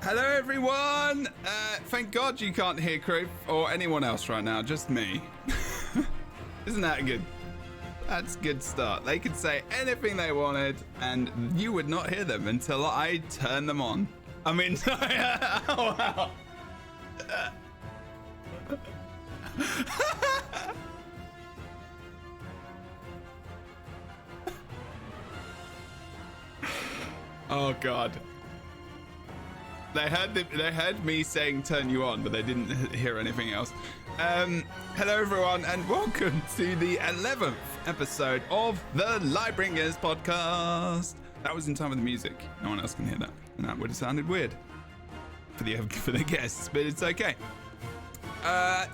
Hello, everyone. Thank God you can't hear Kroof or anyone else right now, just me. Isn't that good? That's a good start. They could say anything they wanted, and you would not hear them until I turn them on. I mean, oh, wow. Oh God. They heard me saying turn you on, but they didn't hear anything else. Hello everyone, and welcome to the 11th episode of the LightBringers podcast. That was in time with the music. No one else can hear that, and that would have sounded weird for the guests, but it's okay.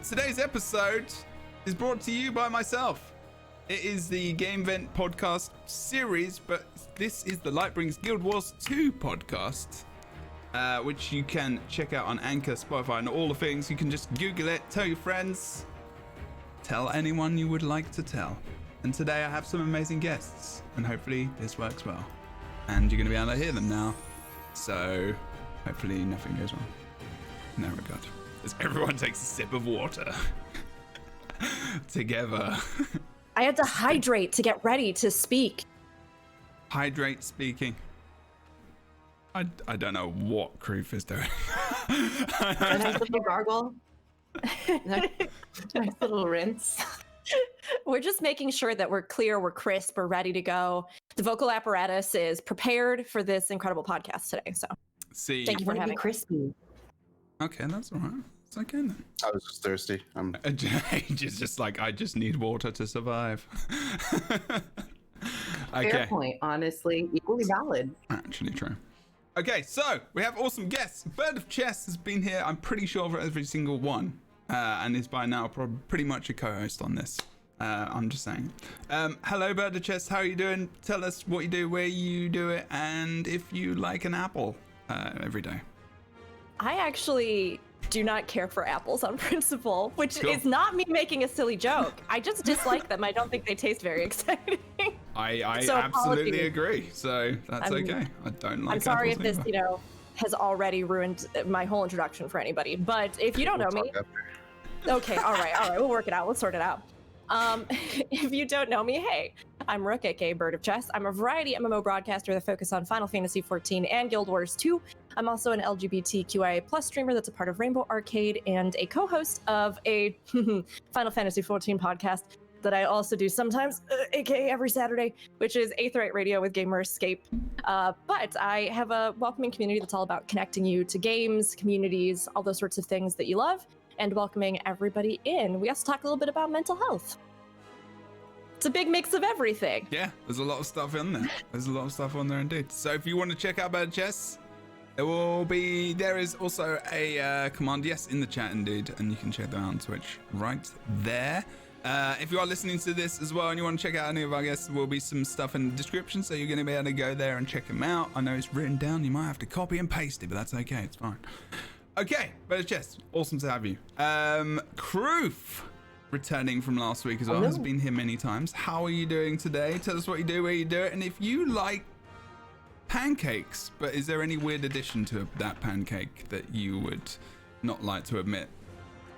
Today's episode is brought to you by myself. It is the Game Vent podcast series, but this is the LightBringers Guild Wars 2 podcast. Which you can check out on Anchor, Spotify, and all the things. You can just Google it, tell your friends, tell anyone you would like to tell. And today I have some amazing guests, and hopefully this works well. And you're going to be able to hear them now, so hopefully nothing goes wrong in that regard. As everyone takes a sip of water together. I had to hydrate to get ready to speak. Hydrate speaking. I don't know what Kroof is doing. A nice little gargle. Nice little rinse. We're just making sure that we're clear, we're crisp, we're ready to go. The vocal apparatus is prepared for this incredible podcast today. So see, thank you for having me. Crispy. Okay, that's all right. It's okay then. I was just thirsty. just like, I just need water to survive. Okay. Fair point, honestly. Equally valid. Actually true. Okay, so we have awesome guests. Bird of Chess has been here, I'm pretty sure, for every single one. And is by now pretty much a co-host on this. I'm just saying. Hello, Bird of Chess. How are you doing? Tell us what you do, where you do it, and if you like an apple every day. I actually do not care for apples on principle, which Cool. is not me making a silly joke. I just dislike them. I don't think they taste very exciting. I So absolutely apologies. agree. So that's okay. I don't like I'm sorry if apples this, either. has already ruined my whole introduction for anybody. But if you don't know me, okay, all right, we'll work it out. We'll sort it out. If you don't know me, hey, I'm Rook, aka Bird of Chess. I'm a variety MMO broadcaster that focuses on Final Fantasy XIV and Guild Wars 2. I'm also an LGBTQIA+ streamer that's a part of Rainbow Arcade and a co-host of a Final Fantasy XIV podcast that I also do sometimes, aka every Saturday, which is Aetheryte Radio with Gamer Escape. But I have a welcoming community that's all about connecting you to games, communities, all those sorts of things that you love, and welcoming everybody in. We also talk a little bit about mental health. It's a big mix of everything. Yeah, there's a lot of stuff in there. There's a lot of stuff on there indeed. So if you want to check out Bird Chess, there is also a command yes in the chat indeed, and you can check them out on Twitch right there. If you are listening to this as well and you want to check out any of our guests, there will be some stuff in the description, so you're going to be able to go there and check them out. I know it's written down, you might have to copy and paste it, but that's okay, it's fine. Okay, Bird Chess, awesome to have you. Kroof, returning from last week as well, has been here many times. How are you doing today? Tell us what you do, where you do it, and if you like pancakes, but is there any weird addition to that pancake that you would not like to admit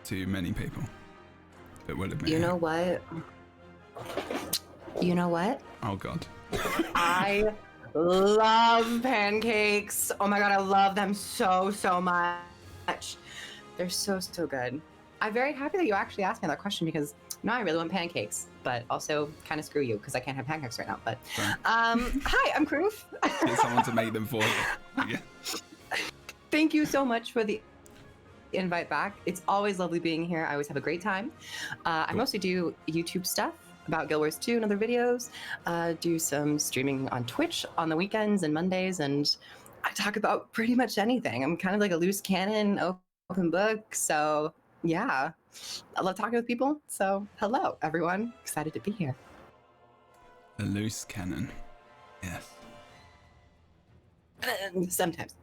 to many people? That would admit. You know what? Oh God. I love pancakes. Oh my God, I love them so much. They're so good. I'm very happy that you actually asked me that question because now I really want pancakes, but also kind of screw you because I can't have pancakes right now. But hi, I'm Kroof. Get someone to make them for you. Yeah. Thank you so much for the invite back. It's always lovely being here. I always have a great time. I mostly do YouTube stuff about Guild Wars 2 and other videos. Do some streaming on Twitch on the weekends and Mondays, and I talk about pretty much anything. I'm kind of like a loose cannon, open book. So yeah, I love talking with people. So hello, everyone. Excited to be here. A loose cannon. Yes. Sometimes.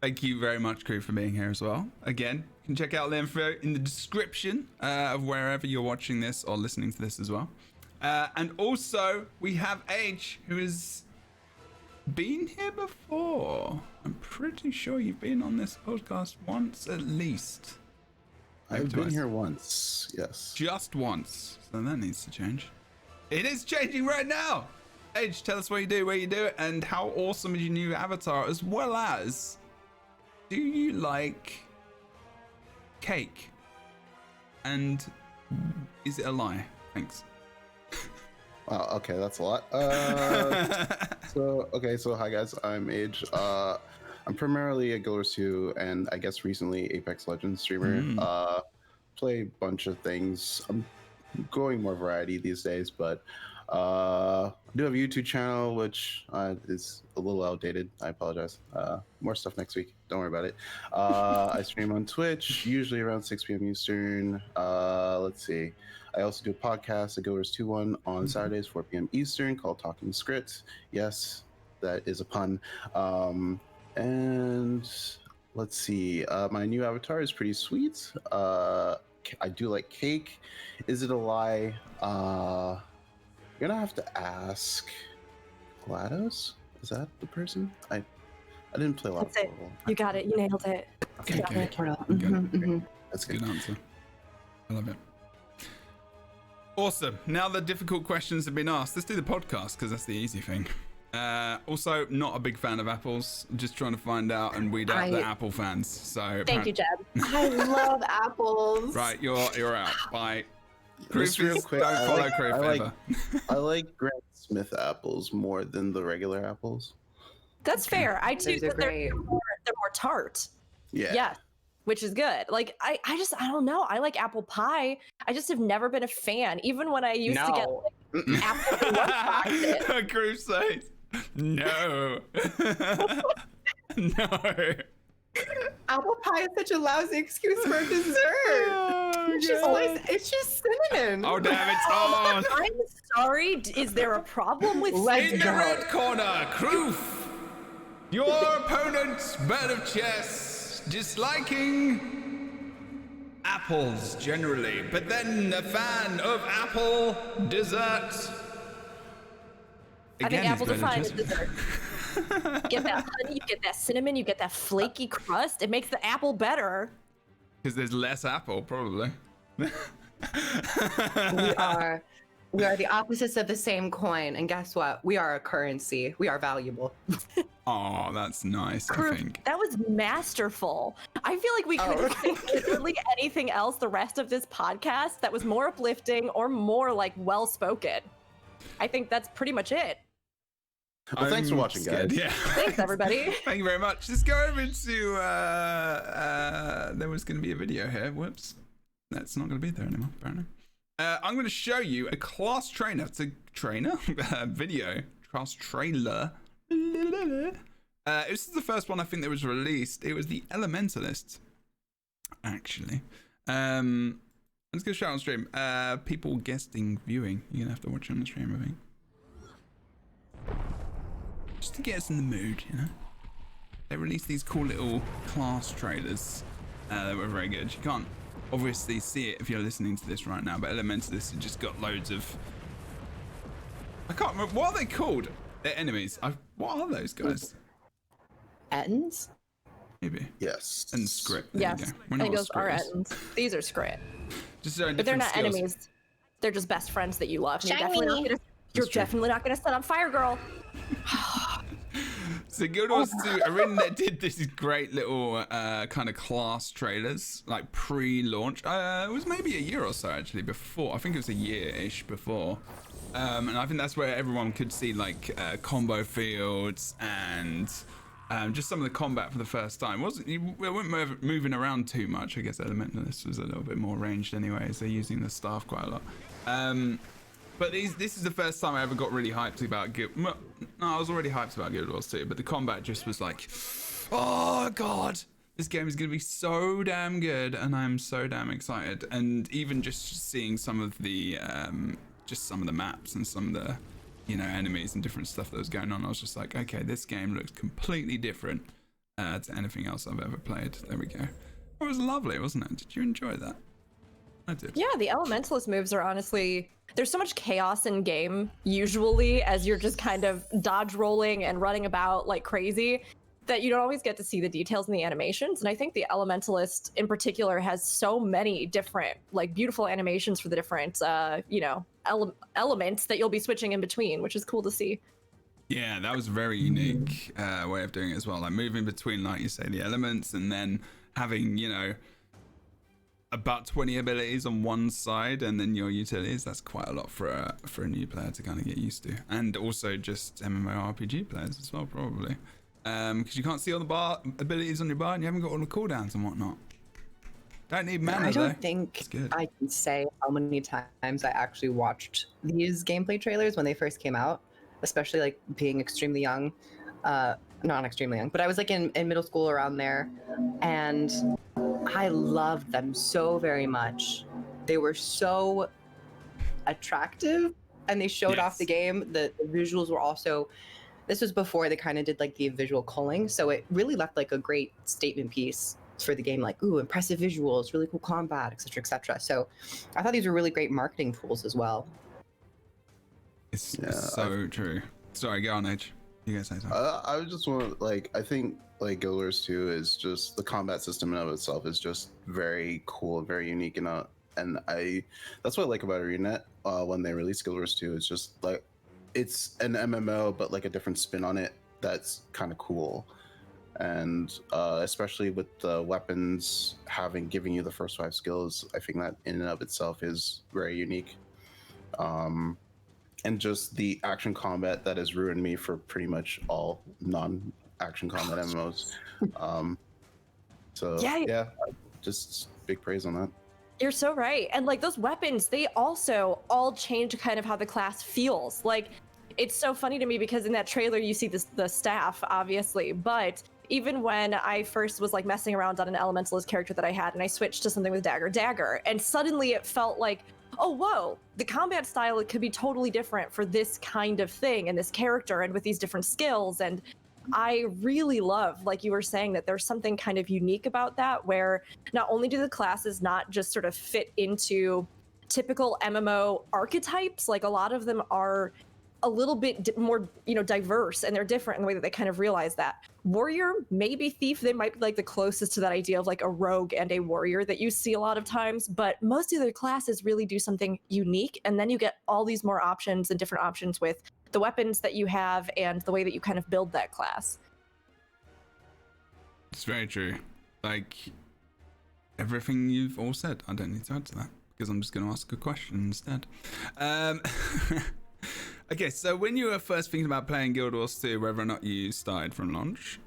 Thank you very much, Kroof, for being here as well. Again, you can check out the info in the description of wherever you're watching this or listening to this as well. And also, we have H, who is been here before. I'm pretty sure you've been on this podcast once at least. I've been here once, yes. Just once. So that needs to change. It is changing right now. Age, tell us what you do, where you do it, and how awesome is your new avatar, as well as, do you like cake? And is it a lie? Thanks. Wow, okay, that's a lot. So hi guys, I'm Age. I'm primarily a Guild Wars 2 and I guess recently Apex Legends streamer. Play a bunch of things. I'm going more variety these days, but I do have a YouTube channel, which is a little outdated. I apologize. More stuff next week. Don't worry about it. I stream on Twitch, usually around 6 p.m. Eastern. Let's see. I also do a podcast, a Guild Wars 2 one, on Saturdays, 4 p.m. Eastern, called Talking Script. Yes, that is a pun. And let's see. My new avatar is pretty sweet. I do like cake. Is it a lie? You're gonna have to ask GLaDOS. Is that the person? I didn't play a lot. That's it. You got it. You nailed it. Okay, good. That's That's a good good. answer. I love it. Awesome. Now the difficult questions have been asked. Let's do the podcast because that's the easy thing. Also, not a big fan of apples. Just trying to find out and weed out the Apple fans. So Thank you, Jeb. I love apples. Right, you're out. Bye. Just Kroof real is, quick, don't follow Kroof ever. I like Grant Smith apples more than the regular apples. That's fair. I too, Those are but they're great. more tart. Yeah. Yes, which is good. Like I don't know. I like apple pie. I just have never been a fan. Even when I used to get like, apple in one boxes. Kroof says, no. No. Apple pie is such a lousy excuse for a dessert. It's just cinnamon. Oh, damn, it's on. I'm sorry. Is there a problem with Let's In the go. red corner, Kroof. Your opponent's bird of chess, disliking apples generally, but then a fan of apple dessert. I think Again, apples are it's bird fine of as chess. dessert. You get that honey, you get that cinnamon, you get that flaky crust. It makes the apple better. Because there's less apple, probably. We are the opposites of the same coin, and guess what? We are a currency. We are valuable. Oh, that's nice, I Kroof, think. that was masterful. I feel like we could have said literally anything else the rest of this podcast that was more uplifting or more like well spoken. I think that's pretty much it. Well, thanks for watching, scared, guys. Yeah. Thanks, everybody. Thank you very much. Let's go over to there was going to be a video here. Whoops. That's not going to be there anymore, apparently. I'm going to show you a class trainer. It's a trainer video. Class trailer. This is the first one I think that was released. It was the Elementalists, actually. I'm just going to show it on stream. People guesting viewing. You're going to have to watch it on the stream, I think. Just to get us in the mood, you know. They released these cool little class trailers. They were very good. You can't obviously see it if you're listening to this right now, but Elementalists have just got loads of... I can't remember. What are they called? They're enemies. What are those guys? Ettins? Maybe. Yes. And script. There Yes, you go. I We're not think those are scripters. Ettins. These are Scrit. Just showing But they're different not skills. enemies. They're just best friends that you love. And Shiny. You're true. definitely not gonna set on Fire Girl. So Guild Wars 2, Arena did this great little kind of class trailers, like pre-launch. It was maybe a year or so actually before. I think it was a year-ish before. And I think that's where everyone could see like combo fields and just some of the combat for the first time. We weren't moving around too much. I guess Elementalist was a little bit more ranged anyway, so they're using the staff quite a lot. But this is the first time I ever got really hyped about Guild. No, I was already hyped about Guild Wars 2, but the combat just was like, oh god, this game is going to be so damn good, and I'm so damn excited. And even just seeing some of the maps and some of the, enemies and different stuff that was going on, I was just like, okay, this game looks completely different to anything else I've ever played. There we go. It was lovely, wasn't it? Did you enjoy that? I did. Yeah, the Elementalist moves are honestly, there's so much chaos in game usually as you're just kind of dodge rolling and running about like crazy that you don't always get to see the details in the animations. And I think the Elementalist in particular has so many different like beautiful animations for the different elements that you'll be switching in between, which is cool to see. Yeah, that was a very unique way of doing it as well. Like moving between, like you say, the elements, and then having, about 20 abilities on one side, and then your utilities. That's quite a lot for a new player to kind of get used to, and also just MMORPG players as well, probably, because you can't see all the abilities on your bar, and you haven't got all the cooldowns and whatnot. Don't need mana. I don't though. think I can say how many times I actually watched these gameplay trailers when they first came out, especially like being extremely young. Not extremely young, but I was like in middle school around there, and I loved them so very much. They were so attractive, and they showed off the game. The visuals were also, this was before they kind of did like the visual culling, so it really left like a great statement piece for the game, like, ooh, impressive visuals, really cool combat, etc., etc. So I thought these were really great marketing tools as well. It's so true. Sorry, go on, Edge. You guys say something. I would just want to, I think like Guild Wars 2 is just, the combat system in of itself is just very cool, very unique, and that's what I like about ArenaNet when they released Guild Wars 2. It's just like, it's an MMO but like a different spin on it that's kind of cool, and especially with the weapons giving you the first 5 skills, I think that in and of itself is very unique. And just the action combat that has ruined me for pretty much all non-action combat MMOs. Just big praise on that. You're so right. And like those weapons, they also all change kind of how the class feels. Like, it's so funny to me because in that trailer you see the staff, obviously, but even when I first was like messing around on an Elementalist character that I had, and I switched to something with dagger, and suddenly it felt like, oh, whoa, the combat style, it could be totally different for this kind of thing and this character and with these different skills. And I really love, like you were saying, that there's something kind of unique about that, where not only do the classes not just sort of fit into typical MMO archetypes, like a lot of them are a little bit more, diverse, and they're different in the way that they kind of realize that. Warrior, maybe thief, they might be like the closest to that idea of like a rogue and a warrior that you see a lot of times, but most of their classes really do something unique, and then you get all these more options and different options with the weapons that you have and the way that you kind of build that class. It's very true. Like, everything you've all said, I don't need to add to that, because I'm just going to ask a question instead. Okay, so when you were first thinking about playing Guild Wars 2, whether or not you started from launch,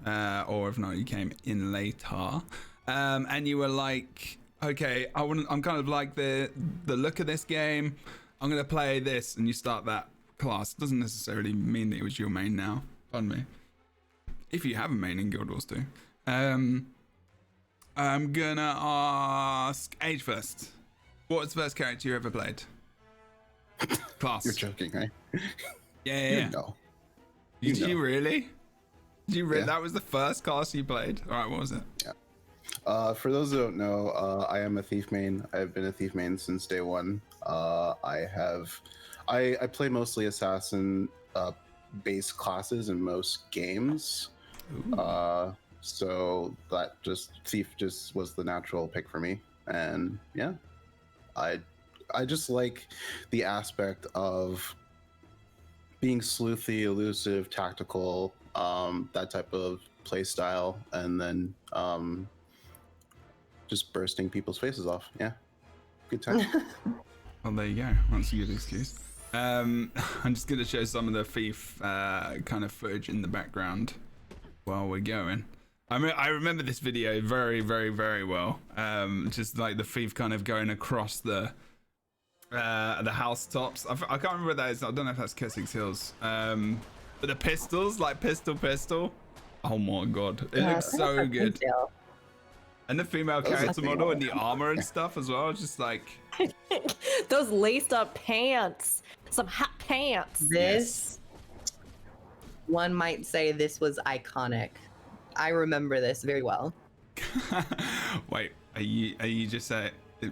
or if not you came in later, and you were like, okay, I'm kind of like the look of this game, I'm going to play this, and you start that class. It doesn't necessarily mean that it was your main now, pardon me, if you have a main in Guild Wars 2. I'm going to ask Age first. What was the first character you ever played? Class. You're joking, right? Yeah. You know. Did you really? Yeah. That was the first class you played? All right, what was it? Yeah. For those who don't know, I am a thief main. I've been a thief main since day one. I play mostly assassin based classes in most games. So that thief just was the natural pick for me. And yeah, I just like the aspect of being sleuthy, elusive, tactical, that type of play style, and then just bursting people's faces off. Yeah, good time. Well, there you go. That's a good excuse. I'm just going to show some of the thief kind of footage in the background while we're going. I remember this video very, very, very well. Just like the thief kind of going across the housetops. I can't remember what that is. I don't know if that's Kessig's Hills. But the pistols, like pistol. Oh my god, it looks so good. And the female character model and the armor and stuff as well. Just like those laced up pants, some hot pants. This, one might say, this was iconic. I remember this very well. Wait, are you just saying?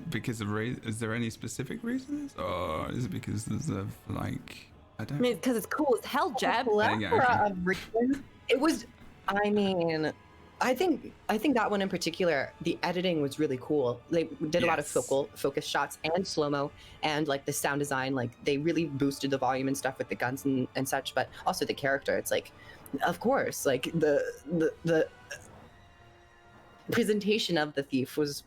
because of is there any specific reasons, or is it because of like I don't? I mean, because it's cool as hell, Jeb. Plethora of reasons. It was. I mean, I think that one in particular, the editing was really cool. They did a lot of focus shots and slow-mo, and like the sound design, like they really boosted the volume and stuff with the guns and such, but also the character. It's like, of course, like the presentation of the thief was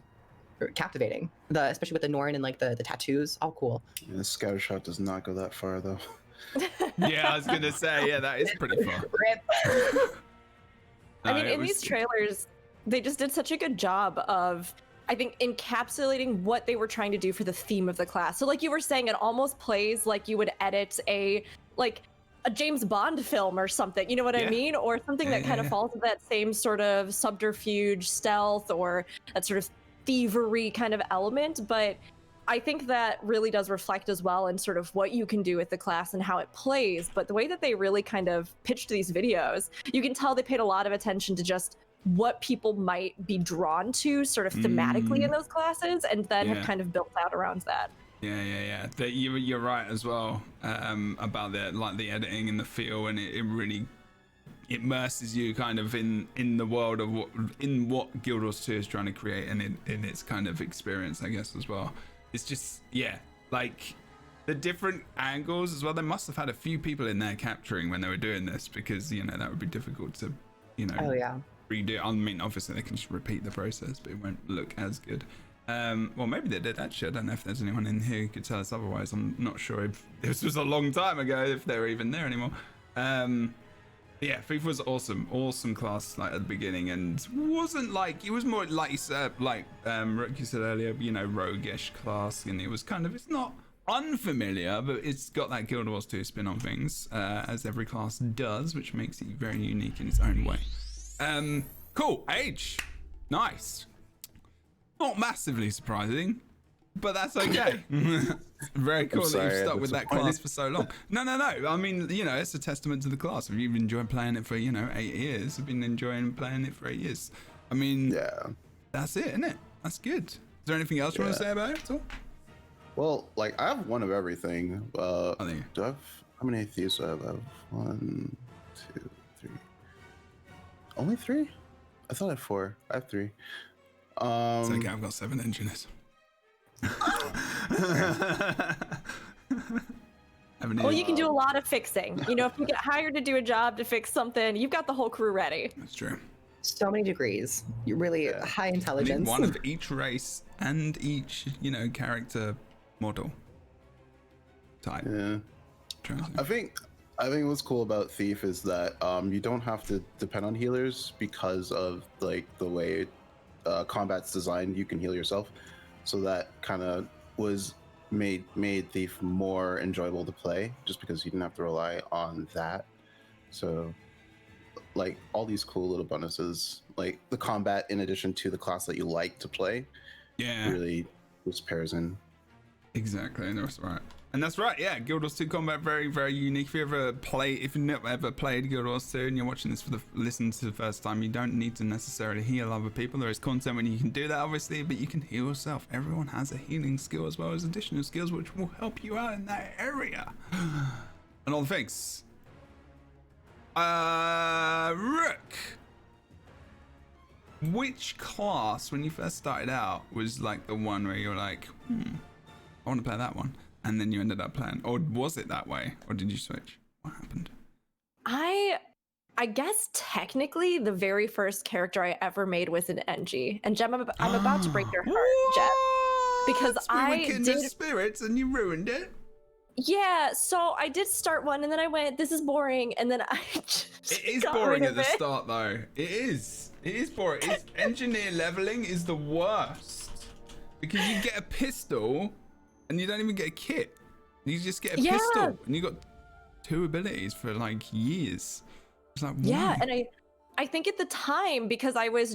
captivating. Especially with the Norn and like the tattoos, all cool. Yeah, the scatter shot does not go that far though. Yeah, I was gonna say, yeah, that is pretty far. I mean, in these trailers, they just did such a good job of, I think, encapsulating what they were trying to do for the theme of the class. So like you were saying, it almost plays like you would edit a James Bond film or something, you know what I mean? Or something that kind of falls into that same sort of subterfuge, stealth, or that sort of thievery kind of element. But I think that really does reflect as well in sort of what you can do with the class and how it plays. But the way that they really kind of pitched these videos, you can tell they paid a lot of attention to just what people might be drawn to sort of thematically in those classes, and then have kind of built out around that. Yeah. You're right as well about the editing and the feel, and it really immerses you kind of in the world of what Guild Wars 2 is trying to create, and in its kind of experience, I guess, as well. It's just, like the different angles as well. They must have had a few people in there capturing when they were doing this, because, you know, that would be difficult to, redo. I mean, obviously they can just repeat the process, but it won't look as good. Well, maybe they did actually. I don't know if there's anyone in here who could tell us otherwise. I'm not sure if this was a long time ago, if they're even there anymore. Yeah, Fave was awesome class like at the beginning, and wasn't like, it was more like you said, like Rook, you said earlier, you know, roguish class, and it was kind of, it's not unfamiliar, but it's got that Guild Wars 2 spin on things, as every class does, which makes it very unique in its own way. Cool, age, nice, not massively surprising, but that's okay. Very cool that you've stuck with that class for so long. No. I mean, you know, it's a testament to the class. If you've enjoyed playing it for, 8 years, you've been enjoying playing it for 8 years. I mean, that's it, isn't it? That's good. Is there anything else you want to say about it at all? Well, like, I have one of everything. Do I have, how many thieves do I have? I have 1, 2, 3. Only 3? I thought I had 4. I have 3. It's okay, I've got 7 engineers. Well, you can do a lot of fixing. You know, if you get hired to do a job to fix something, you've got the whole crew ready. That's true. So many degrees. You're really high intelligence. One of each race and each, character model type. Yeah. I think what's cool about Thief is that you don't have to depend on healers because of like the way combat's designed. You can heal yourself. So that kind of was made Thief more enjoyable to play, just because you didn't have to rely on that. So, like, all these cool little bonuses, like the combat in addition to the class that you like to play, really just pairs in. Exactly, that's right. And that's right, yeah, Guild Wars 2 combat, very, very unique. If you've never ever played Guild Wars 2 and you're watching this listen to the first time, you don't need to necessarily heal other people. There is content when you can do that, obviously, but you can heal yourself. Everyone has a healing skill as well as additional skills, which will help you out in that area. And all the things. Rook. Which class, when you first started out, was like the one where you're like, I want to play that one? And then you ended up playing, or was it that way, or did you switch? What happened? I guess technically the very first character I ever made was an NG, and Jem, I'm about to break your heart, Jem, because I did spirits and you ruined it. Yeah, so I did start one, and then I went, this is boring, and then I just It is boring at the start, though. It is boring. Engineer leveling is the worst because you get a pistol. And you don't even get a kit. You just get a pistol, and you got 2 abilities for like years. It's like, why? Yeah, and I think at the time, because I was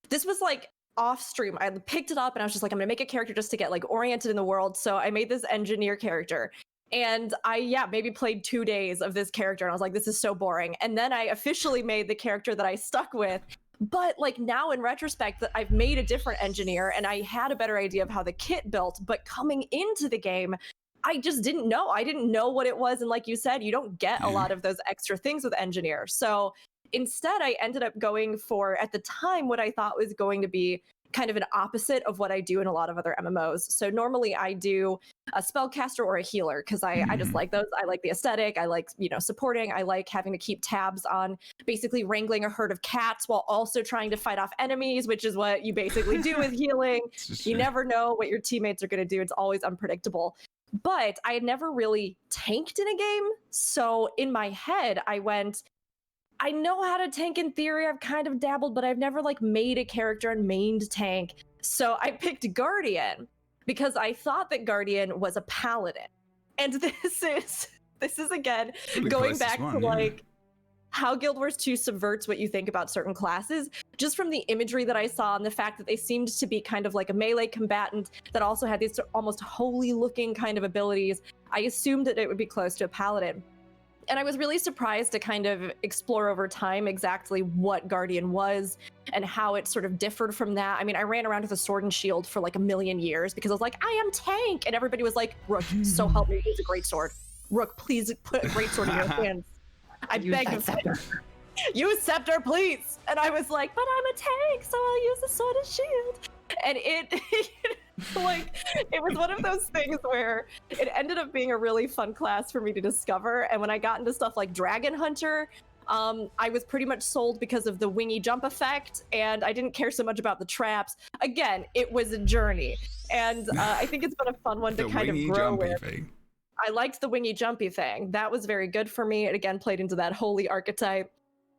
this was like off stream, I picked it up and I was just like, I'm gonna make a character just to get like oriented in the world. So I made this engineer character. And I maybe played 2 days of this character, and I was like, this is so boring. And then I officially made the character that I stuck with. But like now in retrospect, that I've made a different engineer and I had a better idea of how the kit built. But coming into the game, I just didn't know. I didn't know what it was. And like you said, you don't get a lot of those extra things with engineer. So instead, I ended up going for, at the time, what I thought was going to be kind of an opposite of what I do in a lot of other MMOs. So normally I do a spellcaster or a healer because I just like those. I like the aesthetic. I like, supporting. I like having to keep tabs on basically wrangling a herd of cats while also trying to fight off enemies, which is what you basically do with healing. You never know what your teammates are going to do. It's always unpredictable. But I had never really tanked in a game. So in my head, I went, I know how to tank in theory. I've kind of dabbled, but I've never like made a character and mained tank. So I picked Guardian because I thought that Guardian was a paladin. And this is again really going back one, to like how Guild Wars 2 subverts what you think about certain classes, just from the imagery that I saw and the fact that they seemed to be kind of like a melee combatant that also had these almost holy looking kind of abilities. I assumed that it would be close to a paladin. And I was really surprised to kind of explore over time exactly what Guardian was and how it sort of differed from that. I mean, I ran around with a sword and shield for like a million years because I was like, I am tank. And everybody was like, Rook, so help me, use a great sword. Rook, please put a great sword in your hands. I beg of you. Use scepter, please. And I was like, but I'm a tank, so I'll use the sword and shield. And it was one of those things where it ended up being a really fun class for me to discover. And when I got into stuff like Dragon Hunter, I was pretty much sold because of the wingy jump effect, and I didn't care so much about the traps. Again, it was a journey, and I think it's been a fun one to kind of grow with. Thing. I liked the wingy jumpy thing. That was very good for me. It again played into that holy archetype.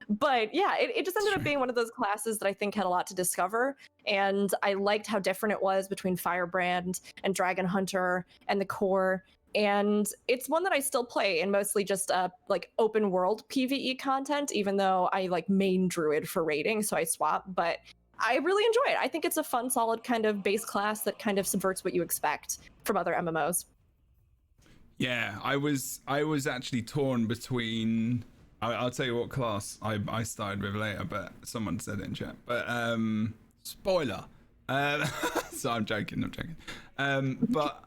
But yeah, it just ended up being one of those classes that I think had a lot to discover. And I liked how different it was between Firebrand and Dragon Hunter and the core. And it's one that I still play in mostly just like open world PvE content, even though I like main Druid for raiding, so I swap. But I really enjoy it. I think it's a fun, solid kind of base class that kind of subverts what you expect from other MMOs. Yeah, I was actually torn between... I'll tell you what class I started with later, but someone said it in chat. But spoiler. So I'm joking. But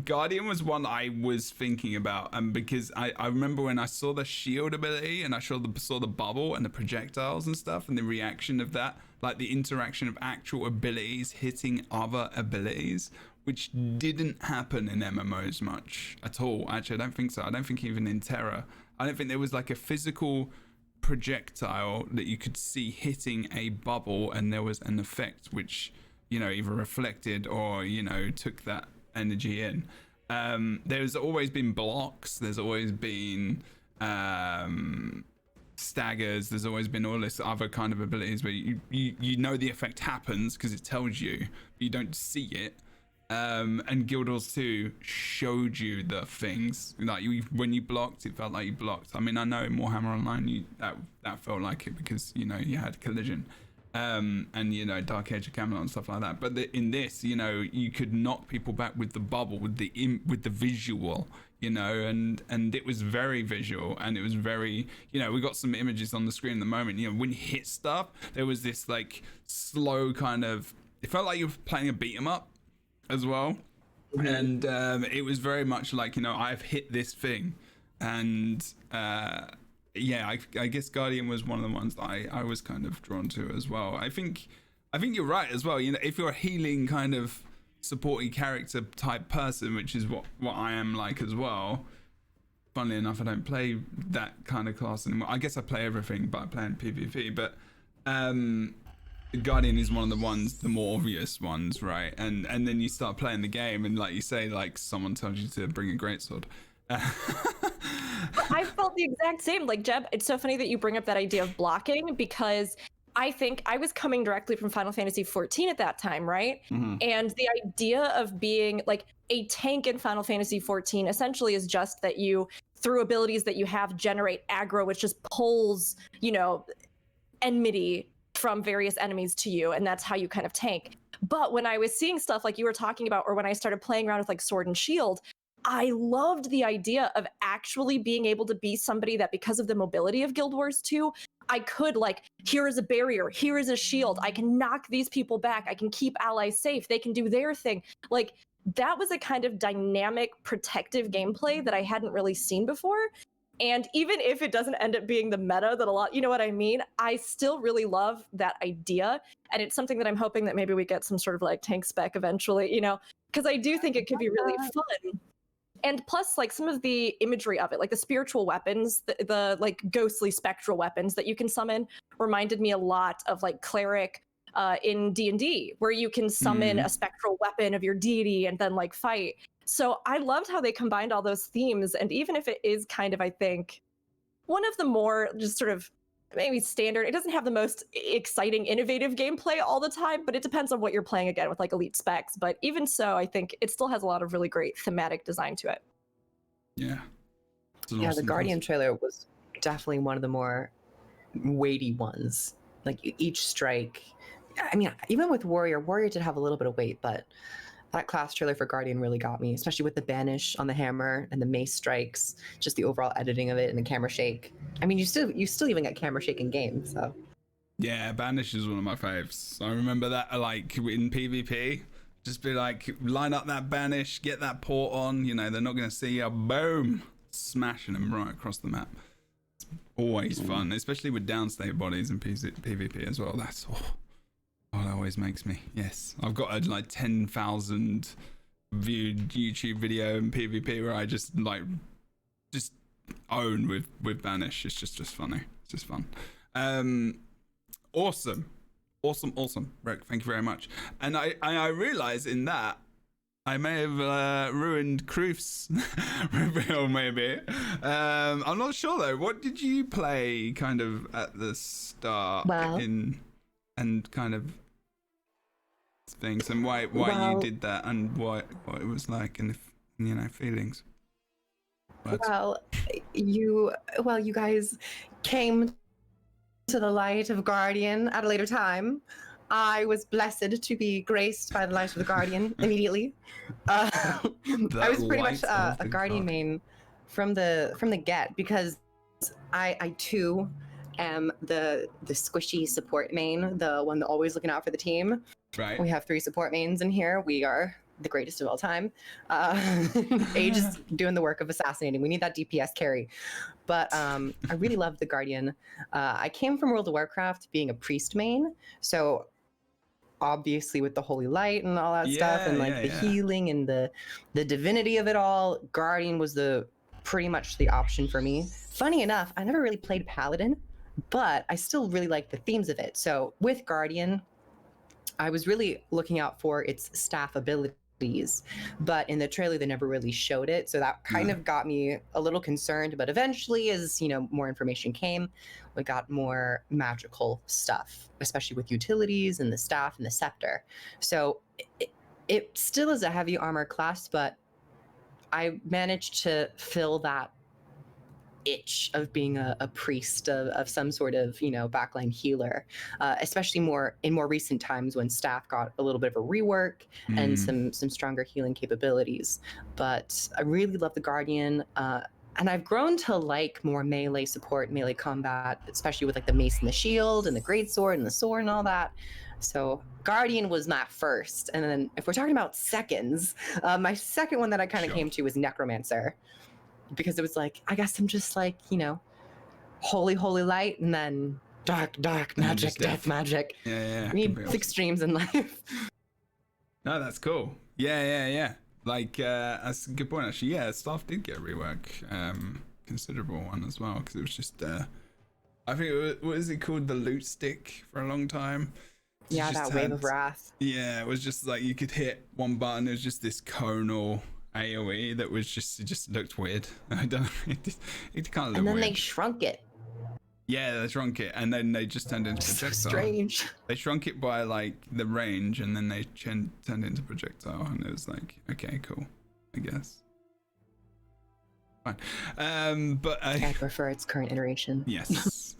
Guardian was one I was thinking about, because I remember when I saw the shield ability and I saw the bubble and the projectiles and stuff and the reaction of that, like the interaction of actual abilities hitting other abilities, which didn't happen in MMOs much at all. Actually, I don't think so. I don't think even in Terra. I don't think there was like a physical projectile that you could see hitting a bubble and there was an effect which, either reflected or, took that energy in. There's always been blocks. There's always been staggers. There's always been all this other kind of abilities where you know the effect happens because it tells you, but you don't see it. And Guild Wars 2 showed you the things, like when you blocked, it felt like you blocked. I mean, I know in Warhammer Online that felt like it because you had collision, and Dark Age of Camelot and stuff like that. But in this, you could knock people back with the bubble, with the visual, and it was very visual, and it was very, we got some images on the screen at the moment. When you hit stuff, there was this like slow kind of. It felt like you were playing a beat 'em up as well, and it was very much like I've hit this thing, and I guess Guardian was one of the ones that I was kind of drawn to as well. I think you're right as well. If you're a healing kind of supporting character type person, which is what I am like as well. Funnily enough, I don't play that kind of class anymore. I guess I play everything, but I play in PvP. But Guardian is one of the more obvious ones, right? And then you start playing the game, and like you say, like someone tells you to bring a greatsword. I felt the exact same. Like, Jeb, it's so funny that you bring up that idea of blocking, because I think I was coming directly from Final Fantasy XIV at that time, right? Mm-hmm. And the idea of being like a tank in Final Fantasy XIV essentially is just that you, through abilities that you have, generate aggro, which just pulls, enmity from various enemies to you, and that's how you kind of tank. But when I was seeing stuff like you were talking about, or when I started playing around with like Sword and Shield, I loved the idea of actually being able to be somebody that, because of the mobility of Guild Wars 2, I could, like, here is a barrier, here is a shield, I can knock these people back, I can keep allies safe, they can do their thing. Like, that was a kind of dynamic, protective gameplay that I hadn't really seen before. And even if it doesn't end up being the meta that a lot, you know what I mean? I still really love that idea. And it's something that I'm hoping that maybe we get some sort of like tank spec eventually, you know, because I do think it could be really fun. And plus, like, some of the imagery of it, like the spiritual weapons, the like ghostly spectral weapons that you can summon, reminded me a lot of like cleric in D&D, where you can summon a spectral weapon of your deity and then like fight. So I loved how they combined all those themes. And even if it is kind of, I think, one of the more just sort of maybe standard, it doesn't have the most exciting, innovative gameplay all the time, but it depends on what you're playing again with like elite specs. But even so, I think it still has a lot of really great thematic design to it. Yeah. Yeah, the Guardian trailer was definitely one of the more weighty ones. Like each strike, I mean, even with Warrior did have a little bit of weight, but that class trailer for Guardian really got me, especially with the banish on the hammer and the mace strikes, just the overall editing of it and the camera shake. I mean, you still even get camera shake in game, so. Yeah, banish is one of my faves. I remember that, like, in PvP, just be like, line up that banish, get that port on, you know, they're not going to see you, boom, smashing them right across the map. It's always fun, especially with downstate bodies in PvP as well. That's that always makes me. Yes, I've got a like 10,000 viewed YouTube video in PvP where I just own with banish. It's just funny. It's just fun. Awesome, Rick. Thank you very much. And I realize in that I may have ruined Kroof's reveal, maybe. I'm not sure though. What did you play kind of at the start and kind of things, and why you did that, and what it was like, and feelings. Well, you guys came to the light of Guardian at a later time. I was blessed to be graced by the light of the Guardian immediately. I was pretty much a Guardian main from the get, because I too am the squishy support main, the one that always looking out for the team. Right. We have 3 support mains in here. We are the greatest of all time. Age is doing the work of assassinating. We need that DPS carry. But I really loved the Guardian. I came from World of Warcraft being a priest main, so obviously with the holy light and all that stuff, and like the healing and the divinity of it all, Guardian was pretty much the option for me. Funny enough, I never really played Paladin, but I still really like the themes of it. So with Guardian, I was really looking out for its staff abilities, but in the trailer they never really showed it, so that kind of got me a little concerned. But eventually, as more information came, we got more magical stuff, especially with utilities and the staff and the scepter. So it still is a heavy armor class, but I managed to fill that itch of being a priest of some sort of backline healer, especially in more recent times when staff got a little bit of a rework and some stronger healing capabilities. But I really love the Guardian, and I've grown to like more melee support, melee combat, especially with like the mace and the shield and the greatsword and the sword and all that. So Guardian was my first, and then if we're talking about seconds, my second one that I kind of came to was Necromancer, because it was like, I guess I'm just like, holy light, and then dark magic, death magic. Yeah. We need extremes in life. No, that's cool. Yeah. Like, that's a good point, actually. Yeah, staff did get a rework, considerable one as well, because it was just, I think, what is it called? The loot stick for a long time. Yeah, that wave of wrath. Yeah, it was just like you could hit one button. It was just this conal AoE that was it just looked weird. I don't know. It kind of looked weird. And then they shrunk it. Yeah, they shrunk it, and then they just turned into projectile. So strange. They shrunk it by like the range, and then they turned into projectile, and it was like, okay, cool, I guess. Fine. But I prefer its current iteration. Yes.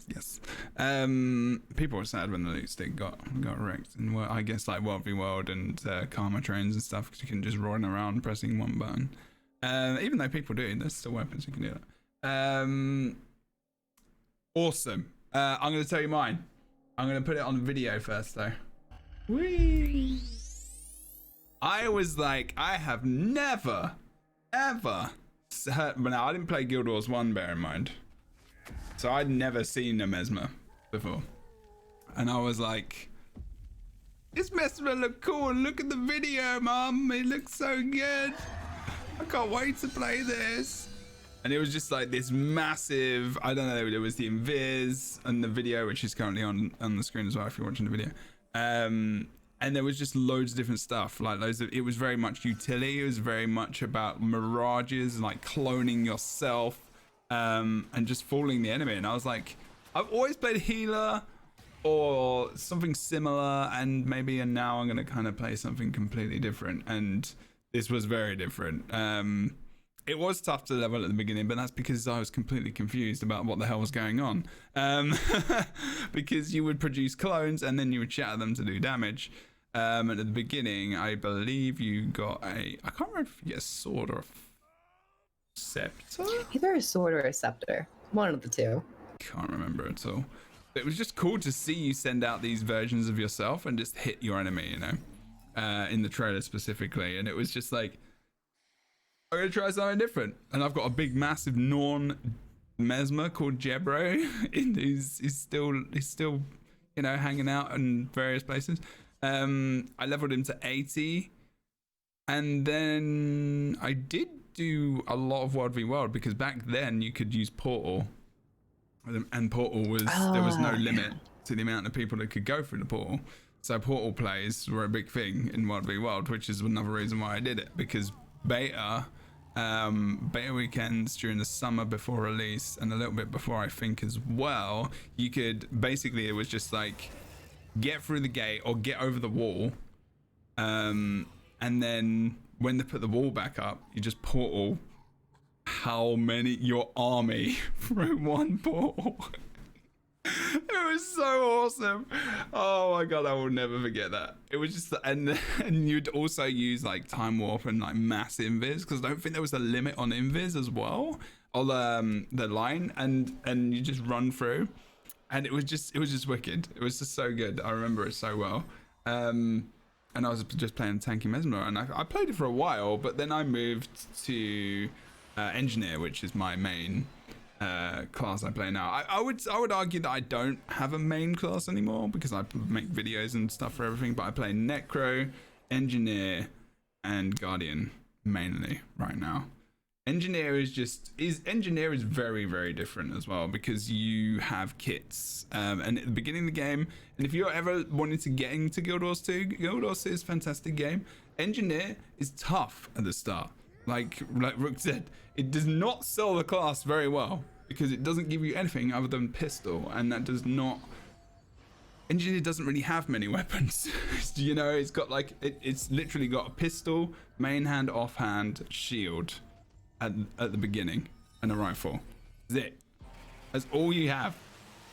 People were sad when the loot stick got wrecked, and I guess like World v World and Karma trains and stuff, because you can just run around pressing one button. Even though people do, there's still weapons you can do that. Awesome. I'm going to tell you mine. I'm going to put it on video first, though. Whee! I was like, I have never, ever heard... Now, I didn't play Guild Wars 1, bear in mind. So I'd never seen a Mesmer before. And I was like, this Mesmer look cool. Look at the video, Mum. It looks so good. I can't wait to play this. And it was just like this massive, I don't know, there was the invis and the video, which is currently on the screen as well if you're watching the video. And there was just loads of different stuff, like it was very much utility. It was very much about mirages, like cloning yourself, and just fooling the enemy. And I was like, I've always played healer or something similar, and now I'm gonna kind of play something completely different. And this was very different. It was tough to level at the beginning, but that's because I was completely confused about what the hell was going on. Because you would produce clones and then you would shatter them to do damage. And at the beginning, I believe you got I can't remember if you get a sword or a scepter? Either a sword or a scepter. One of the two. Can't remember at all. But it was just cool to see you send out these versions of yourself and just hit your enemy, you know, in the trailer specifically. And it was just like, I'm gonna try something different, and I've got a big, massive Norn Mesmer called Jebro, who's still, you know, hanging out in various places. I leveled him to 80, and then I did do a lot of World v World because back then you could use Portal, and Portal was there was no limit to the amount of people that could go through the Portal. So Portal plays were a big thing in World v World, which is another reason why I did it, because beta weekends during the summer before release and a little bit before I think as well, you could basically, it was just like get through the gate or get over the wall, and then when they put the wall back up, you just portal your army through one portal. It was so awesome. Oh my god, I will never forget that. It was just, and you'd also use like time warp and like mass invis, because I don't think there was a limit on invis as well, or the line, and you just run through, and it was just wicked. It was just so good. I remember it so well. And I was just playing tanky Mesmer, and I played it for a while, but then I moved to engineer, which is my main class I play now. I would argue that I don't have a main class anymore because I make videos and stuff for everything, but I play Necro, Engineer, and Guardian mainly right now. Engineer is very, very different as well because you have kits, and at the beginning of the game, and if you're ever wanting to get into Guild Wars 2, Guild Wars 2 is a fantastic game. Engineer is tough at the start. Like Rook said, it does not sell the class very well because it doesn't give you anything other than pistol, and that does not. Engineer doesn't really have many weapons. You know, it's got like it's literally got a pistol, main hand, offhand, shield at the beginning, and a rifle. That's it. That's all you have.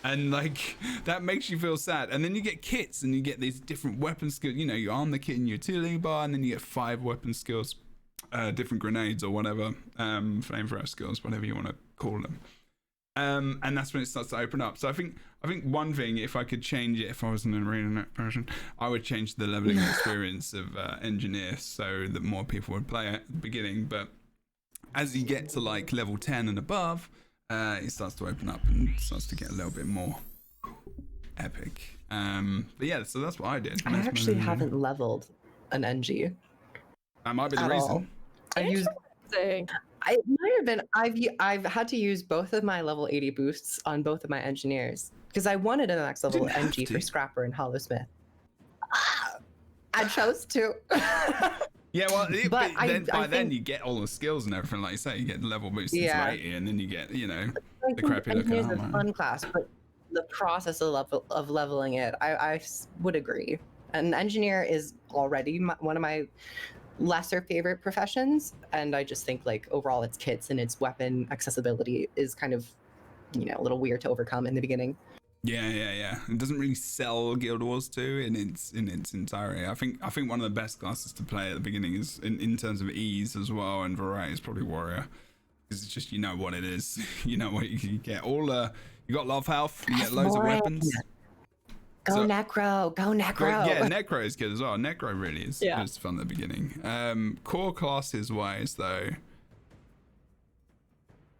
And like that makes you feel sad. And then you get kits and you get these different weapon skills. You know, you arm the kit in your utility bar, and then you get 5 weapon skills. Different grenades or whatever, flamethrower skills, whatever you want to call them, and that's when it starts to open up. So I think one thing, if I could change it, if I was an arena version, I would change the leveling experience of engineer so that more people would play at the beginning. But as you get to like level 10 and above, it starts to open up and starts to get a little bit more epic. But yeah, so that's what I did. I actually haven't leveled an NG. That might be the reason. Interesting. It might have been. I've had to use both of my level 80 boosts on both of my engineers because I wanted a max level NG for Scrapper and Holosmith. I chose to. Yeah, well, by then you get all the skills and everything. Like you say, you get the level boost to 80, and then you get, you know, the crappy looking armor. It's a fun class, but the process of leveling it, I would agree. And engineer is already one of my lesser favorite professions, and I just think like overall its kits and its weapon accessibility is kind of, you know, a little weird to overcome in the beginning. Yeah. It doesn't really sell Guild Wars 2 in its entirety. I think one of the best classes to play at the beginning is in terms of ease as well and variety is probably Warrior. Because it's just, you know what it is. You know what you get. You got love health, you get loads of weapons. Go Necro. Yeah, Necro is good as well. Necro really is fun at the beginning. Core classes wise though,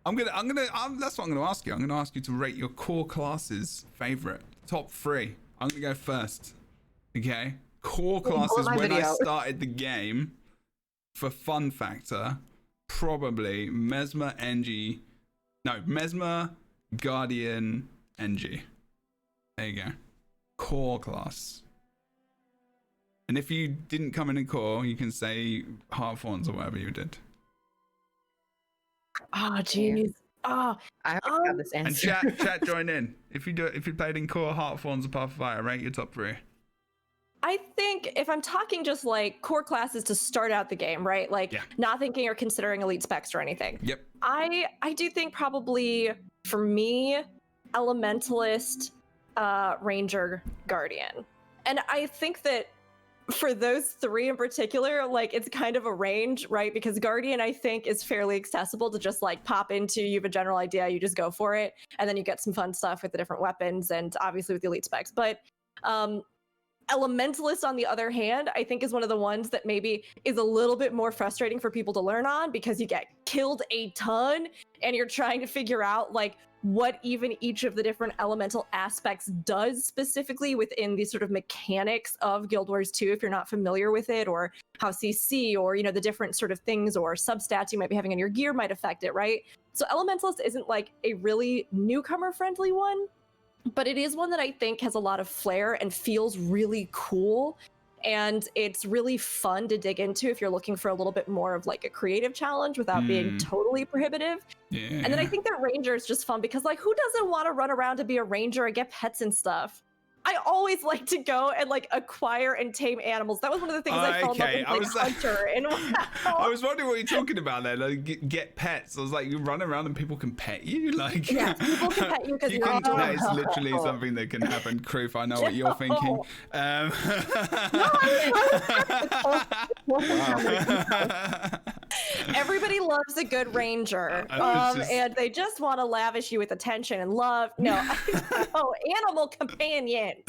that's what I'm gonna ask you. I'm gonna ask you to rate your core classes favorite top 3. I'm gonna go first. Okay, core classes when I started the game for fun factor, probably Mesmer, Guardian, NG. There you go. Core class. And if you didn't come in core, you can say Heartthorns or whatever you did. Oh, jeez. Oh, I already have this answer. And chat join in. If you played in core, Heartthorns, or Path of Fire, rate your top 3. I think if I'm talking just like core classes to start out the game, right? Like not thinking or considering elite specs or anything. Yep. I do think probably for me, Elementalist, Ranger, Guardian. And I think that for those 3 in particular, like it's kind of a range, right? Because Guardian, I think, is fairly accessible to just like pop into. You have a general idea, you just go for it, and then you get some fun stuff with the different weapons and obviously with the elite specs. But Elementalist, on the other hand, I think is one of the ones that maybe is a little bit more frustrating for people to learn on because you get killed a ton and you're trying to figure out like what even each of the different elemental aspects does specifically within the sort of mechanics of Guild Wars 2 if you're not familiar with it, or how CC or, you know, the different sort of things or substats you might be having in your gear might affect it, right? So Elementalist isn't like a really newcomer friendly one, but it is one that I think has a lot of flair and feels really cool. And it's really fun to dig into if you're looking for a little bit more of like a creative challenge without being totally prohibitive. Yeah. And then I think that Ranger is just fun because like who doesn't want to run around to be a Ranger and get pets and stuff? I always like to go and like acquire and tame animals. That was one of the things I fell in love with, like Hunter. And I was wondering what you're talking about there. Like get pets. I was like, you run around and people can pet you. Like yeah, people can pet you because that is literally something that can happen. Kroof, I know what you're thinking. Everybody loves a good Ranger, and they just want to lavish you with attention and love. No, animal companions,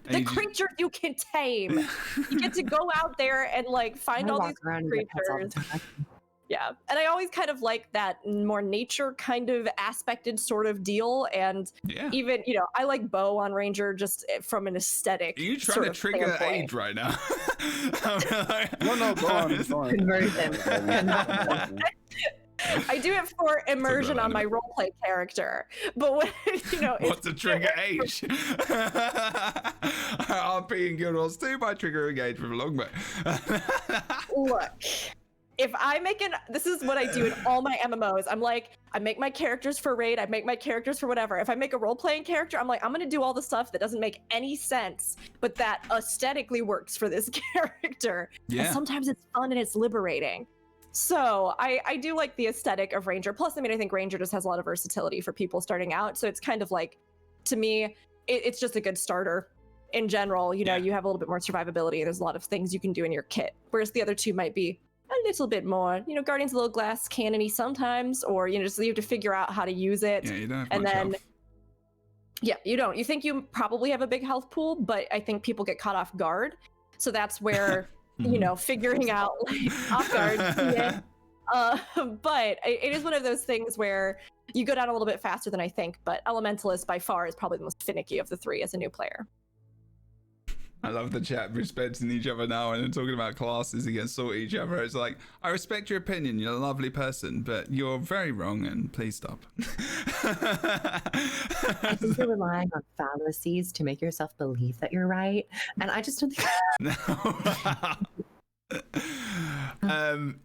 the creatures you can tame. You get to go out there and like find all these creatures. Yeah, and I always kind of like that more nature kind of aspected sort of deal, and even, you know, I like bow on Ranger just from an aesthetic. Are you trying to trigger age right now? No, go on. Conversion. I do it for immersion on my roleplay character, but when, you know, what's a trigger age? RP in Guild Wars 2 by triggering age with a longbow. Look. If I make this is what I do in all my MMOs. I'm like, I make my characters for raid, I make my characters for whatever. If I make a role-playing character, I'm like, I'm gonna do all the stuff that doesn't make any sense, but that aesthetically works for this character. Yeah. And sometimes it's fun and it's liberating. So I do like the aesthetic of Ranger. Plus, I mean, I think Ranger just has a lot of versatility for people starting out. So it's kind of like, to me, it's just a good starter. In general, you know, you have a little bit more survivability. There's a lot of things you can do in your kit. Whereas the other two might be a little bit more, you know, Guardian's a little glass cannony sometimes, or, you know, just you have to figure out how to use it. Yeah, you don't have and much then health. Yeah, you don't. You think you probably have a big health pool, but I think people get caught off guard. So that's where, you know, figuring out like off guard. But it is one of those things where you go down a little bit faster than I think, but Elementalist by far is probably the most finicky of the 3 as a new player. I love the chat respecting each other now and then talking about classes against sort each other. It's like, I respect your opinion, you're a lovely person, but you're very wrong and please stop. I think you're relying on fallacies to make yourself believe that you're right. And I just don't think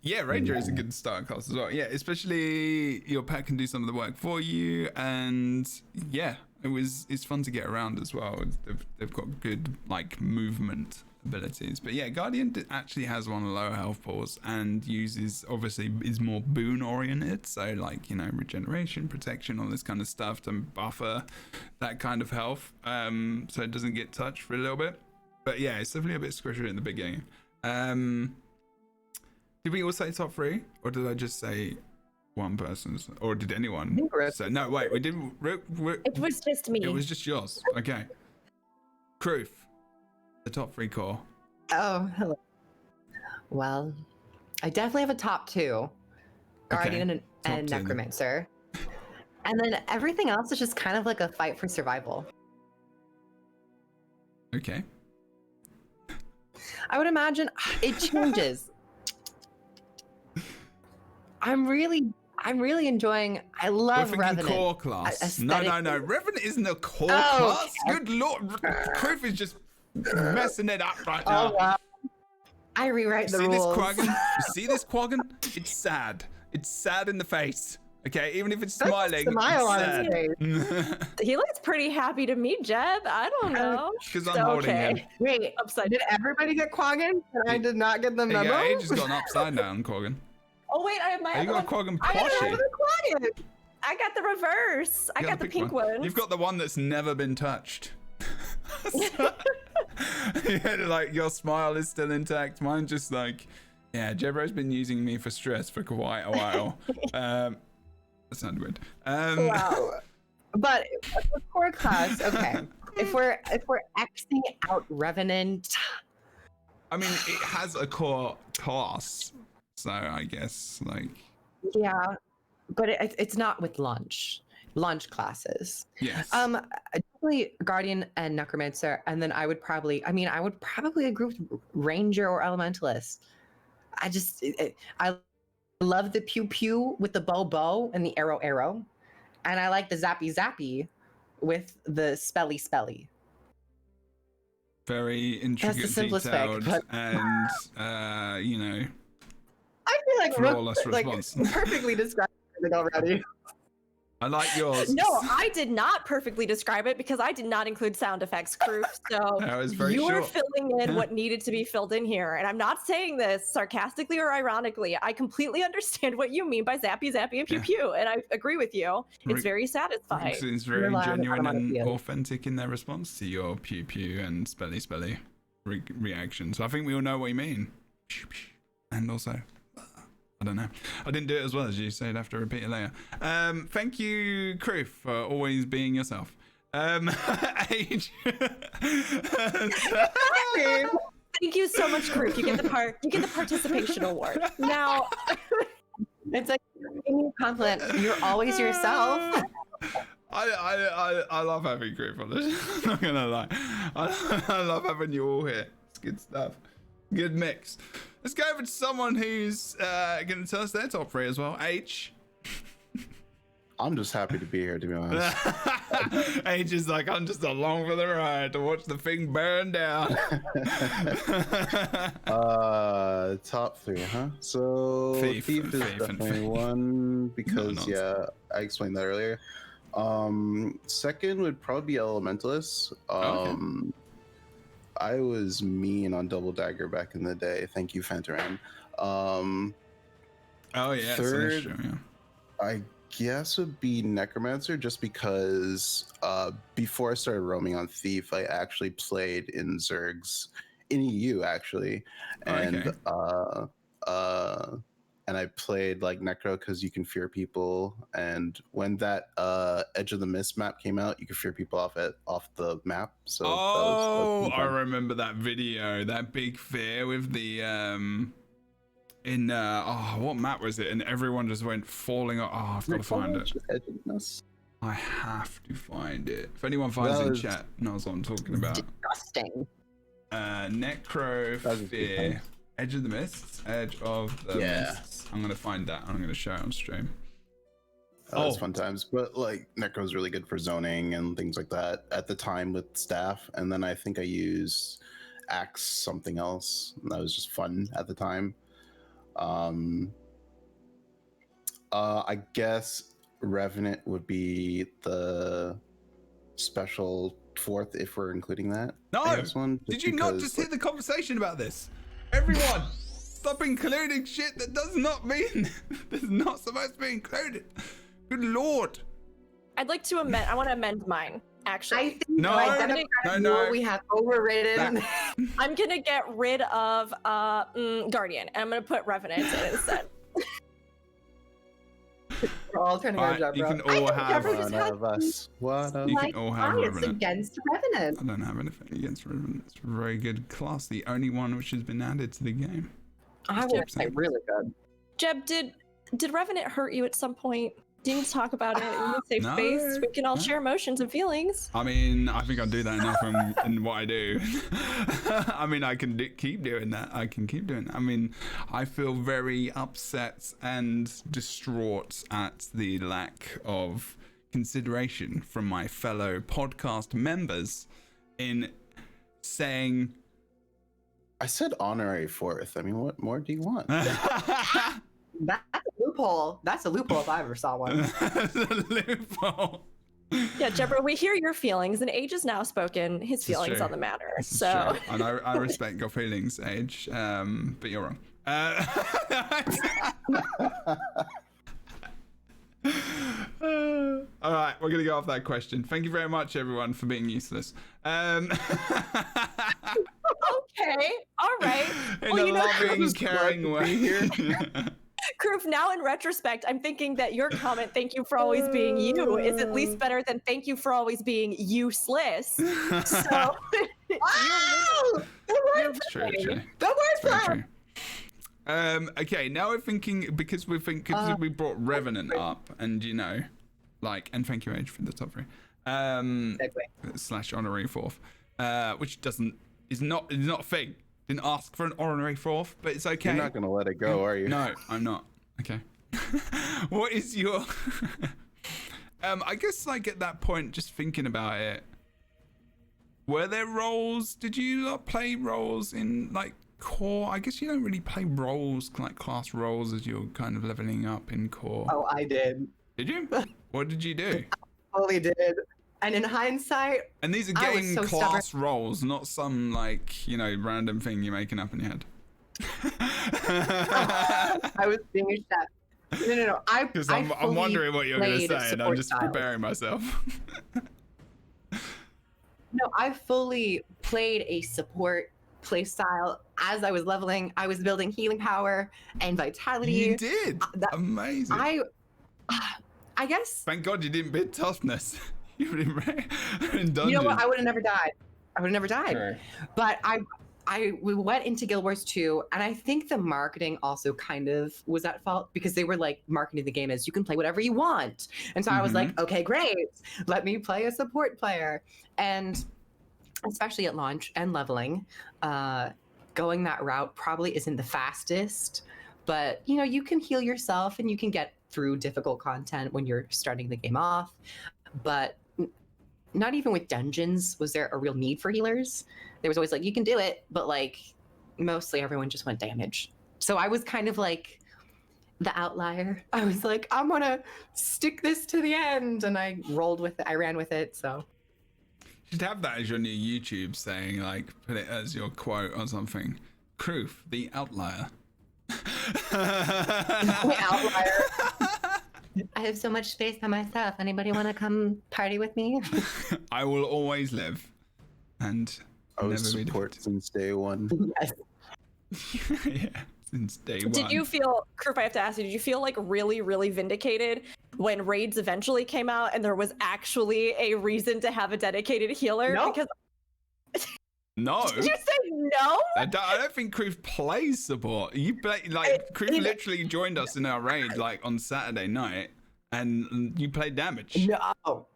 yeah, Ranger is a good starting class as well. Yeah, especially your pet can do some of the work for you, and yeah, it's fun to get around as well. They've got good like movement abilities. But yeah, Guardian actually has one of the lower health pools and obviously is more boon oriented. So like, you know, regeneration, protection, all this kind of stuff to buffer that kind of health. So it doesn't get touched for a little bit. But yeah, it's definitely a bit squishy in the beginning. Did we all say top 3? Or did I just say one person's? Or did anyone say? No, wait, we didn't. It was just me. It was just yours. Okay. Kroof, the top 3 core. Oh, hello. Well, I definitely have a top 2. Guardian Okay. and Top 2 Necromancer. And then everything else is just kind of like a fight for survival. Okay. I would imagine it changes. I'm really enjoying. I love Revenant. Core class. No. Revenant isn't a core Oh, class. okay. Good lord. Kroof is just messing it up right now. Oh wow! I rewrite the See rules. this Quaggan? You see this Quaggan? It's sad. It's sad in the face. Okay, even if it's That's a smiling, smile on it's his sad. He looks pretty happy to meet Jeb. I don't know. Because I'm holding him. Wait, Upside did everybody get Quaggan? And I did not get the memo. Yeah, Age has got an upside down Quaggan. Oh wait, I have my You other got one. Quaggan I got Poshi. another Quaggan. I got the reverse. I got the pink one. You've got the one that's never been touched. Yeah, like your smile is still intact. Mine's just like, yeah, Jebro's been using me for stress for quite a while. That sounded weird. Wow. But for core class, okay. if we're Xing out Revenant, I mean, it has a core class, so I guess like yeah, but it's not with lunch classes. yes. Definitely Guardian and Necromancer, and then I would probably agree with Ranger or Elementalist. I love the pew pew with the bow and the arrow, and I like the zappy with the spelly. Very intricate, That's the simplest detailed, pick, but- and you know, I feel like flawless Rook, response. perfectly described it already. I like yours. No, I did not perfectly describe it because I did not include sound effects, Kroof. So That was very you were short. filling in what needed to be filled in here. And I'm not saying this sarcastically or ironically. I completely understand what you mean by zappy and pew pew. And I agree with you. It's very satisfying. It's very Rely on genuine and onomatopoeia. authentic in their response to your pew pew and spelly reaction. So I think we all know what you mean. And also, I don't know. I didn't do it as well as you, so you'd have to repeat it later. Thank you, Kroof, for always being yourself. Age. Thank you so much, Kroof. You get the participation award. Now It's like giving you a compliment. You're always yourself. I love having Kroof on this. I'm not gonna lie. I love having you all here. It's good stuff. Good mix. Let's go over to someone who's gonna tell us their top 3 as well. H. I'm just happy to be here, to be honest. H is like, I'm just along for the ride to watch the thing burn down. Top 3, huh? So Thief Thief is and definitely Thief. one because nonsense. yeah, I explained that earlier. Second would probably be Elementalists. Okay. I was mean on Double Dagger back in the day. Thank you, Fantaran. Oh yeah, Third, so that's true, yeah. I guess would be Necromancer, just because before I started roaming on Thief, I actually played in Zergs in EU actually, and and I played like Necro because you can fear people, and when that Edge of the Mist map came out, you could fear people off the map. So Oh, that I was fun. remember that video, that big fear with the what map was it? And everyone just went falling off. Oh, I've got to find it. Edge of the Mist. I have to find it. If anyone finds it in chat, knows what I'm talking about. Disgusting. Necro That was a good fear. time. Edge of the Mists. Edge of the Mists. I'm gonna find that. I'm gonna show it on stream. That was fun times, but like Necro's really good for zoning and things like that at the time with staff, and then I think I used Axe something else, and that was just fun at the time. I guess Revenant would be the special fourth if we're including that. No! One, Did you not just hear the conversation about this? Everyone, stop including shit that does not mean that's not supposed to be included. Good lord. I'd like to amend. I want to amend mine. Actually, I think No. we have overridden. I'm gonna get rid of Guardian, and I'm gonna put Revenant in instead. We're all turning our job, you bro. can all have one of us. One of You can all have bias Revenant. against Revenant. I don't have anything against Revenant. It's a very good class, the only one which has been added to the game. I will say really good. Jeb, did Revenant hurt you at some point? Do you need to talk about it in a safe No, space? We can all no. share emotions and feelings. I mean, I think I do that enough in what I do. I mean, I can keep doing that. I mean, I feel very upset and distraught at the lack of consideration from my fellow podcast members in saying... I said honorary fourth. I mean, what more do you want? That's a loophole. That's a loophole if I ever saw one. That's a loophole. Yeah, Jebra, we hear your feelings, and Age has now spoken his feelings on the matter. So, and I respect your feelings, Age, but you're wrong. All right, we're gonna go off that question. Thank you very much, everyone, for being useless. okay, all right. In a loving, caring way. Kroof, now in retrospect, I'm thinking that your comment, thank you for always being you, is at least better than thank you for always being useless. So, Wow! True. The worst True. Okay, now we're thinking, because we brought Revenant up, and and thank you, Age, for the top three. / honorary fourth, which is not a thing. Didn't ask for an honorary fourth, but it's okay. You're not gonna let it go, are you? No, I'm not. Okay. What is your? I guess at that point, just thinking about it, were there roles? Did you play roles in core? I guess you don't really play roles class roles as you're kind of leveling up in core. Oh, I did. Did you? What did you do? I totally did. And in hindsight, and these are game class roles, not some random thing you're making up in your head. I was being a chef. No. Because I'm wondering what you're going to say, and I'm just preparing myself. No, I fully played a support playstyle as I was leveling. I was building healing power and vitality. You did. Amazing. I guess. Thank God you didn't bid toughness. You would have in dungeon. You know what? I would have never died. Sure. But we went into Guild Wars 2, and I think the marketing also kind of was at fault because they were marketing the game as you can play whatever you want. And so I was like, okay, great. Let me play a support player. And especially at launch and leveling, going that route probably isn't the fastest, but you can heal yourself and you can get through difficult content when you're starting the game off. But not even with dungeons was there a real need for healers. There was always you can do it, but mostly everyone just went damage. So I was kind of the outlier. I was I'm gonna stick this to the end, and I rolled with it. I ran with it. So you should have that as your new YouTube saying, put it as your quote or something. Kroof, the outlier. The outlier. I have so much space by myself. Anybody want to come party with me? I will always live, and I was support since day one. Yes. Yeah, since day one. Did you feel, Kroof, I have to ask you, did you feel really, really vindicated when raids eventually came out and there was actually a reason to have a dedicated healer? No. Because No. Did you say no? I don't think Kroof plays support. You play Kroof literally joined us in our raid on Saturday night, and you played damage. No.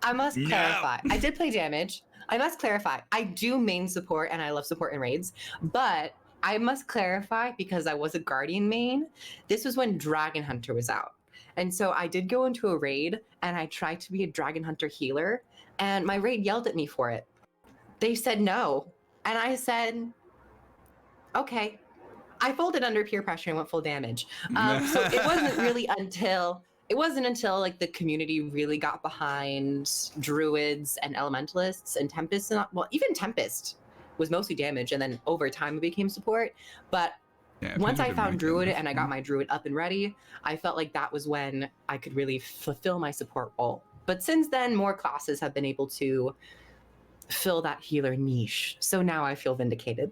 I must clarify. I did play damage. I must clarify. I do main support, and I love support in raids, but I must clarify because I was a Guardian main. This was when Dragon Hunter was out. And so I did go into a raid, and I tried to be a Dragon Hunter healer, and my raid yelled at me for it. They said no. And I said, okay. I folded under peer pressure and went full damage. So it wasn't really until it wasn't until like the community really got behind Druids and Elementalists and Tempest, and well, even Tempest was mostly damage, and then over time it became support. But once I found Druid and I got my Druid up and ready, I felt like that was when I could really fulfill my support role. But since then, more classes have been able to fill that healer niche. So now I feel vindicated.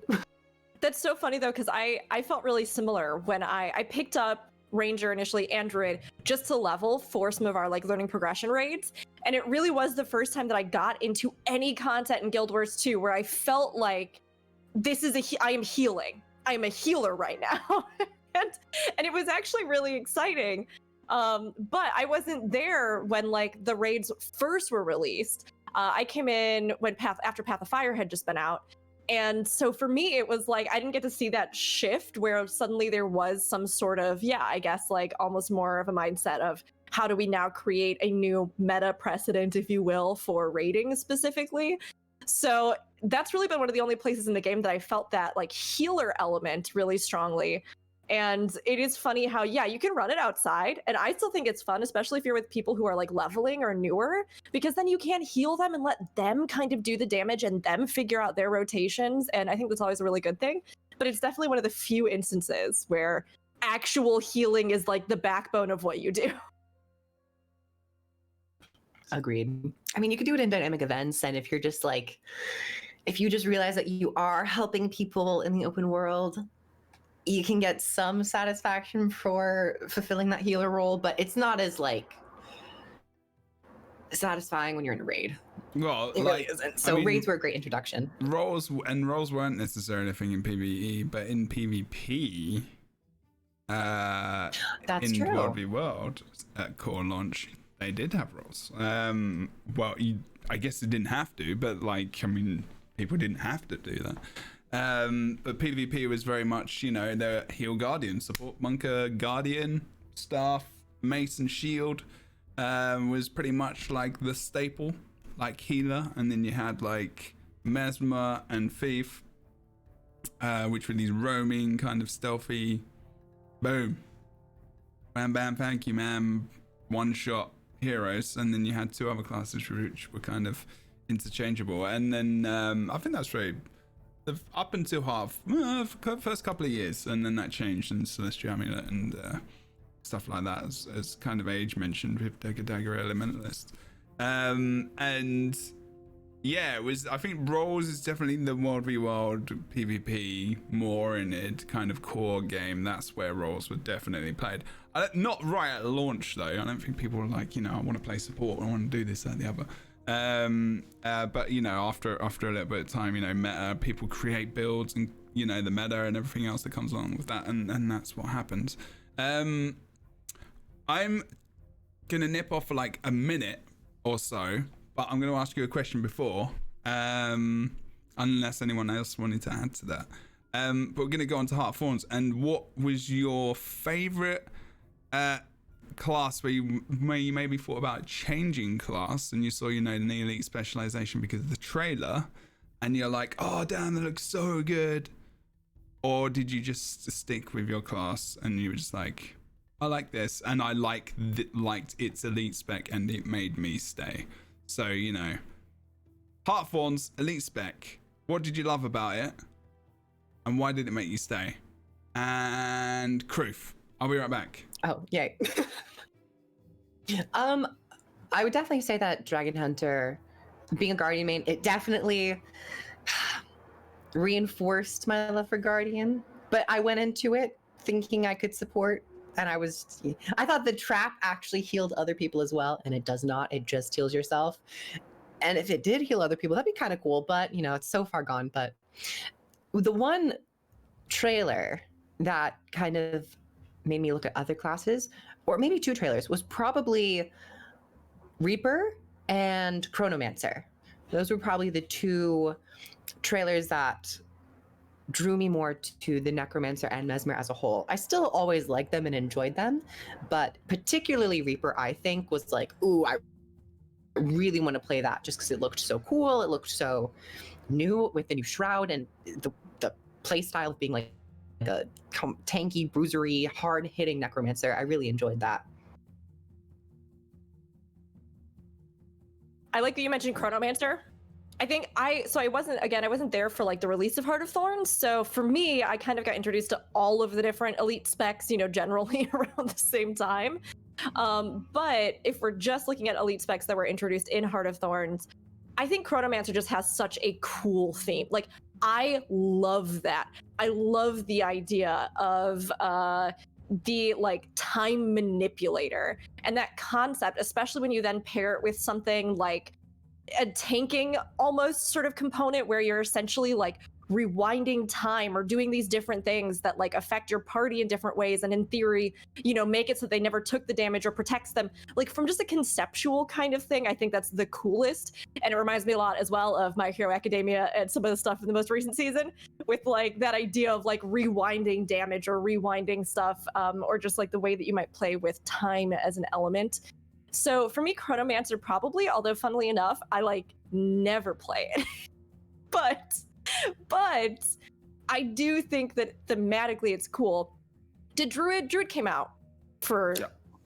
That's so funny though, because I felt really similar when I picked up Ranger initially and Druid just to level for some of our like learning progression raids. And it really was the first time that I got into any content in Guild Wars 2 where I felt like I am healing. I am a healer right now. and it was actually really exciting. But I wasn't there when like the raids first were released. I came in when after Path of Fire had just been out. And so for me, it was like, I didn't get to see that shift where suddenly there was some sort of, I guess like almost more of a mindset of how do we now create a new meta precedent, if you will, for raiding specifically. So that's really been one of the only places in the game that I felt that like healer element really strongly. And it is funny how, you can run it outside. And I still think it's fun, especially if you're with people who are like leveling or newer, because then you can heal them and let them kind of do the damage and them figure out their rotations. And I think that's always a really good thing. But it's definitely one of the few instances where actual healing is like the backbone of what you do. Agreed. I mean, you could do it in dynamic events. And if you're just like, if you just realize that you are helping people in the open world, you can get some satisfaction for fulfilling that healer role, but it's not as like satisfying when you're in a raid. Well, it really isn't. So raids were a great introduction. Roles weren't necessarily a thing in PvE, but in PvP, that's in true. World v World at core launch, they did have roles. Well, I guess it didn't have to, but like, I mean, people didn't have to do that. But PvP was very much, the heal guardian, support bunker guardian, staff, mace and shield was pretty much like the staple, like healer. And then you had like Mesmer and Fave, which were these roaming kind of stealthy, boom, bam, bam, thank you, ma'am, one shot heroes. And then you had two other classes which were kind of interchangeable. And then I think that's very up until first couple of years, and then that changed in Celestial Amulet and stuff like that, as kind of Age mentioned with Dagger Elementalist. And it was, I think roles is definitely the World v World PvP more in it kind of core game. That's where roles were definitely played. Not right at launch though. I don't think people were like, I want to play support, I want to do this, that, the other. But after a little bit of time, meta, people create builds and the meta and everything else that comes along with that, and that's what happens. I'm gonna nip off for like a minute or so, but I'm gonna ask you a question before, unless anyone else wanted to add to that. But we're gonna go on to Heart of Thorns. And what was your favorite class where you maybe thought about changing class, and you saw the elite specialization because of the trailer, and you're like, oh damn, that looks so good? Or did you just stick with your class and you were just like, I like this, and I liked its elite spec, and it made me stay? So Heart of Thorns elite spec, what did you love about it, and why did it make you stay? And Kroof, I'll be right back. Oh, yay. I would definitely say that Dragon Hunter, being a Guardian main, it definitely reinforced my love for Guardian. But I went into it thinking I could support, and I thought the trap actually healed other people as well, and it does not. It just heals yourself. And if it did heal other people, that'd be kind of cool, but it's so far gone. But the one trailer that kind of made me look at other classes, or maybe two trailers, was probably Reaper and Chronomancer. Those were probably the two trailers that drew me more to the Necromancer and Mesmer as a whole. I still always liked them and enjoyed them, but particularly Reaper, I think, was like, ooh, I really want to play that just because it looked so cool. It looked so new with the new shroud and the play style of being like a tanky, bruisery, hard-hitting Necromancer. I really enjoyed that. I like that you mentioned Chronomancer. I wasn't there for like the release of Heart of Thorns. So for me, I kind of got introduced to all of the different elite specs, generally around the same time. But if we're just looking at elite specs that were introduced in Heart of Thorns, I think Chronomancer just has such a cool theme. Like, I love that. I love the idea of the like time manipulator and that concept, especially when you then pair it with something like a tanking almost sort of component where you're essentially like rewinding time or doing these different things that like affect your party in different ways and in theory make it so they never took the damage or protects them, like from just a conceptual kind of thing. I think that's the coolest, and it reminds me a lot as well of My Hero Academia and some of the stuff in the most recent season with like that idea of like rewinding damage or rewinding stuff, or just like the way that you might play with time as an element. So for me, Chronomancer probably, although funnily enough, I like never play it. But I do think that thematically it's cool. Did Druid came out for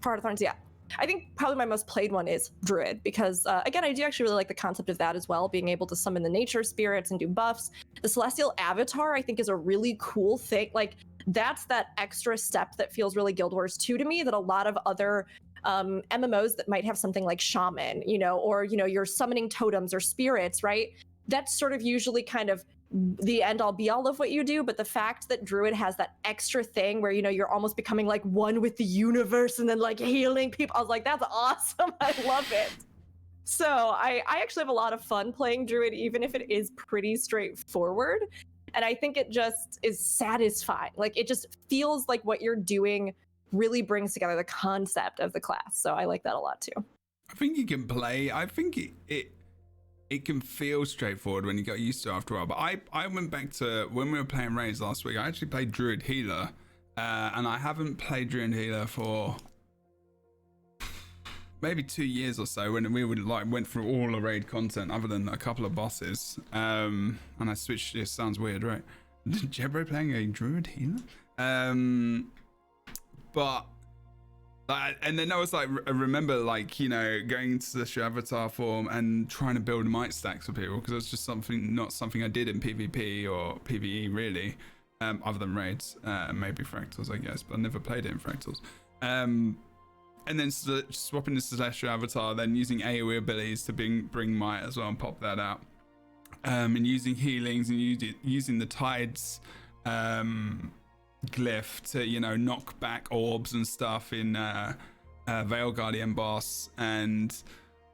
Heart of Thorns? Yeah. I think probably my most played one is Druid because, again, I do actually really like the concept of that as well, being able to summon the nature spirits and do buffs. The Celestial Avatar, I think, is a really cool thing. Like, that's that extra step that feels really Guild Wars 2 to me that a lot of other MMOs that might have something like Shaman, or, you're summoning totems or spirits, right? That's sort of usually kind of the end all be all of what you do. But the fact that Druid has that extra thing where, you're almost becoming like one with the universe and then like healing people, I was like, that's awesome. I love it. So I actually have a lot of fun playing Druid, even if it is pretty straightforward. And I think it just is satisfying. Like, it just feels like what you're doing really brings together the concept of the class. So I like that a lot too. I think you can play. I think it can feel straightforward when you get used to it after a while. But I went back to when we were playing raids last week. I actually played Druid Healer, and I haven't played Druid Healer for maybe 2 years or so. When we would like went through all the raid content other than a couple of bosses, and I switched. It sounds weird, right? Jebro playing a Druid Healer, but. And then I was like, I remember like, going into the avatar form and trying to build might stacks for people because it's just not something I did in PvP or PvE really, other than raids, maybe fractals, I guess, but I never played it in fractals. And then swapping the Celestial Avatar, then using AoE abilities to bring might as well and pop that out. And using healings and using the tides, glyph to knock back orbs and stuff in Veil Guardian boss, and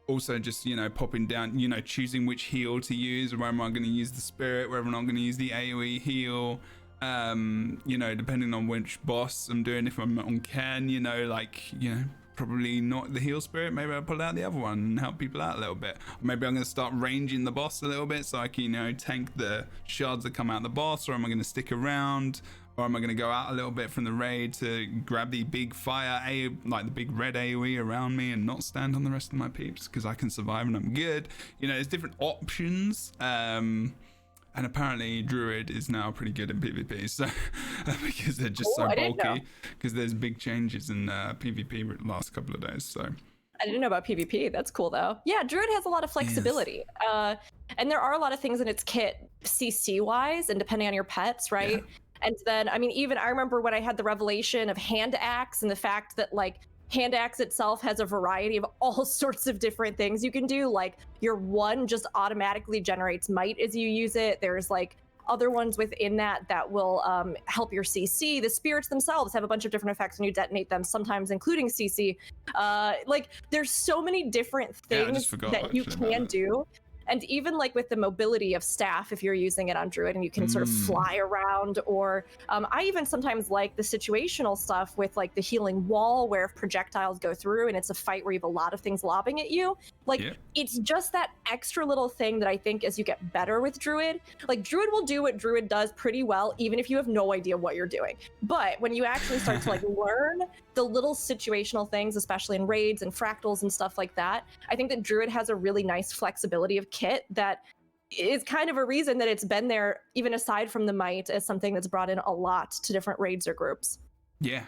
also just popping down, choosing which heal to use, whether I'm going to use the spirit, whether I'm going to use the AoE heal, depending on which boss I'm doing. If I'm on Ken, probably not the heal spirit, maybe I'll pull out the other one and help people out a little bit. Maybe I'm going to start ranging the boss a little bit so I can tank the shards that come out of the boss, or am I going to stick around, or am I going to go out a little bit from the raid to grab the big fire, like the big red AoE around me and not stand on the rest of my peeps because I can survive and I'm good. There's different options. And apparently Druid is now pretty good in PvP, so because they're just so bulky, because there's big changes in PvP the last couple of days. So I didn't know about PvP. That's cool though. Yeah, Druid has a lot of flexibility. Yes. And there are a lot of things in its kit CC wise and depending on your pets, right? Yeah. And then, even I remember when I had the revelation of Hand Axe and the fact that like Hand Axe itself has a variety of all sorts of different things you can do. Like your one just automatically generates might as you use it. There's like other ones within that will help your CC. The spirits themselves have a bunch of different effects when you detonate them, sometimes including CC. Like there's so many different things that you can do. And even like with the mobility of staff, if you're using it on Druid and you can sort of fly around, or I even sometimes like the situational stuff with like the healing wall, where if projectiles go through and it's a fight where you have a lot of things lobbing at you, it's just that extra little thing that I think as you get better with Druid, like Druid will do what Druid does pretty well, even if you have no idea what you're doing. But when you actually start to like learn the little situational things, especially in raids and fractals and stuff like that, I think that Druid has a really nice flexibility of kit that is kind of a reason that it's been there, even aside from the might, as something that's brought in a lot to different raids or groups. Yeah,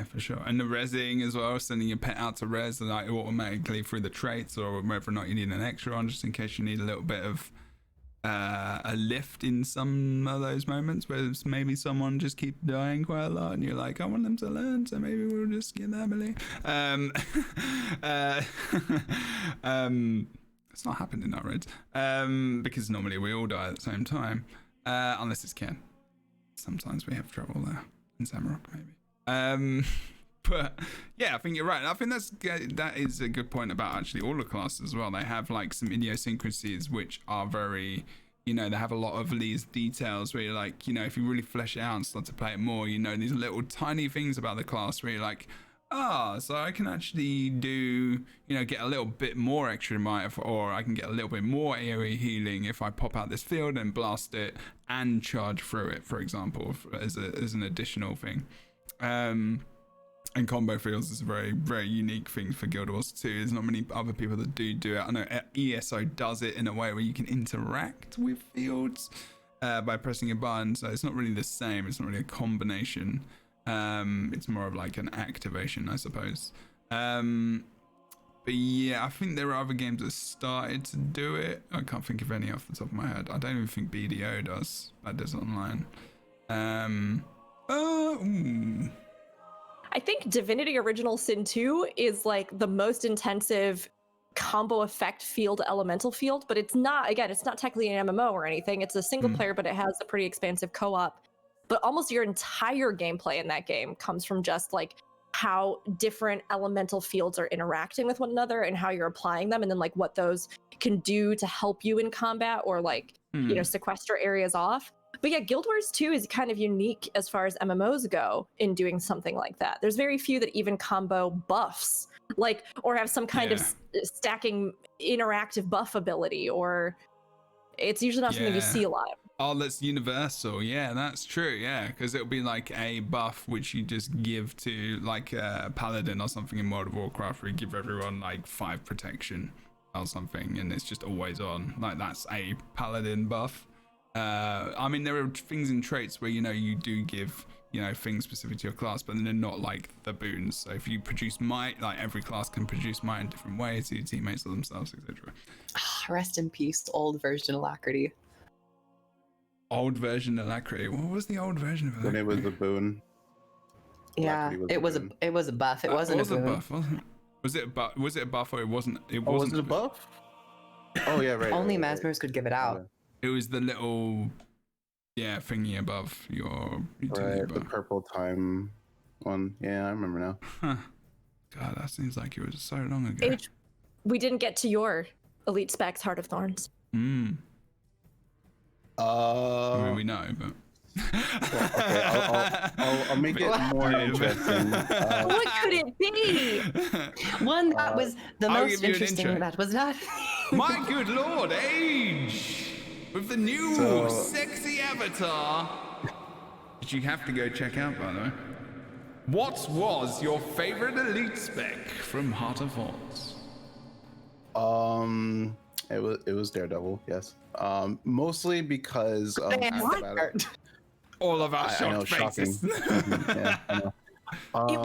for sure. And the rezzing as well, sending your pet out to res like automatically through the traits, or whether or not you need an extra on, just in case you need a little bit of a lift in some of those moments where maybe someone just keeps dying quite a lot and you're like, I want them to learn, so maybe we'll just get that ability. It's not happened in our raids because normally we all die at the same time, unless it's Ken. Sometimes we have trouble there in Samrock, maybe. But yeah, I think you're right. I think that is a good point about actually all the classes as well. They have like some idiosyncrasies which are very, they have a lot of these details where you're like, if you really flesh it out and start to play it more, these little tiny things about the class where you're like, so I can actually do, get a little bit more extra might, or I can get a little bit more AoE healing if I pop out this field and blast it and charge through it, for example, as an additional thing. And combo fields is a very, very unique thing for Guild Wars 2. There's not many other people that do it. I know ESO does it in a way where you can interact with fields by pressing a button, so it's not really the same. It's not really a combination. It's more of like an activation, I suppose. But yeah, I think there are other games that started to do it. I can't think of any off the top of my head. I don't even think BDO does. That does online. I think Divinity Original Sin 2 is like the most intensive combo effect field elemental field, but it's not technically an MMO or anything. It's a single player, but it has a pretty expansive co-op. But almost your entire gameplay in that game comes from just like how different elemental fields are interacting with one another and how you're applying them, and then like what those can do to help you in combat or like, sequester areas off. But yeah, Guild Wars 2 is kind of unique as far as MMOs go in doing something like that. There's very few that even combo buffs, like, or have some kind of stacking interactive buff ability, or it's usually not something you see a lot. Oh, that's universal. Yeah, that's true. Yeah, because it'll be like a buff which you just give to like a paladin or something in World of Warcraft, where you give everyone like 5 protection or something, and it's just always on. Like that's a paladin buff. I mean, there are things in traits where you do give things specific to your class, but they're not like the boons. So if you produce might, like every class can produce might in different ways to your teammates or themselves, etc. Rest in peace, old version Alacrity. Old version Alacrity. What was the old version of Alacrity? When it was a boon. Yeah, it was a buff. It wasn't a boon. Buff, wasn't it? Was it a buff or it wasn't? It was wasn't it a buff? Oh yeah, right. Only right. Mesmers could give it out. It was the little, thingy above your right, the purple time one. Yeah, I remember now. Huh. God, that seems like it was so long ago. We didn't get to your Elite Specs Heart of Thorns. I mean, we know, but. Well, okay, I'll make it more interesting. What could it be? One that was the most interesting. That was not. My good lord, Age! With the new sexy avatar, which you have to go check out, by the way. What was your favorite elite spec from Heart of Thorns? It was Daredevil, yes. Mostly because all of our shocked faces. Yeah, I know.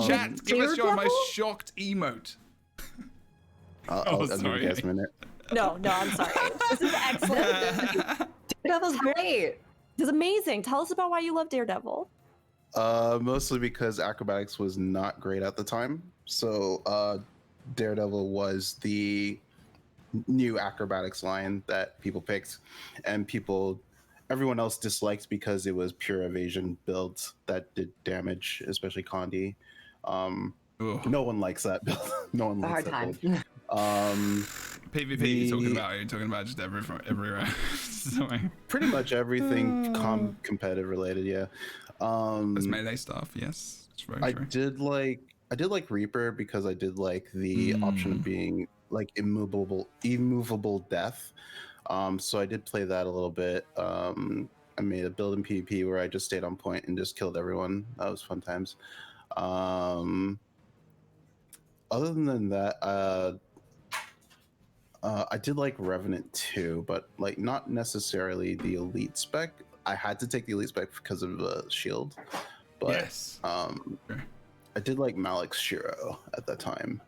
Chat, give us your most shocked emote. I'll sorry. Guess a minute. No, I'm sorry. This is excellent. Daredevil's great. This is amazing. Tell us about why you love Daredevil. Mostly because acrobatics was not great at the time. So Daredevil was the new acrobatics line that people picked, and everyone else disliked because it was pure evasion builds that did damage, especially Condi. No one likes that build. No one likes that build. PvP you're talking about just everywhere. Pretty much everything competitive related, yeah. There's melee stuff, yes. It's very I true. did like Reaper because I did like the option of being like immovable death. So I did play that a little bit. I made a build in PvP where I just stayed on point and just killed everyone. That was fun times. Other than that, I did like Revenant too, but like not necessarily the elite spec. I had to take the elite spec because of shield, But Yes. I did like Malik's Shiro at that time,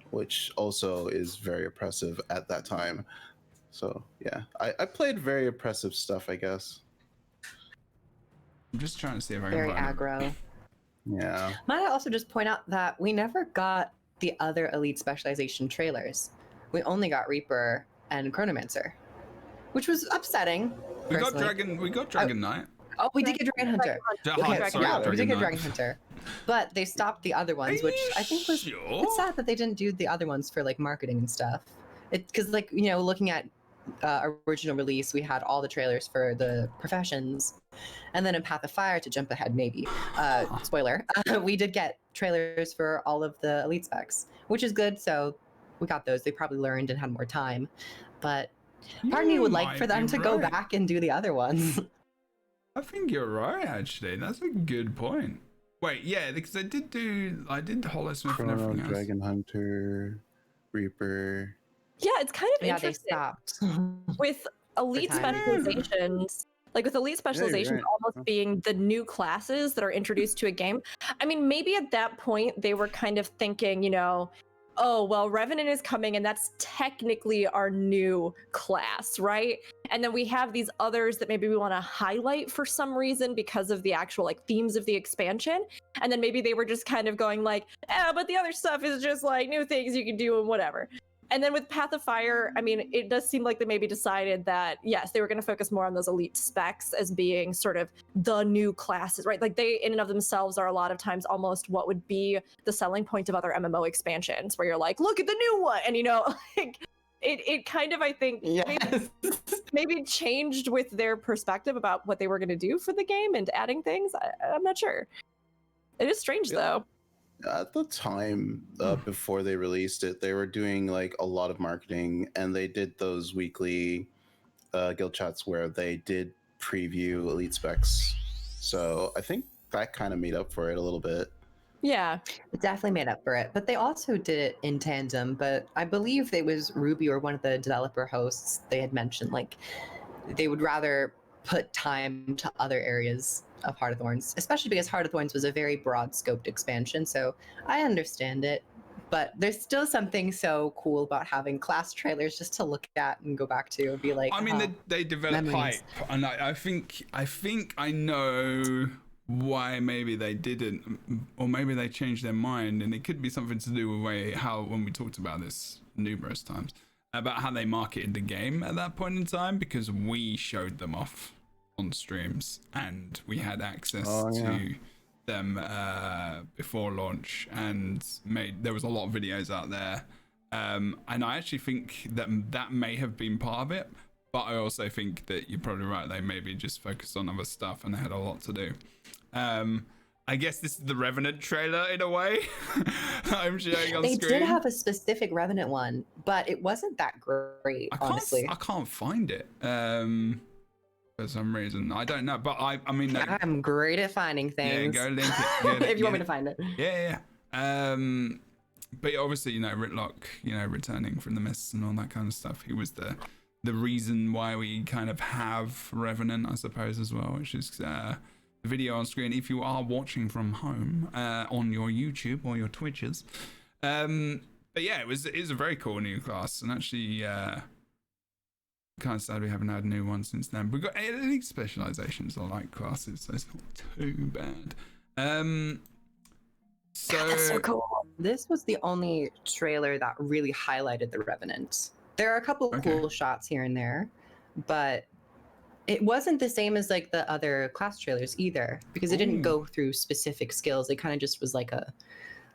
which also is very oppressive at that time. So yeah, I played very oppressive stuff, I guess. I'm just trying to see if I can Very find it. aggro. Yeah. Might I also just point out that we never got the other Elite Specialization trailers. We only got Reaper and Chronomancer, which was upsetting. We got personally. Dragon Knight. Oh, we did get Dragon Hunter. Sorry, Yeah, we did get Knight. Dragon Hunter. But they stopped the other ones, which I think was sure? it's sad that they didn't do the other ones for like marketing and stuff. Because like, you know, looking at original release, we had all the trailers for the professions, and then in Path of Fire, to jump ahead maybe, spoiler, we did get trailers for all of the elite specs, which is good. So we got those. They probably learned and had more time, but part of me would like for them to go back and do the other ones. I think you're right, actually. That's a good point. Wait, yeah, because I did Holosmith and everything else. Dragon Hunter, Reaper. Yeah, it's kind of Yeah, they interesting stopped. with elite For time. specializations. Like with elite specializations right. almost being the new classes that are introduced to a game. I mean, maybe at that point they were kind of thinking, you know, oh, well, Revenant is coming and that's technically our new class, right? And then we have these others that maybe we want to highlight for some reason because of the actual like themes of the expansion. And then maybe they were just kind of going like, but the other stuff is just like new things you can do and whatever. And then with Path of Fire, I mean, it does seem like they maybe decided that, yes, they were going to focus more on those elite specs as being sort of the new classes, right? Like they in and of themselves are a lot of times almost what would be the selling point of other MMO expansions, where you're like, look at the new one. And, you know, like it kind of, I think, Yes. maybe changed with their perspective about what they were going to do for the game and adding things. I'm not sure. It is strange, though. At the time before they released it, they were doing like a lot of marketing, and they did those weekly guild chats where they did preview elite specs. So I think that kind of made up for it a little bit. Yeah. It definitely made up for it. But they also did it in tandem. But I believe it was Ruby or one of the developer hosts, they had mentioned like they would rather put time to other areas of Heart of Thorns, especially because Heart of Thorns was a very broad scoped expansion. So I understand it. But there's still something so cool about having class trailers just to look at and go back to and be like, I mean, they develop memories. hype, and I think I know why maybe they didn't, or maybe they changed their mind, and it could be something to do with when we talked about this numerous times about how they marketed the game at that point in time, because we showed them off on streams and we had access to them before launch, and there was a lot of videos out there, and I actually think that may have been part of it, but I also think that you're probably right, they maybe just focused on other stuff and they had a lot to do. I guess this is the Revenant trailer in a way I'm showing on screen. They did have a specific Revenant one, but it wasn't that great, honestly. I can't find it for some reason. I don't know, but I mean, I'm great at finding things. Yeah, go link it. If you want me to find it. Yeah. But obviously, you know, Ritlock, you know, returning from the mists and all that kind of stuff. He was the reason why we kind of have Revenant, I suppose, as well, which is the video on screen if you are watching from home on your YouTube or your Twitches. But yeah, it was a very cool new class, and actually kind of sad we haven't had a new one since then. We've got elite specializations or like classes, so it's not too bad. That's so cool. This was the only trailer that really highlighted the Revenant. There are a couple of cool shots here and there, but it wasn't the same as like the other class trailers either, because it didn't go through specific skills. It kind of just was like a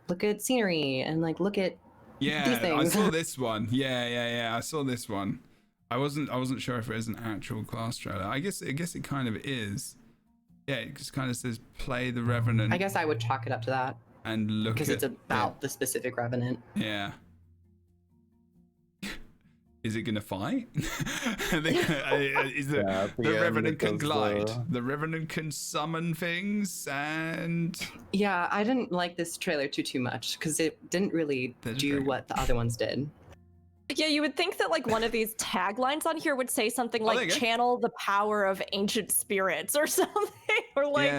look at scenery and like look at these things. I saw this one. Yeah. I saw this one. I wasn't sure if it was an actual class trailer. I guess it kind of is. Yeah, it just kind of says play the Revenant. I guess I would chalk it up to that. And look because it's about the specific Revenant. Yeah. Is it gonna fight? Is the Revenant can glide? The Revenant can summon things, and yeah, I didn't like this trailer too much because it didn't really do what the other ones did. Yeah, you would think that like one of these taglines on here would say something there like you go. channel the power of ancient spirits or something, or like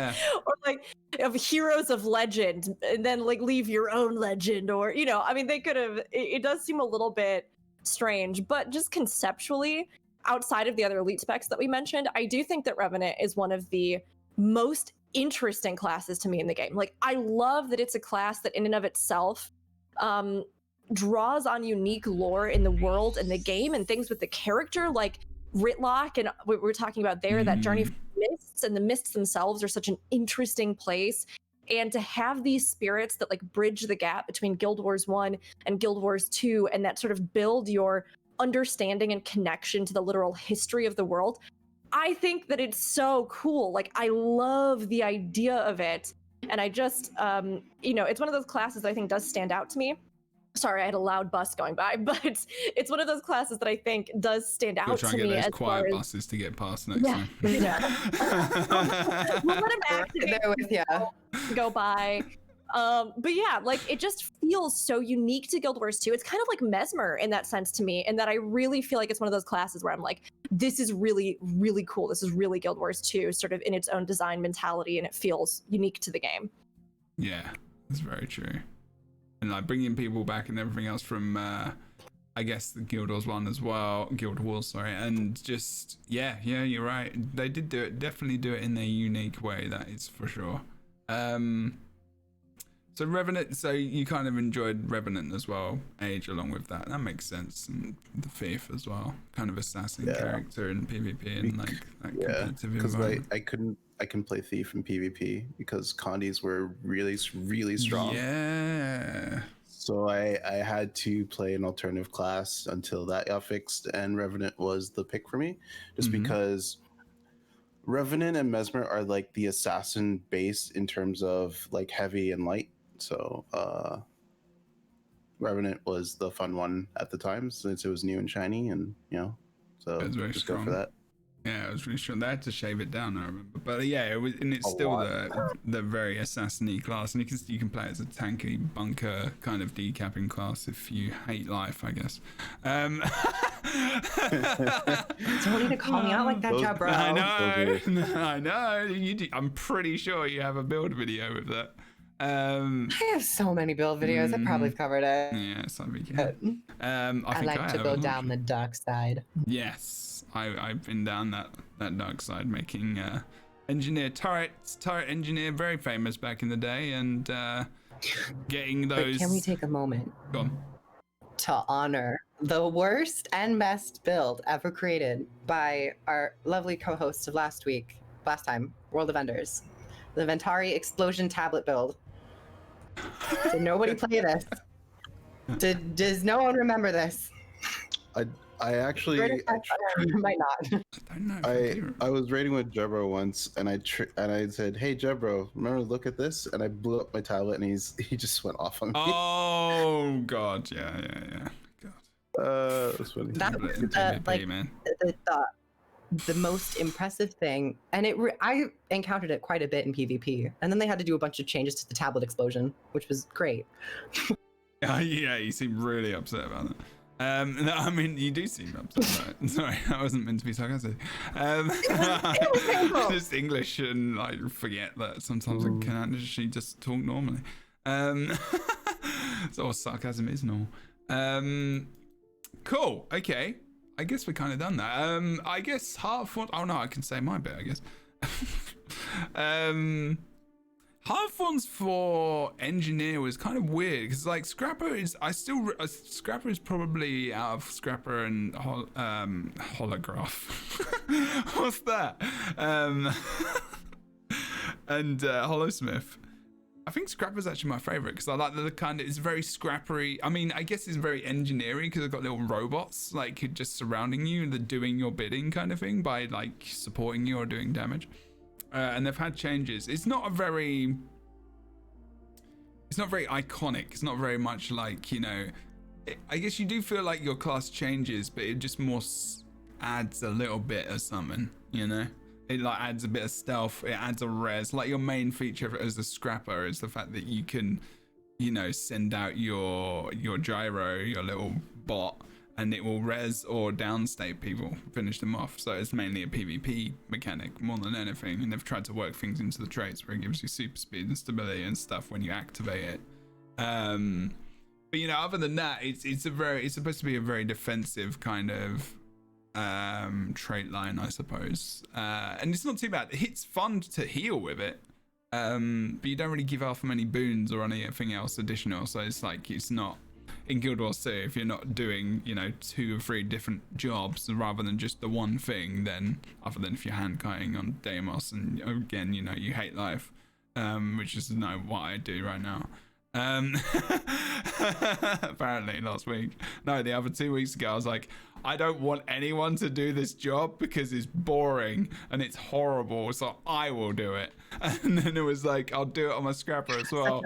of heroes of legend, and then like leave your own legend, or I mean they could have it does seem a little bit strange, but just conceptually, outside of the other elite specs that we mentioned, I do think that Revenant is one of the most interesting classes to me in the game. Like I love that it's a class that in and of itself draws on unique lore in the world and the game and things with the character, like Ritlock and what we were talking about there, that journey from mists, and the mists themselves are such an interesting place. And to have these spirits that like bridge the gap between Guild Wars 1 and Guild Wars 2, and that sort of build your understanding and connection to the literal history of the world, I think that it's so cool. Like I love the idea of it. And I just it's one of those classes that I think does stand out to me. Sorry, I had a loud bus going by, but it's one of those classes that I think does stand out to me. We'll try and get as those quiet far buses to get past next yeah, time. yeah. We'll let him activate, There with you. go by. But yeah, like it just feels so unique to Guild Wars 2. It's kind of like Mesmer in that sense to me, and that I really feel like it's one of those classes where I'm like, this is really, really cool. This is really Guild Wars 2, sort of in its own design mentality, and it feels unique to the game. Yeah, that's very true. And like bringing people back and everything else from, I guess the Guild Wars 1 as well, and just yeah, you're right. They did definitely do it in their unique way. That is for sure. So Revenant, so you kind of enjoyed Revenant as well, Age, along with that. That makes sense. And the Thief as well, kind of assassin character in PvP and like that competitive because environment. I couldn't play Thief in PvP because Condis were really strong. Yeah. So I had to play an alternative class until that got fixed, and Revenant was the pick for me, just because Revenant and Mesmer are like the assassin base in terms of like heavy and light. So Revenant was the fun one at the time since it was new and shiny, and so just strong. go for that. Yeah, it was really strong. They had to shave it down, I remember. But yeah, it's still the very assassin-y class, and you can play it as a tanky bunker kind of decapping class if you hate life, I guess. Don't need to call me out like that, Jabro. I know. You do. I'm pretty sure you have a build video with that. I have so many build videos. I probably covered it. Yeah, something. I like to go down the dark side. Yes. I've been down that dark side, making engineer turret engineer very famous back in the day, and getting those. But can we take a moment to honor the worst and best build ever created by our lovely co-host of last time, World of Enders, the Ventari Explosion Tablet build? Did nobody play this? Does no one remember this? I actually might not. I don't know. I was raiding with Jebro once, and I said, "Hey Jebro, remember to look at this?" And I blew up my tablet, and he just went off on me. Oh God, yeah. God. That's funny. That was PvP, man. The most impressive thing, and I encountered it quite a bit in PvP, and then they had to do a bunch of changes to the tablet explosion, which was great. Yeah, you seem really upset about that. No, I mean, you do seem upset about it. Sorry, I wasn't meant to be sarcastic. Just English, and I forget that sometimes I can actually just talk normally. So sarcasm is normal. Cool. Okay. I guess we're kind of done that. I guess Heartthorn. Oh no, I can say my bit, I guess. Heartthorns for engineer was kind of weird because like Scrapper is Scrapper is probably out of Scrapper and Holograph. What's that? And Holosmith. I think Scrapper's actually my favorite because I like the kind of, it's very scrappery. I mean, I guess it's very engineering because I've got little robots like just surrounding you and they're doing your bidding kind of thing by like supporting you or doing damage. And they've had changes. It's not very iconic. It's not very much like, I guess you do feel like your class changes, but it just more adds a little bit of something, It like adds a bit of stealth. It adds a res. Like your main feature as a scrapper is the fact that you can, send out your gyro, your little bot, and it will res or downstate people, finish them off. So it's mainly a PvP mechanic more than anything, and they've tried to work things into the traits where it gives you super speed and stability and stuff when you activate it. But you know, other than that, it's supposed to be a very defensive kind of trait line, I suppose, and it's not too bad. It's fun to heal with it, but you don't really give off many boons or anything else additional, so it's like, it's not in Guild Wars 2, if you're not doing, you know, 2 or 3 different jobs rather than just the one thing, then other than if you're hand kiting on Deimos, and again, you know, you hate life, which is what I do right now. Apparently last week, no, the other 2 weeks ago, I was like, I don't want anyone to do this job because it's boring and it's horrible, so I will do it. And then it was like, I'll do it on my scrapper as well.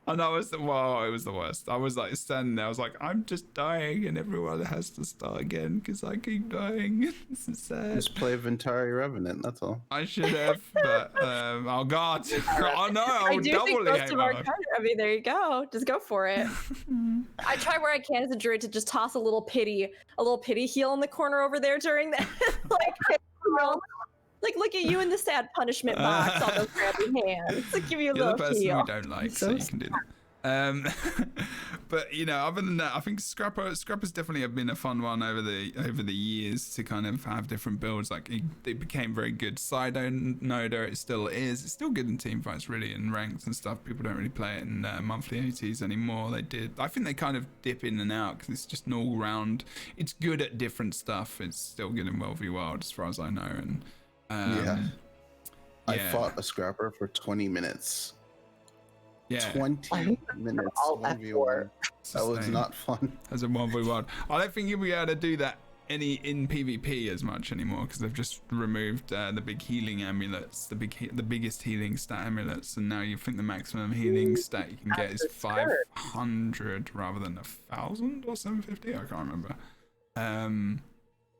And I was, well, it was the worst. I was like standing there, I was like, I'm just dying and everyone has to start again because I keep dying. This is sad. Just play Ventari Revenant, that's all. I should have, but oh god. Oh no, I would doubly hate my life. I mean, there you go. Just go for it. I try where I can as a druid to just toss a little pity heal in the corner over there during that. Like, you know, like look at you in the sad punishment box, all those grabby hands. Like, give you a You're little the person heal. we don't like, so you can do that. But you know, other than that, I think Scrapper's definitely have been a fun one over the years to kind of have different builds. Like it became very good Sido-Noder, it still is. It's still good in team fights, really, and ranks and stuff. People don't really play it in monthly ATs anymore. They did. I think they kind of dip in and out because it's just an all round. It's good at different stuff. It's still good in World v World, as far as I know. And I fought a Scrapper for 20 minutes. Yeah, 20 minutes. 1v1. That was not fun. As a 1v1. I don't think you'll be able to do that in PvP as much anymore because they've just removed the big healing amulets, the biggest healing stat amulets, and now you think the maximum healing stat you can get is 500 rather than 1,000 or 750. I can't remember.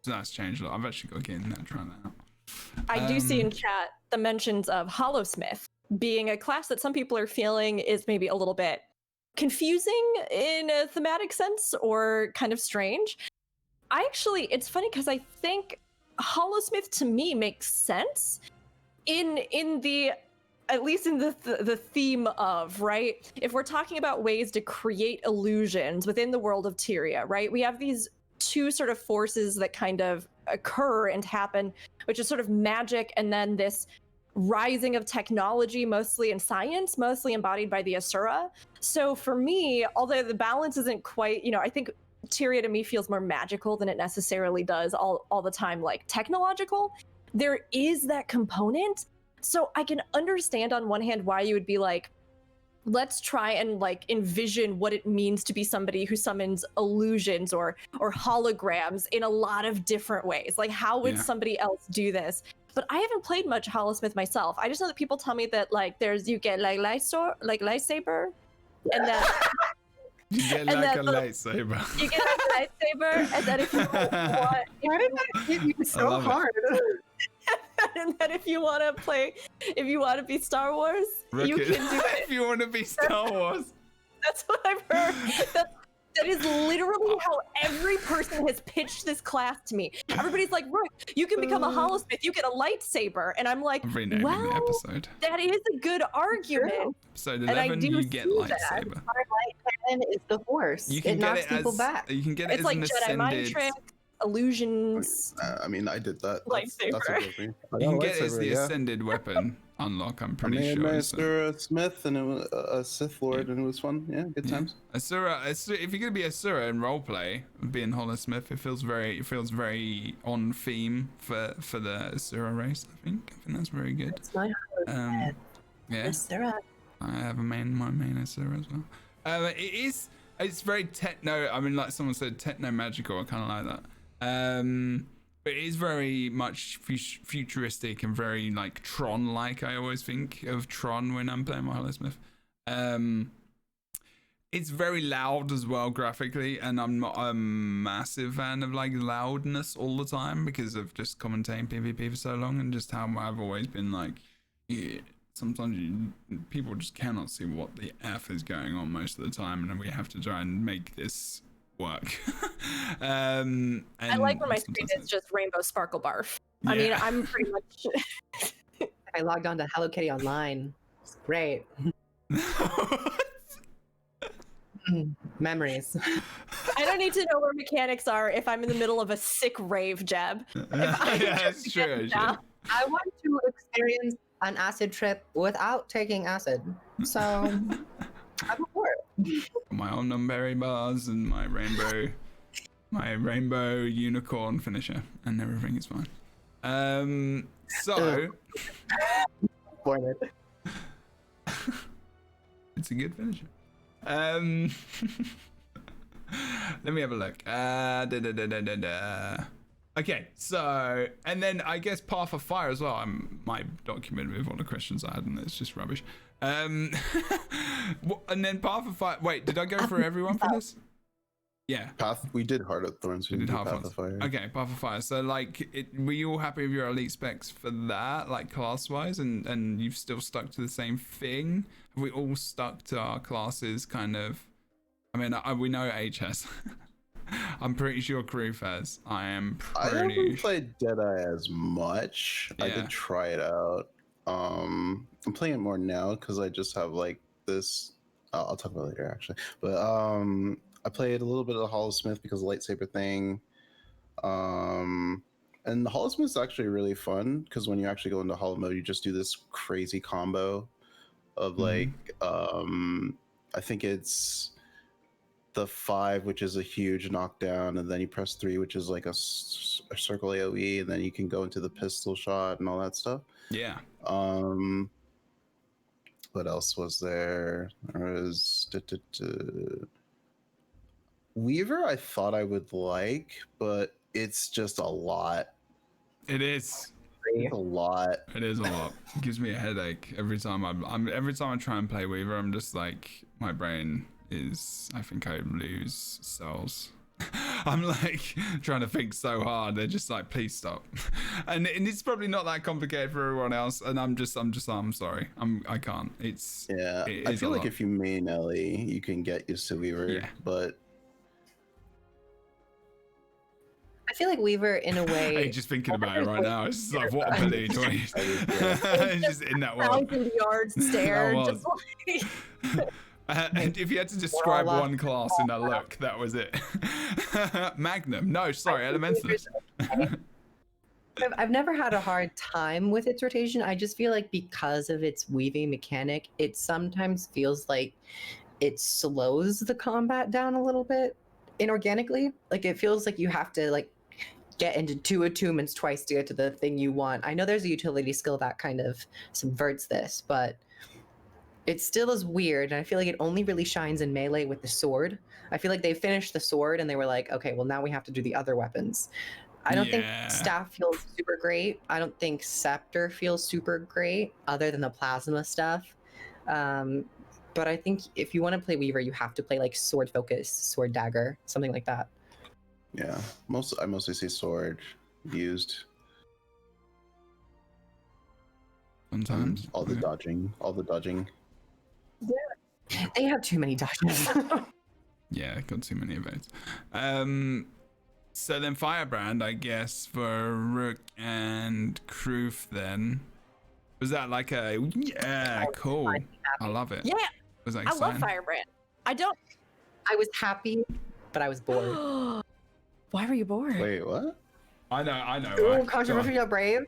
So that's changed a lot. I've actually got to get in there and try that out. I do see in chat the mentions of Holosmith being a class that some people are feeling is maybe a little bit confusing in a thematic sense or kind of strange. It's funny because I think Holosmith to me makes sense in the, at least in the theme of, right? If we're talking about ways to create illusions within the world of Tyria, right? We have these 2 sort of forces that kind of occur and happen, which is sort of magic and then this rising of technology, mostly in science, mostly embodied by the Asura. So for me, although the balance isn't quite, you know, I think Tyria to me feels more magical than it necessarily does all the time, like technological. There is that component. So I can understand on one hand why you would be like, let's try and like envision what it means to be somebody who summons illusions or holograms in a lot of different ways. Like, how would somebody else do this? But I haven't played much Holosmith myself. I just know that people tell me that like you get like lightsaber, and that you get like a lightsaber. You get like a lightsaber, and then if you want, why did that hit you so hard? And then if you want to be Star Wars, you can do it. If you want to be Star Wars. That's what I've heard. That is literally how every person has pitched this class to me. Everybody's like, Rook, you can become a Holosmith, you get a lightsaber. And I'm like, well, the episode. That is a good argument. Episode 11, you get lightsaber. Our light cannon is the Force. You can it knocks people back. You can get it it's as like an Jedi mind tricks, illusions. I mean, I did that. Lightsaber. That's a good thing. You can get it as the ascended weapon unlock, I'm pretty sure. I made Asura Smith and it was a Sith Lord and it was fun. Yeah, good times. Asura, if you're gonna be Asura in roleplay, being Holosmith, it feels very on theme for the Asura race. I think that's very good. It's my Holosmith. Yeah. Asura. I have my main Asura as well. It's very techno. I mean, like someone said, techno magical. I kind of like that. But it is very much futuristic and very like Tron-like. I always think of Tron when I'm playing my Holosmith. It's very loud as well graphically, and I'm not a massive fan of like loudness all the time because of just commentating PvP for so long and just how I've always been like, sometimes people just cannot see what the F is going on most of the time, and we have to try and make this work. I like when my screen is just rainbow sparkle barf. I mean, I'm pretty much. I logged on to Hello Kitty Online. It's great. Memories. I don't need to know where mechanics are if I'm in the middle of a sick rave, Jeb. Yeah, that's true. I want to experience an acid trip without taking acid. So I'm for it. My omnum berry bars and my rainbow unicorn finisher, and everything is fine. So it's a good finisher. Let me have a look. Okay, so, and then I guess Path of Fire as well. I'm my document with all the questions I had, and it's just rubbish. And then Path of Fire. Wait, did I go for everyone for this? Yeah. We did Heart of Thorns. We did Path Path of Fire. Okay, Path of Fire. So, like, were you all happy with your elite specs for that, like class-wise, and you've still stuck to the same thing? Have we all stuck to our classes, kind of? I mean, we know HS. I'm pretty sure Kroof has. I haven't played Deadeye as much. Yeah. I did try it out. I'm playing it more now because I just have like this. I'll talk about it later actually. But I played a little bit of the Holosmith because of the lightsaber thing. And the Holosmith is actually really fun because when you actually go into Holo mode, you just do this crazy combo of like I think it's the 5, which is a huge knockdown, and then you press 3, which is like a circle AoE, and then you can go into the pistol shot and all that stuff. Yeah. What else was there? There was Weaver. I thought I would like, but it's just a lot. It is. It's a lot. It is a lot. It gives me a headache every time every time I try and play Weaver. I'm just like, my brain is, I think I lose cells. I'm like trying to think so hard. They're just like, please stop. And it's probably not that complicated for everyone else. And I'm sorry. I can't. I feel like if you main Ellie, you can get used to Weaver, but I feel like Weaver in a way. Hey, just thinking about it right now. It's just like, what a pity. It's just in that world. 1,000 yards stare. Just like... And if you had to describe one class in that look, that was it. Magnum. No, sorry, Elementalist. I've never had a hard time with its rotation. I just feel like because of its weaving mechanic, it sometimes feels like it slows the combat down a little bit inorganically. Like it feels like you have to like get into 2 attunements twice to get to the thing you want. I know there's a utility skill that kind of subverts this, but it still is weird, and I feel like it only really shines in melee with the sword. I feel like they finished the sword and they were like, okay, well now we have to do the other weapons. I don't think staff feels super great. I don't think scepter feels super great other than the plasma stuff. But I think if you want to play Weaver, you have to play like sword focus, sword dagger, something like that. Yeah, I mostly see sword used. Sometimes. All the dodging. Yeah. They have too many dodges. Yeah, got too many events. So then Firebrand, I guess, for Rook and Kroof then. Was that like a, yeah, cool. I love it. Yeah. Was that I love Firebrand. I was happy, but I was bored. Why were you bored? Wait, what? I know. Ooh, controversial brave.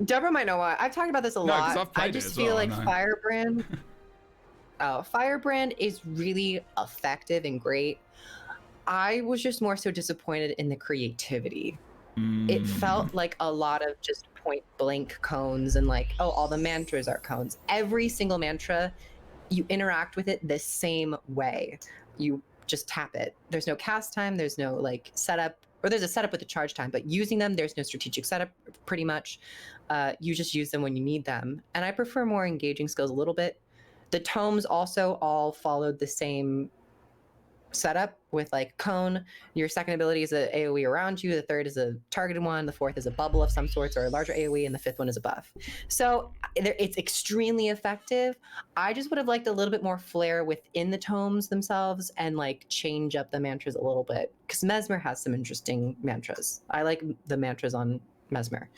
Deborah might know why. I've talked about this a lot. I just feel like Firebrand. Firebrand is really effective and great. I was just more so disappointed in the creativity. It felt like a lot of just point blank cones and like, oh, all the mantras are cones. Every single mantra, you interact with it the same way. You just tap it. There's no cast time. There's no like setup, or there's a setup with a charge time, but using them, there's no strategic setup pretty much. You just use them when you need them. And I prefer more engaging skills a little bit. The tomes also all followed the same setup with like cone. Your second ability is an AoE around you, the third is a targeted one, the fourth is a bubble of some sorts or a larger AoE, and the fifth one is a buff. So it's extremely effective. I just would have liked a little bit more flair within the tomes themselves and like change up the mantras a little bit, because Mesmer has some interesting mantras. I like the mantras on Mesmer.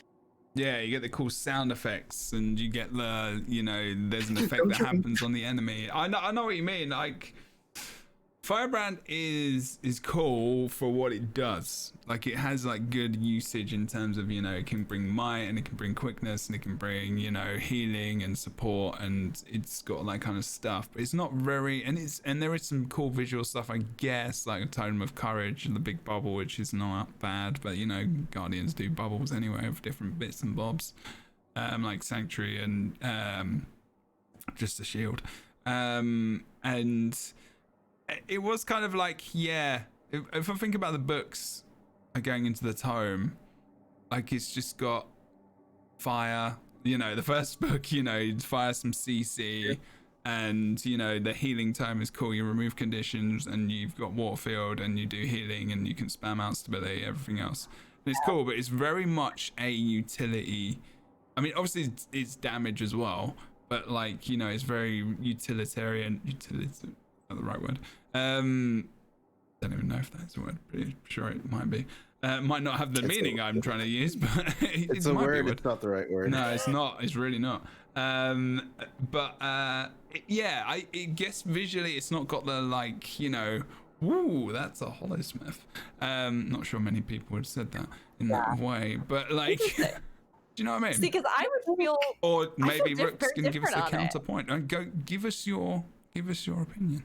Yeah, you get the cool sound effects, and you get the, you know, there's an effect that happens on the enemy. I know what you mean. Like, Firebrand is cool for what it does. Like, it has like good usage in terms of, you know, it can bring might and it can bring quickness and it can bring, you know, healing and support, and it's got all that kind of stuff. But it's not very, and there is some cool visual stuff, I guess, like a Totem of Courage and the big bubble, which is not bad. But you know, Guardians do bubbles anyway of different bits and bobs, like Sanctuary and just a shield, and it was kind of like, yeah, if I think about the books going into the tome, like it's just got fire, you know, the first book, you know, fire some CC, and you know, the healing tome is cool, you remove conditions, and you've got Waterfield, and you do healing, and you can spam out stability, everything else. And it's cool, but it's very much a utility. I mean, obviously it's damage as well, but like, you know, it's very utilitarian. Not the right word. Don't even know if that's a word. Pretty sure it might be. Might not have the meaning I'm trying to use, but it's a word. It's not the right word. No, it's not. It's really not. But yeah, I guess visually it's not got the, like, you know, ooh, that's a Holosmith. Not sure many people would have said that in that way, but like, do you know what I mean? See, because I would feel, or maybe Rooks can give us a different on it. counterpoint. Go give us your opinion.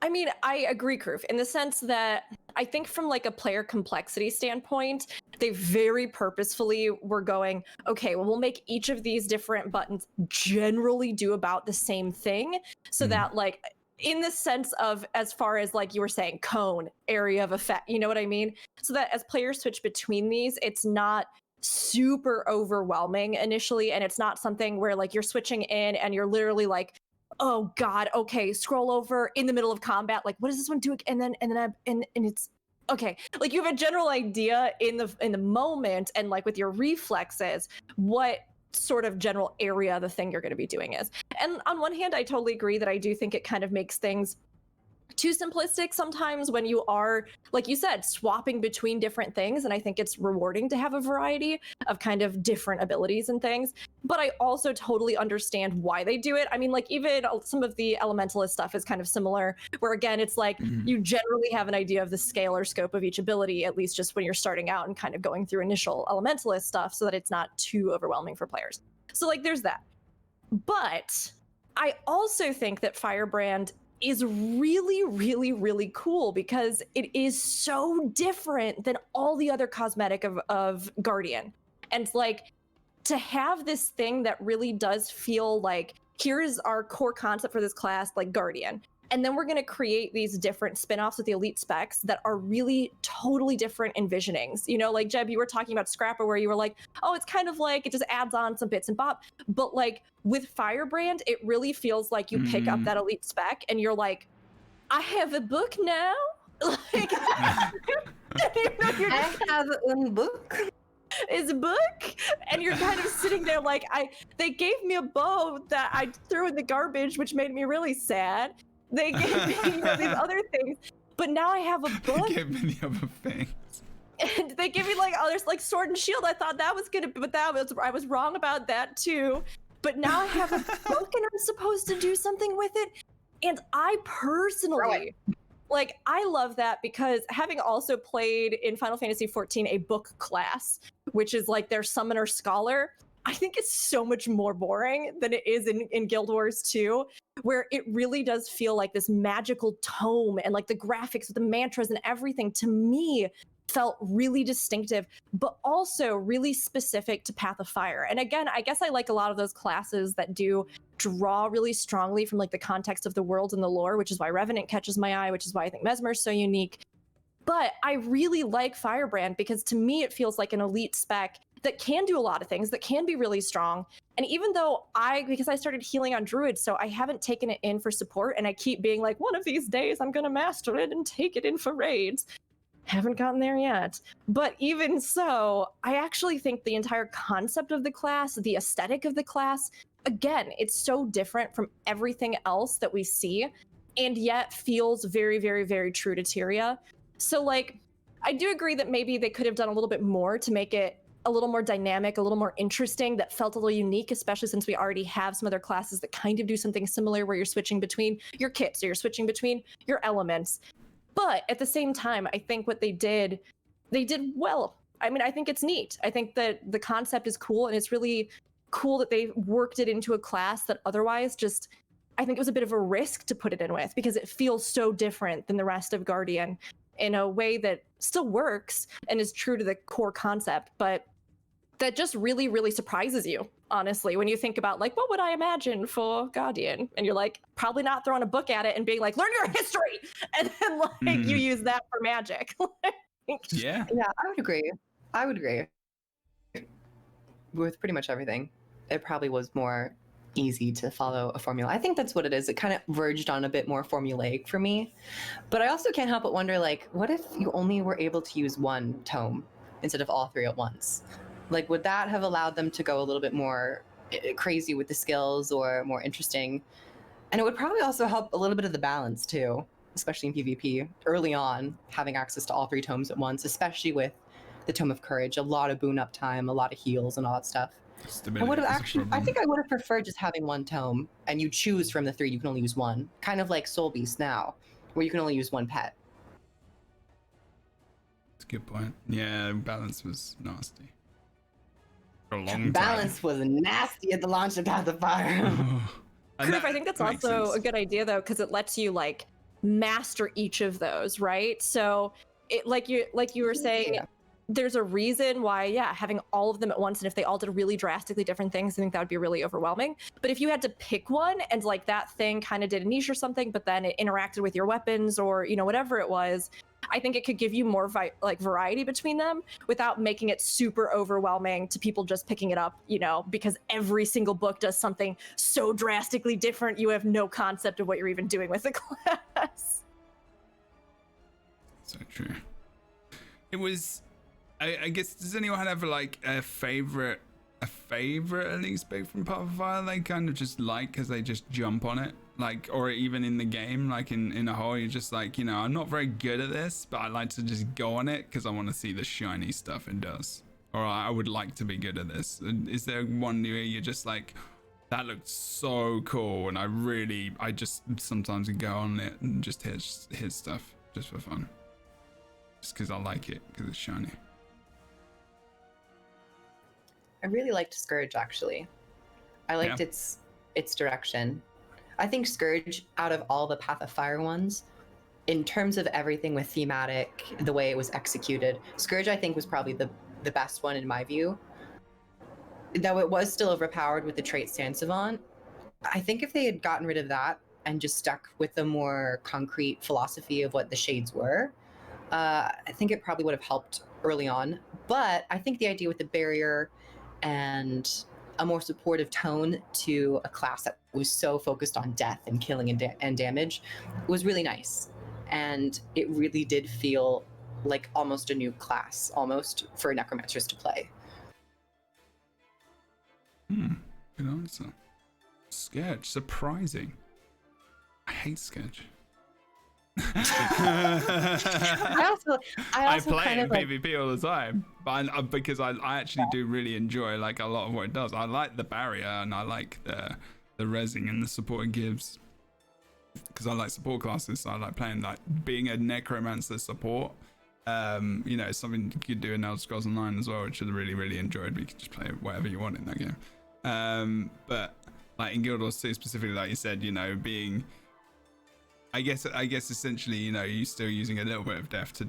I mean, I agree, Kroof, in the sense that I think from like a player complexity standpoint, they very purposefully were going, okay, well, we'll make each of these different buttons generally do about the same thing, so that like, in the sense of, as far as like you were saying, cone, area of effect, you know what I mean? So that as players switch between these, it's not super overwhelming initially, and it's not something where like you're switching in and you're literally like, oh god, okay, scroll over in the middle of combat, like what does this one do, and then it's okay, like you have a general idea in the moment, and like with your reflexes what sort of general area the thing you're going to be doing is. And on one hand, I totally agree that I do think it kind of makes things too simplistic sometimes when you are, like you said, swapping between different things, and I think it's rewarding to have a variety of kind of different abilities and things. But I also totally understand why they do it. I mean, like even some of the Elementalist stuff is kind of similar, where again, it's like you generally have an idea of the scale or scope of each ability, at least just when you're starting out and kind of going through initial Elementalist stuff, so that it's not too overwhelming for players. So like there's that. But I also think that Firebrand is really, really, really cool because it is so different than all the other cosmetic of Guardian. And like, to have this thing that really does feel like, here is our core concept for this class, like Guardian. And then we're going to create these different spin-offs with the elite specs that are really totally different envisionings. You know, like Jeb, you were talking about Scrapper, where you were like, oh, it's kind of like, it just adds on some bits and bop. But like with Firebrand, it really feels like you pick up that elite spec and you're like, I have a book now. Like, I have a book. Is a book, and you're kind of sitting there like, they gave me a bow that I threw in the garbage, which made me really sad. They gave me, you know, these other things, but now I have a book. They gave me the other things. And they give me like others, like Sword and Shield. I thought that was gonna, but I was wrong about that too. But now I have a book, and I'm supposed to do something with it. And I personally, like, I love that, because having also played in Final Fantasy XIV a book class, which is like their Summoner Scholar, I think it's so much more boring than it is in Guild Wars 2, where it really does feel like this magical tome, and like the graphics with the mantras and everything, to me, felt really distinctive, but also really specific to Path of Fire. And again, I guess I like a lot of those classes that do draw really strongly from like the context of the world and the lore, which is why Revenant catches my eye, which is why I think Mesmer is so unique. But I really like Firebrand because to me it feels like an elite spec that can do a lot of things, that can be really strong. And even though because I started healing on Druid, so I haven't taken it in for support, and I keep being like, one of these days I'm gonna master it and take it in for raids. Haven't gotten there yet. But even so, I actually think the entire concept of the class, the aesthetic of the class, again, it's so different from everything else that we see, and yet feels very, very, very true to Tyria. So like, I do agree that maybe they could have done a little bit more to make it a little more dynamic, a little more interesting, that felt a little unique, especially since we already have some other classes that kind of do something similar where you're switching between your kits or you're switching between your elements. But at the same time, I think what they did well. I mean, I think it's neat. I think that the concept is cool, and it's really cool that they worked it into a class that otherwise just, I think it was a bit of a risk to put it in with, because it feels so different than the rest of Guardian in a way that still works and is true to the core concept, but that just really, really surprises you, honestly, when you think about, like, what would I imagine for Guardian? And you're like, probably not throwing a book at it and being like, learn your history! And then, like, you use that for magic. Yeah. Yeah, I would agree. I would agree with pretty much everything. It probably was more easy to follow a formula. I think that's what it is. It kind of verged on a bit more formulaic for me. But I also can't help but wonder, like, what if you only were able to use one tome instead of all three at once? Like, would that have allowed them to go a little bit more crazy with the skills or more interesting? And it would probably also help a little bit of the balance too, especially in PvP early on, having access to all three tomes at once, especially with the Tome of Courage, a lot of boon up time, a lot of heals and all that stuff. I would have actually, I think I would have preferred just having one tome and you choose from the three, you can only use one. Kind of like Soul Beast now, where you can only use one pet. That's a good point. Yeah, balance was nasty. For a long Balance was nasty at the launch of Path of Fire. Kroof, I think that's also a good idea though, because it lets you like master each of those, right? So it, like you were saying, there's a reason why, having all of them at once, and if they all did really drastically different things, I think that would be really overwhelming. But if you had to pick one and like that thing kind of did a niche or something, but then it interacted with your weapons or, you know, whatever it was, I think it could give you more variety between them without making it super overwhelming to people just picking it up, you know, because every single book does something so drastically different, you have no concept of what you're even doing with the class. So true. It was, I guess, does anyone have like a favorite at least big from Path of Fire they kind of just like because they just jump on it, like, or even in the game, like in a whole, you're just like, you know, I'm not very good at this, but I like to just go on it because I want to see the shiny stuff it does, or I would like to be good at this. Is there one where you're just like, that looked so cool, and I just sometimes go on it and just hit stuff just for fun, just because I like it because it's shiny? I really liked Scourge, actually. I liked its direction. I think Scourge, out of all the Path of Fire ones, in terms of everything with thematic, the way it was executed, Scourge, I think, was probably the best one in my view. Though it was still overpowered with the trait Sand Savant, I think if they had gotten rid of that and just stuck with the more concrete philosophy of what the shades were, I think it probably would have helped early on. But I think the idea with the barrier and a more supportive tone to a class that was so focused on death and killing and damage was really nice. And it really did feel like almost a new class, almost, for Necromancers to play. Good answer. Sketch, surprising. I hate Sketch. I also play kind it of in PvP all the time, but because I actually do really enjoy like a lot of what it does. I like the barrier and I like the rezzing and the support it gives, because I like support classes. So I like playing, like, being a Necromancer support. You know, it's something you could do in Elder Scrolls Online as well, which I really, really enjoyed. You could just play whatever you want in that game. But like in Guild Wars 2 specifically, like you said, you know, being I guess essentially, you know, you're still using a little bit of def to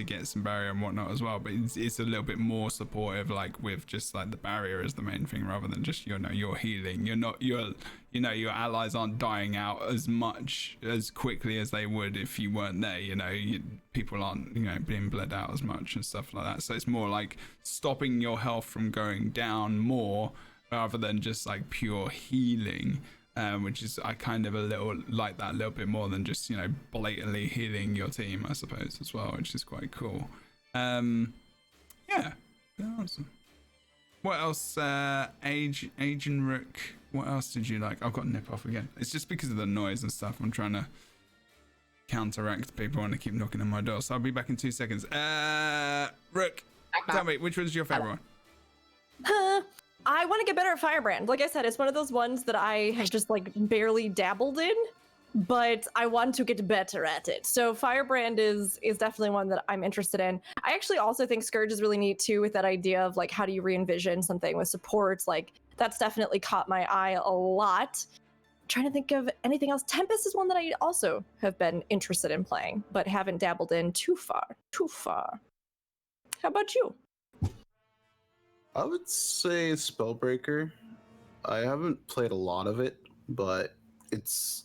get some barrier and whatnot as well, but it's a little bit more supportive, like with just like the barrier as the main thing rather than just, you know, your healing. Your allies aren't dying out as much as quickly as they would if you weren't there. You know, people aren't, you know, being bled out as much and stuff like that. So it's more like stopping your health from going down more rather than just like pure healing. Which is, I kind of a little like that a little bit more than just, you know, blatantly healing your team, I suppose, as well, which is quite cool. Yeah, awesome. What else? Agent Rook, what else did you like? I've got nip off again. It's just because of the noise and stuff. I'm trying to counteract people when they keep knocking on my door, so I'll be back in 2 seconds. Rook, tell me, which one's your favorite one? I want to get better at Firebrand. Like I said, it's one of those ones that I have just like barely dabbled in, but I want to get better at it. So Firebrand is definitely one that I'm interested in. I actually also think Scourge is really neat too, with that idea of like, how do you re-envision something with supports? Like, that's definitely caught my eye a lot. I'm trying to think of anything else. Tempest is one that I also have been interested in playing, but haven't dabbled in too far. How about you? I would say Spellbreaker. I haven't played a lot of it, but it's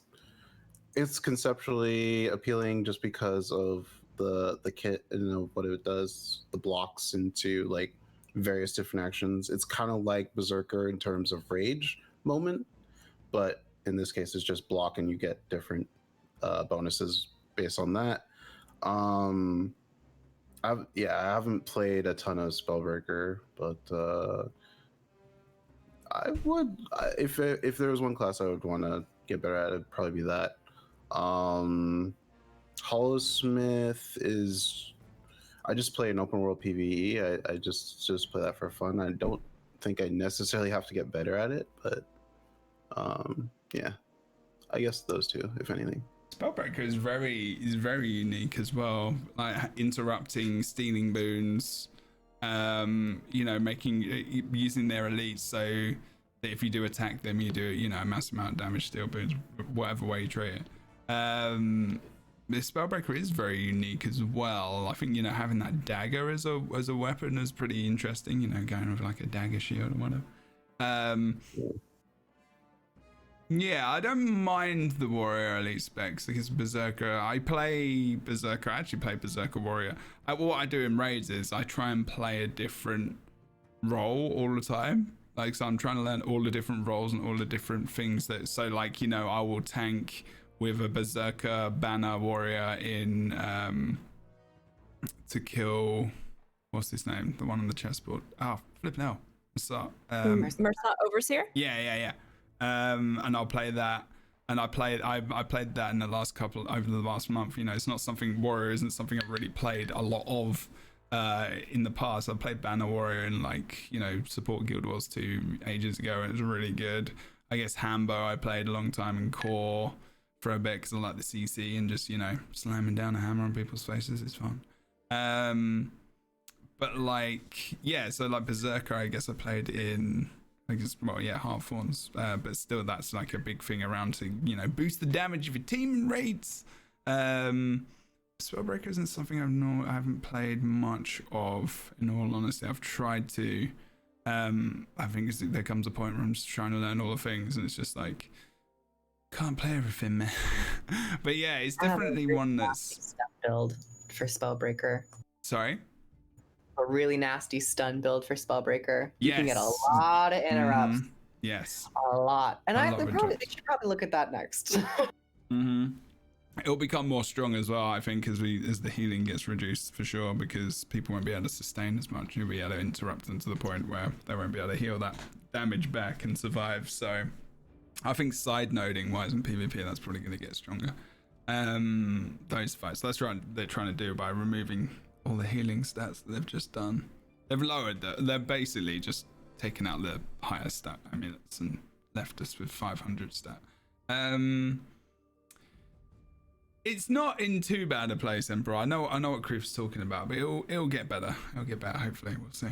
conceptually appealing just because of the kit and, you know, what it does, the blocks into like various different actions. It's kind of like Berserker in terms of rage moment, but in this case it's just block and you get different bonuses based on that. I haven't played a ton of Spellbreaker, but I would, if there was one class I would want to get better at, it'd probably be that. Holosmith is, I just play an open world PvE. I just play that for fun. I don't think I necessarily have to get better at it, but yeah, I guess those two, if anything. Spellbreaker is very unique as well, like interrupting, stealing boons, you know, using their elites so that if you do attack them, you do, you know, a mass amount of damage, steal boons, whatever way you treat it. This Spellbreaker is very unique as well. I think, you know, having that dagger as a weapon is pretty interesting, you know, going with like a dagger shield or whatever. Yeah, I don't mind the warrior elite specs because Berserker, I actually play Berserker warrior. What I do in raids is I try and play a different role all the time. Like, so I'm trying to learn all the different roles and all the different things so like, you know, I will tank with a Berserker banner warrior in to kill, what's his name? The one on the chessboard. Oh, flip now. Mersat Overseer? Yeah. And I'll play that, and I played that in the last over the last month. You know, it's not something, warrior isn't something I've really played a lot of in the past. I played banner warrior in, like, you know, support Guild Wars 2 ages ago, and it was really good. I guess Hambo I played a long time in core for a bit because I like the CC and just, you know, slamming down a hammer on people's faces is fun. But like, yeah, so like Berserker, I guess I played in, I guess, well, yeah, Heartthorns, but still that's like a big thing around to, you know, boost the damage of your team rates. Spellbreaker isn't something I haven't played much of, in all honesty. I've tried to, I think there comes a point where I'm just trying to learn all the things and it's just like, can't play everything, man. But yeah, it's definitely one that's build for Spellbreaker. Sorry? A really nasty stun build for Spellbreaker. You Yes. can get a lot of interrupts. Yes. A lot. And A they lot of should probably look at that next. It'll become more strong as well, I think, as the healing gets reduced, for sure, because people won't be able to sustain as much. You'll be able to interrupt them to the point where they won't be able to heal that damage back and survive. So I think side noding wise in PvP, that's probably going to get stronger. Those fights, that's what they're trying to do by removing all the healing stats that they've just done. They've lowered they're basically just taken out the higher stat amulets and left us with 500 stat. It's not in too bad a place, Emperor. I know what Kroof's talking about, but it'll get better. It'll get better, hopefully. We'll see.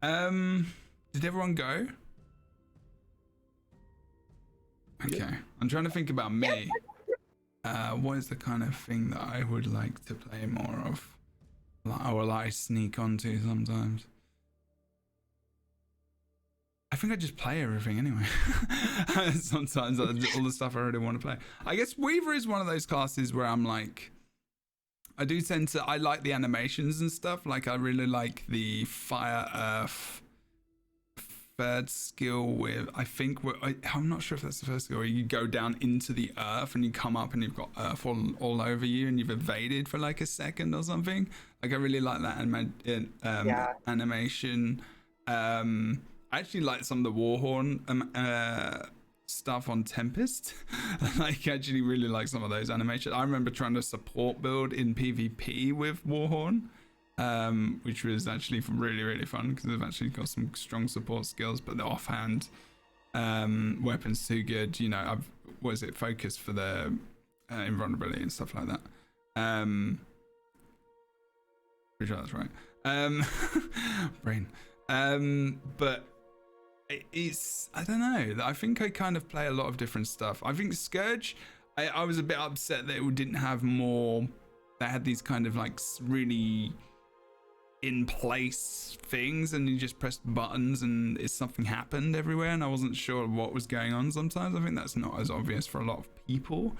Did everyone go? Okay. I'm trying to think about me. What is the kind of thing that I would like to play more of? Or that I sneak onto sometimes? I think I just play everything anyway. Sometimes all the stuff I already want to play. I guess Weaver is one of those classes where I'm like, I do tend to, I like the animations and stuff. Like I really like the Fire Earth third skill with, I think, I'm not sure if that's the first skill, where you go down into the earth and you come up and you've got earth all over you and you've evaded for like a second or something. Like I really like that animation. I actually like some of the Warhorn stuff on Tempest. Like, I actually really like some of those animations. I remember trying to support build in PvP with Warhorn, which was actually really, really fun because they've actually got some strong support skills, but the offhand weapon's too good. You know, focus for the invulnerability and stuff like that. Pretty sure that's right. Brain. But it's, I don't know, I think I kind of play a lot of different stuff. I think Scourge, I was a bit upset that it didn't have more, that had these kind of like really in place things and you just pressed buttons and something happened everywhere and I wasn't sure what was going on sometimes. I think that's not as obvious for a lot of people.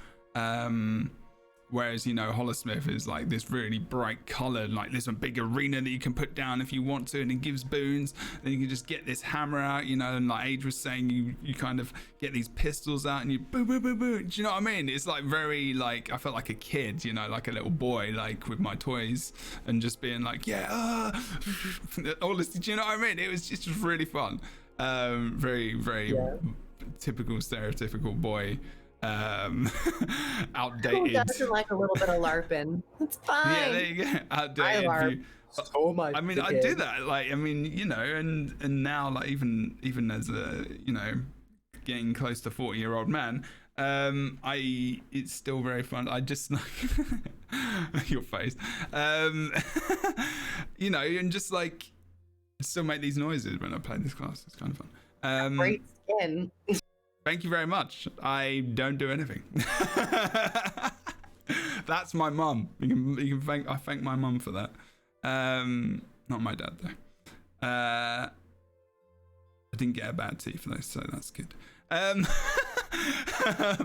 Whereas, you know, Holosmith is like this really bright colored, like there's a big arena that you can put down if you want to, and it gives boons. Then you can just get this hammer out, you know, and like Age was saying, you kind of get these pistols out and you boo, boo, boo, boo. Do you know what I mean? It's like very, like, I felt like a kid, you know, like a little boy, like with my toys and just being like, yeah, all this, do you know what I mean? It was just really fun. Very, very typical, stereotypical boy. Outdated. Who doesn't like a little bit of LARPing? It's fine. Yeah, there you go. Outdated. I LARP so much. I mean, I do that. Like, I mean, you know, and now, like, even as a, you know, getting close to 40-year-old man, it's still very fun. I just like your face. You know, and just like still make these noises when I play this class. It's kind of fun. Great skin. Thank you very much. I don't do anything. That's my mum. You can I thank my mum for that. Not my dad though. I didn't get a bad teeth though, so that's good.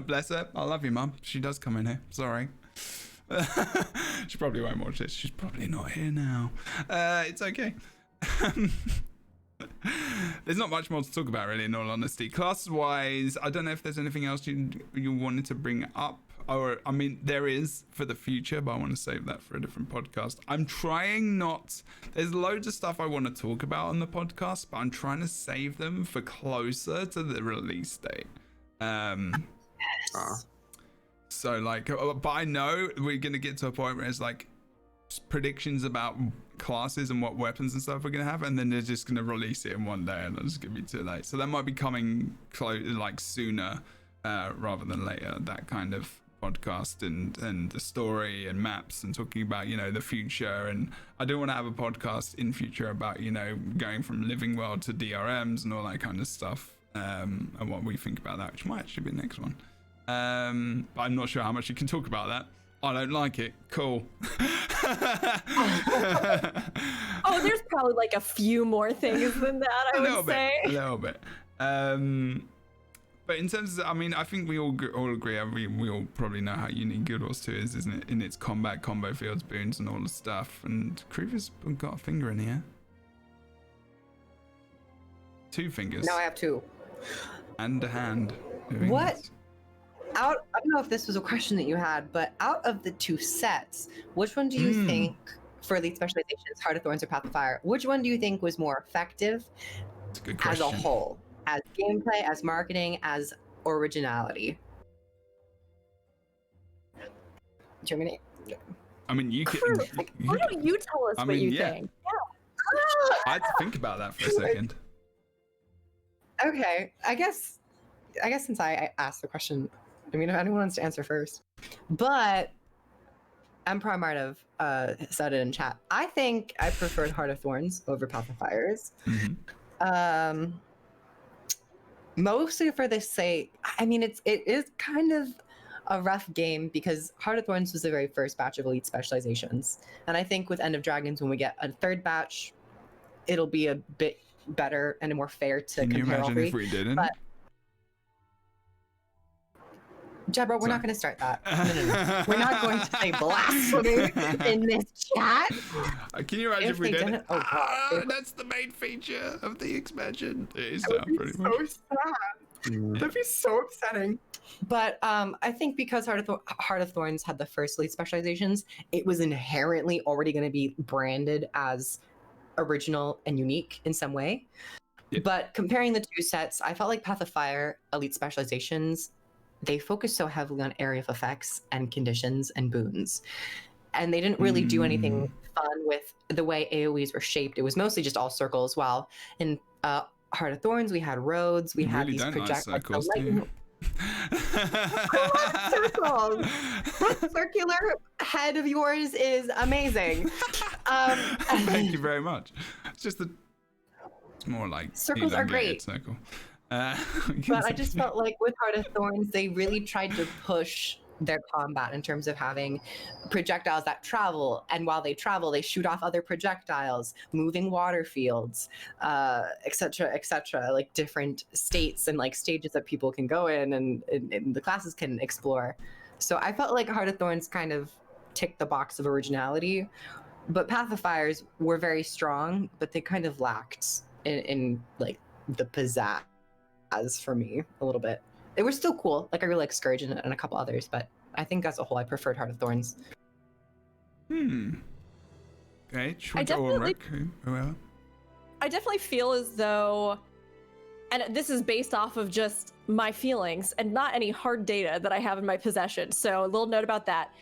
Bless her. I love you, mum. She does come in here. Sorry. She probably won't watch this. She's probably not here now. It's okay. There's not much more to talk about really, in all honesty. Class wise, I don't know if there's anything else you wanted to bring up, or I mean there is for the future, but I want to save that for a different podcast. I'm trying not, there's loads of stuff I want to talk about on the podcast, but I'm trying to save them for closer to the release date. So like, but I know we're gonna get to a point where it's like predictions about classes and what weapons and stuff we're gonna have, and then they're just gonna release it in one day and it's gonna be too late. So that might be coming close, like sooner rather than later, that kind of podcast and the story and maps and talking about, you know, the future. And I do want to have a podcast in future about, you know, going from living world to DRMs and all that kind of stuff, and what we think about that, which might actually be the next one. But I'm not sure how much you can talk about that. I don't like it. Cool. Oh, there's probably like a few more things than that, I would say. A little bit. But in terms of, I mean, I think we all agree, we all probably know how unique Guild Wars 2 is, isn't it? In its combat, combo fields, boons, and all the stuff. And Kroof has got a finger in here. 2 fingers. Now I have 2. And a hand. What? I don't know if this was a question that you had, but out of the 2 sets, which one do you think, for Elite Specializations, Heart of Thorns or Path of Fire, which one do you think was more effective as a whole? As gameplay, as marketing, as originality? Do you want me to... I mean, you could... Why don't you tell us what you think? Yeah. I had to think about that for a second. Okay, I guess since I asked the question, I mean, if anyone wants to answer first. But Empire might have said it in chat. I think I preferred Heart of Thorns over Path of Fires. Mostly for the sake, I mean, it is kind of a rough game because Heart of Thorns was the very first batch of Elite Specializations. And I think with End of Dragons, when we get a third batch, it'll be a bit better and more fair to Can you compare all imagine three. if we didn't? But Jabra, we're not going to start that. No. We're not going to say blasphemy in this chat. Can you imagine if we didn't? Oh, God. That's the main feature of the expansion. It is That now, would be pretty so much. sad. That'd be so upsetting. But I think because Heart of Thorns had the first Elite Specializations, it was inherently already going to be branded as original and unique in some way. Yeah. But comparing the two sets, I felt like Path of Fire Elite Specializations, they focused so heavily on area of effects and conditions and boons. And they didn't really do anything fun with the way AoEs were shaped. It was mostly just all circles. While in Heart of Thorns, we had roads, we had really these don't like projectiles. circles, do you? Circles. That circular head of yours is amazing. Thank you very much. It's just the. It's more like Circles are great. Circle. But I just felt like with Heart of Thorns, they really tried to push their combat in terms of having projectiles that travel, and while they travel, they shoot off other projectiles, moving water fields, etc., like different states and like stages that people can go in and the classes can explore. So I felt like Heart of Thorns kind of ticked the box of originality, but Path of Fires were very strong, but they kind of lacked in like the pizzazz for me a little bit. They were still cool. Like I really like Scourge and a couple others, but I think as a whole, I preferred Heart of Thorns. Okay, I definitely feel as though, and this is based off of just my feelings and not any hard data that I have in my possession. So a little note about that.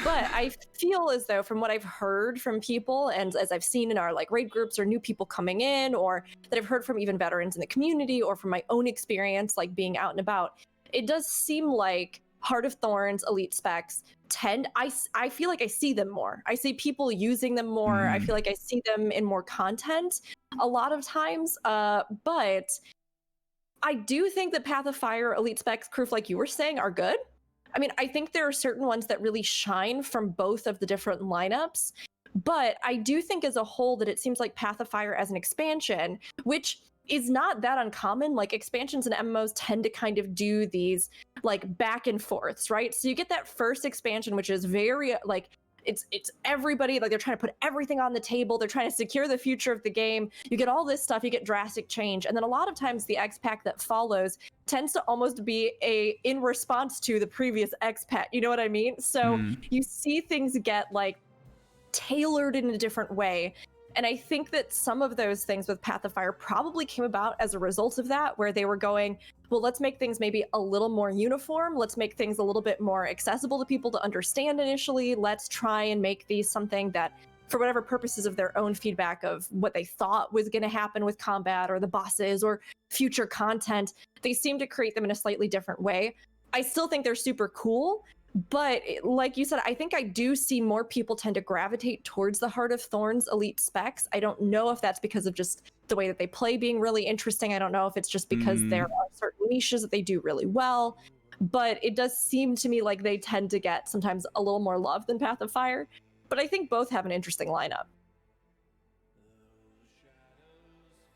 But I feel as though from what I've heard from people and as I've seen in our like raid groups or new people coming in, or that I've heard from even veterans in the community or from my own experience, like being out and about, it does seem like Heart of Thorns, Elite Specs I feel like I see them more. I see people using them more. I feel like I see them in more content a lot of times. But I do think that Path of Fire, Elite Specs, Kroof, like you were saying, are good. I mean, I think there are certain ones that really shine from both of the different lineups, but I do think as a whole that it seems like Path of Fire as an expansion, which is not that uncommon. Like expansions and MMOs tend to kind of do these like back and forths, right? So you get that first expansion, which is very like, it's everybody, like they're trying to put everything on the table. They're trying to secure the future of the game. You get all this stuff, you get drastic change. And then a lot of times the X-Pack that follows tends to almost be in response to the previous X-Pack. You know what I mean? So you see things get like tailored in a different way. And I think that some of those things with Path of Fire probably came about as a result of that, where they were going, well, let's make things maybe a little more uniform. Let's make things a little bit more accessible to people to understand initially. Let's try and make these something that, for whatever purposes of their own feedback of what they thought was going to happen with combat or the bosses or future content, they seem to create them in a slightly different way. I still think they're super cool. But like you said, I think I do see more people tend to gravitate towards the Heart of Thorns Elite Specs. I don't know if that's because of just the way that they play being really interesting. I don't know if it's just because there are certain niches that they do really well. But it does seem to me like they tend to get sometimes a little more love than Path of Fire. But I think both have an interesting lineup.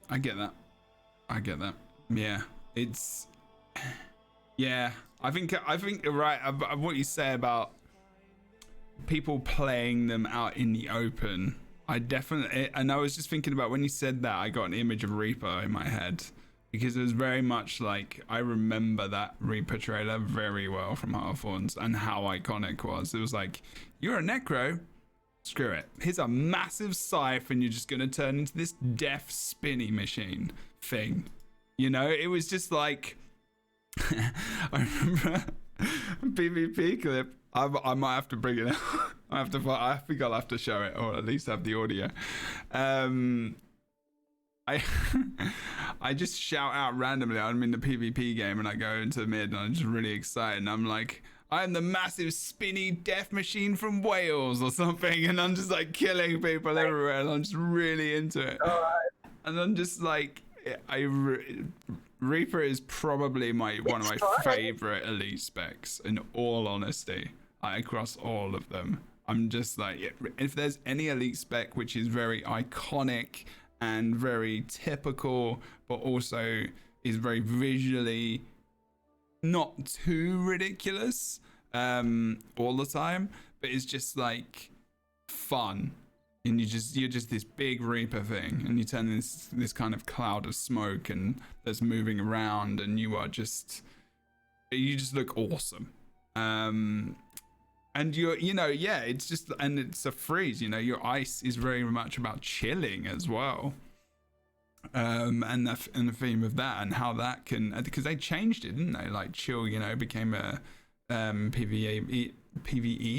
I get that. Yeah, it's... Yeah, I think you're right. What you say about people playing them out in the open, and I was just thinking about when you said that, I got an image of Reaper in my head, because it was very much like, I remember that Reaper trailer very well from Heart of Thorns and how iconic it was. It was like, you're a Necro, screw it. Here's a massive scythe and you're just going to turn into this death spinny machine thing. You know, it was just like... I remember a PvP clip. I might have to bring it out. I think I'll have to show it, or at least have the audio. I just shout out randomly. I'm in the PvP game and I go into mid and I'm just really excited. And I'm like, I'm the massive spinny death machine from Wales or something. And I'm just like killing people everywhere. And I'm just really into it. And I'm just like, Reaper is probably one of my favorite elite specs, in all honesty. Across all of them, I'm just like, if there's any elite spec which is very iconic and very typical, but also is very visually not too ridiculous all the time, but it's just like fun, and you're just this big Reaper thing, and you turn this kind of cloud of smoke and that's moving around, and you just look awesome. And it's just, and it's a freeze, your ice is very much about chilling as well. And the theme of that, and how that can, because they changed it, didn't they? Like chill, became a PvE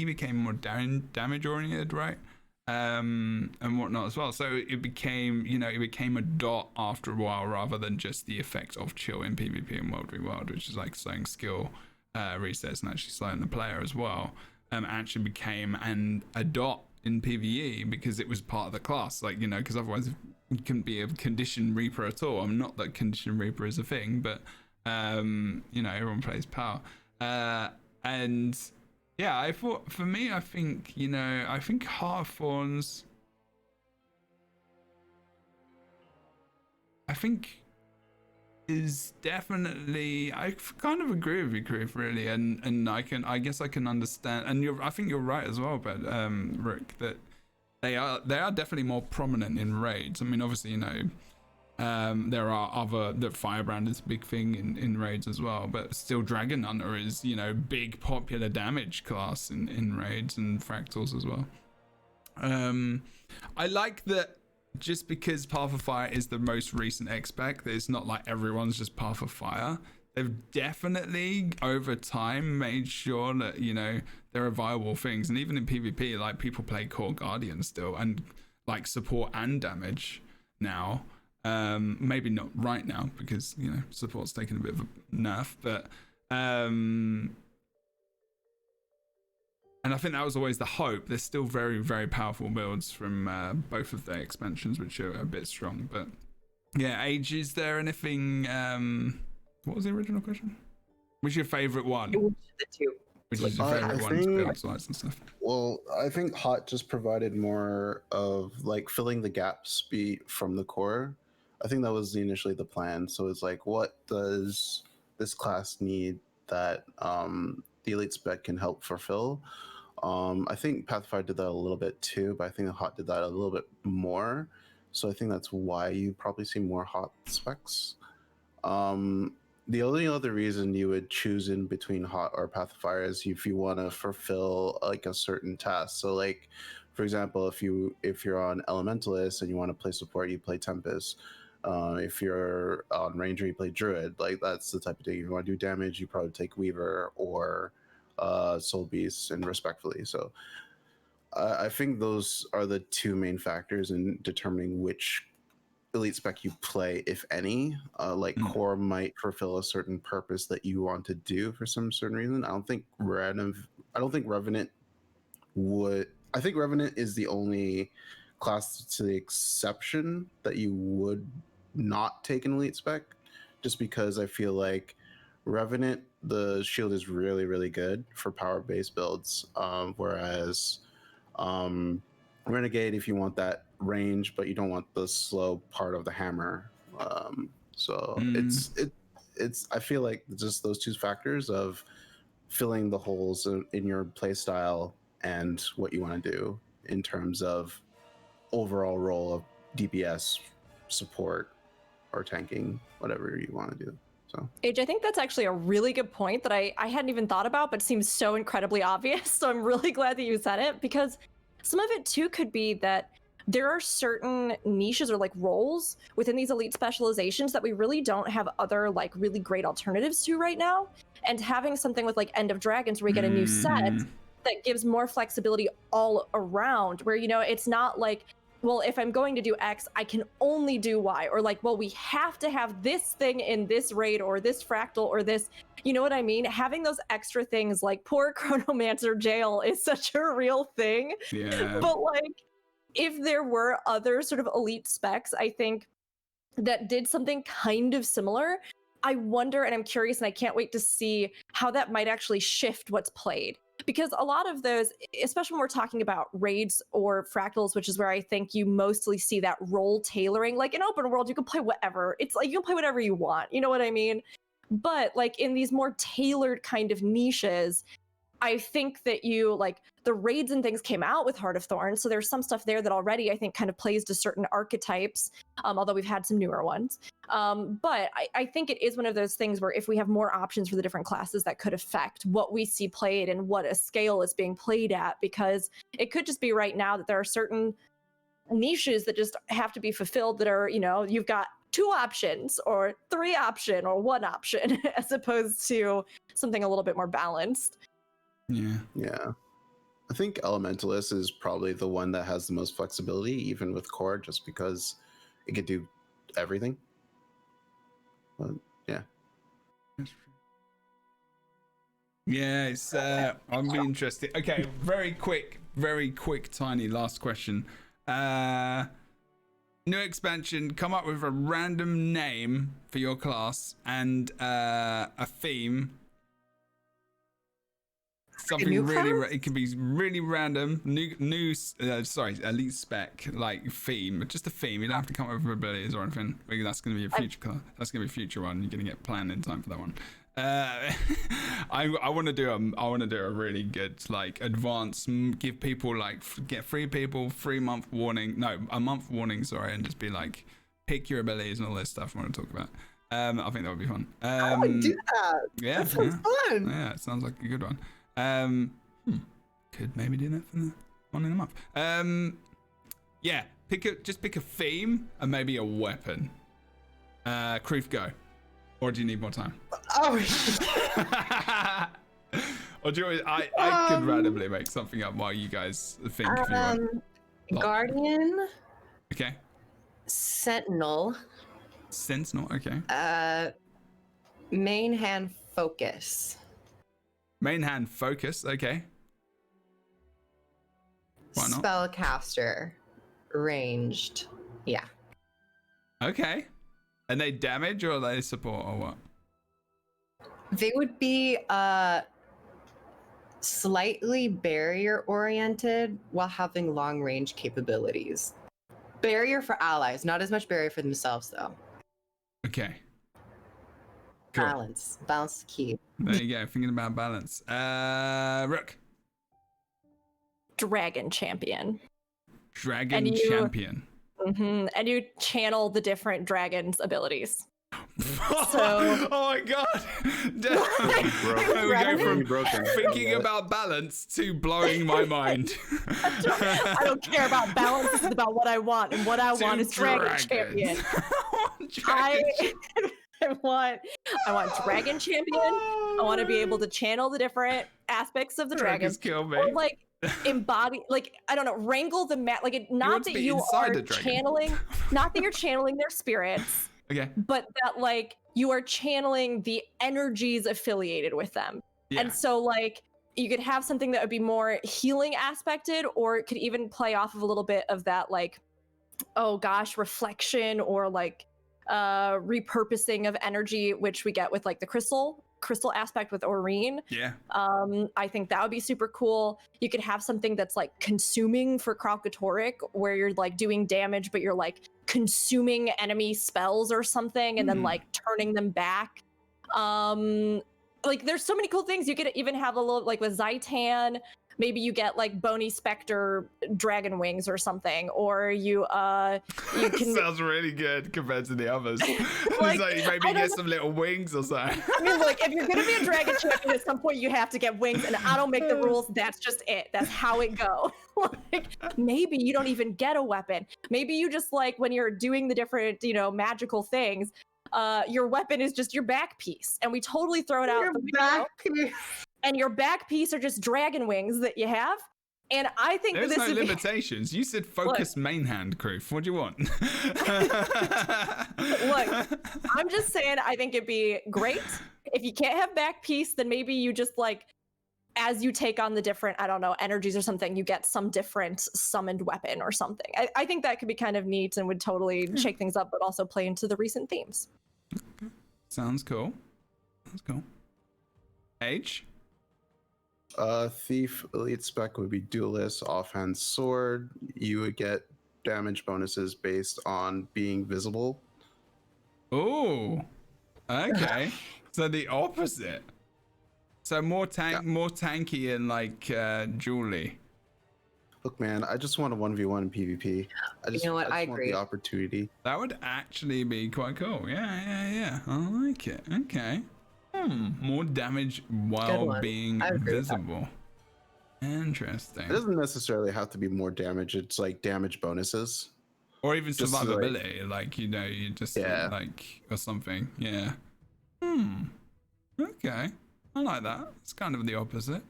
became more damage oriented, right? And whatnot as well. So it became a dot after a while, rather than just the effect of chill in PvP and World v World, which is like slowing skill resets and actually slowing the player as well. Actually became a dot in PvE because it was part of the class, like, because otherwise you couldn't be a conditioned Reaper at all. I'm not that conditioned Reaper is a thing, but everyone plays power. And yeah, I thought, for me, I think Heart of Thorns, is definitely, I kind of agree with you, Kroof, really, and I guess I can understand, and I think you're right as well, but Rick, that they are definitely more prominent in raids. I mean, obviously, there are that Firebrand is a big thing in raids as well, but still Dragon Hunter is, big popular damage class in raids, and Fractals as well. I like that. Just because Path of Fire is the most recent X-Spec, that it's not like everyone's just Path of Fire. They've definitely, over time, made sure that, there are viable things. And even in PvP, like, people play Core Guardian still, and, like, support and damage now. Maybe not right now, because, support's taken a bit of a nerf, but... And I think that was always the hope. There's still very, very powerful builds from both of their expansions, which are a bit strong. But yeah, Age, is there anything... what was the original question? Which is your favourite one? The two. Which is your favourite one to build sites and stuff? Well, I think Hot just provided more of, like, filling the gaps from the core. I think that was initially the plan. So it's like, what does this class need that the elite spec can help fulfill? I think Pathfinder did that a little bit too, but I think Hot did that a little bit more. So I think that's why you probably see more Hot specs. The only other reason you would choose in between Hot or Pathfinder is if you want to fulfill like a certain task. So like, for example, if you're on Elementalist and you want to play support, you play Tempest. If you're on Ranger, you play Druid. Like, that's the type of thing. If you want to do damage, you probably take Weaver or Soul Beast, and respectfully. So I think those are the two main factors in determining which elite spec you play, if any. Core might fulfill a certain purpose that you want to do for some certain reason. I don't think Revenant would. I think Revenant is the only class, to the exception, that you would not take an elite spec, just because I feel like Revenant, the shield is really, really good for power-based builds, whereas Renegade, if you want that range, but you don't want the slow part of the hammer. It's I feel like just those two factors of filling the holes in your play style and what you want to do in terms of overall role of DPS, support, or tanking, whatever you want to do. So, Age, I think that's actually a really good point that I hadn't even thought about, but seems so incredibly obvious. So I'm really glad that you said it, because some of it too could be that there are certain niches or like roles within these elite specializations that we really don't have other like really great alternatives to right now. And having something with like End of Dragons where we get a new set that gives more flexibility all around, where, it's not like, well, if I'm going to do X, I can only do Y, or like, well, we have to have this thing in this raid or this fractal or this, you know what I mean? Having those extra things, like poor Chronomancer jail is such a real thing. Yeah. But like, if there were other sort of elite specs, I think, that did something kind of similar, I wonder, and I'm curious, and I can't wait to see how that might actually shift what's played. Because a lot of those, especially when we're talking about raids or fractals, which is where I think you mostly see that role tailoring. Like in open world, you can play whatever. It's like you can play whatever you want. You know what I mean? But like in these more tailored kind of niches, I think that you like the raids and things came out with Heart of Thorns. So there's some stuff there that already I think kind of plays to certain archetypes, although we've had some newer ones. But I think it is one of those things where if we have more options for the different classes, that could affect what we see played and what a scale is being played at, because it could just be right now that there are certain niches that just have to be fulfilled that are, you know, you've got 2 options or 3 option or 1 option as opposed to something a little bit more balanced. Yeah. I think Elementalist is probably the one that has the most flexibility, even with core, just because it could do everything. But yeah. Yeah, it's I'll be interested. Okay, very quick, tiny last question. New expansion, come up with a random name for your class and a theme. Something really, it can be really random. New, elite spec, like theme, just a theme. You don't have to come up with abilities or anything. That's going to be a future class. That's going to be a future one. You're going to get planned in time for that one. I want to do a really good like advanced, give people like get 3 people 3-month warning, no, a month warning, sorry, and just be like pick your abilities and all this stuff I want to talk about. I think that would be fun. I would do that. Yeah, that sounds fun. Yeah, it sounds like a good one. Could maybe do that for the one in a month. Yeah, pick a theme and maybe a weapon. Kroof, go. Or do you need more time? Oh. Or do you? I could randomly make something up while you guys think if you want. Guardian. Okay. Sentinel. Okay. Main hand focus. Main hand focus. Okay. Why not? Spellcaster. Ranged. Yeah. Okay. And they damage or they support or what? They would be slightly barrier oriented while having long range capabilities. Barrier for allies, not as much barrier for themselves though. Okay. Cool. Balance is key. There you go. Thinking about balance. Rook. Dragon champion. Champion. Mm-hmm. And you channel the different dragon's abilities. Oh my god! We go from thinking about balance to blowing my mind. I don't care about balance. It's about what I want, and what I want is dragon champion. I want dragon champion. I want to be able to channel the different aspects of the dragon. Kill me. Or like embody, like I don't know, wrangle the not that you are channeling, not that you're channeling their spirits. Okay. But that like you are channeling the energies affiliated with them. Yeah. And so like you could have something that would be more healing aspected, or it could even play off of a little bit of that like, oh gosh, reflection or like repurposing of energy, which we get with like the crystal aspect with Aurene. Yeah. I think that would be super cool. You could have something that's like consuming for Kralkatoric, where you're like doing damage, but you're like consuming enemy spells or something, and then like turning them back. Like there's so many cool things. You could even have a little like with Zaitan. Maybe you get like Bony Spectre dragon wings or something, or you can. Sounds really good compared to the others. Like maybe get some little wings or something. I mean, look, if you're gonna be a dragon champion, at some point you have to get wings, and I don't make the rules. That's just it. That's how it goes. Like maybe you don't even get a weapon. Maybe you just like when you're doing the different, magical things. Your weapon is just your back piece, and we totally throw it out the window. And your back piece are just dragon wings that you have. And I think there's this no limitations. You said focus main hand, Kroof. What do you want? Look, I'm just saying I think it'd be great. If you can't have back piece, then maybe you just like, as you take on the different, I don't know, energies or something, you get some different summoned weapon or something. I think that could be kind of neat and would totally shake things up, but also play into the recent themes. Sounds cool. Age? Thief elite spec would be duelist, offhand sword. You would get damage bonuses based on being visible. Oh, okay. So the opposite. So more tanky and like Julie. Look, man, I just want a 1v1 in PvP. I just I want agree. the opportunity. That would actually be quite cool. Yeah. I like it. Okay. More damage while being visible. Interesting. It doesn't necessarily have to be more damage. It's like damage bonuses. Or even Just survivability, like you just like or something. Yeah. Okay. I like that. It's kind of the opposite.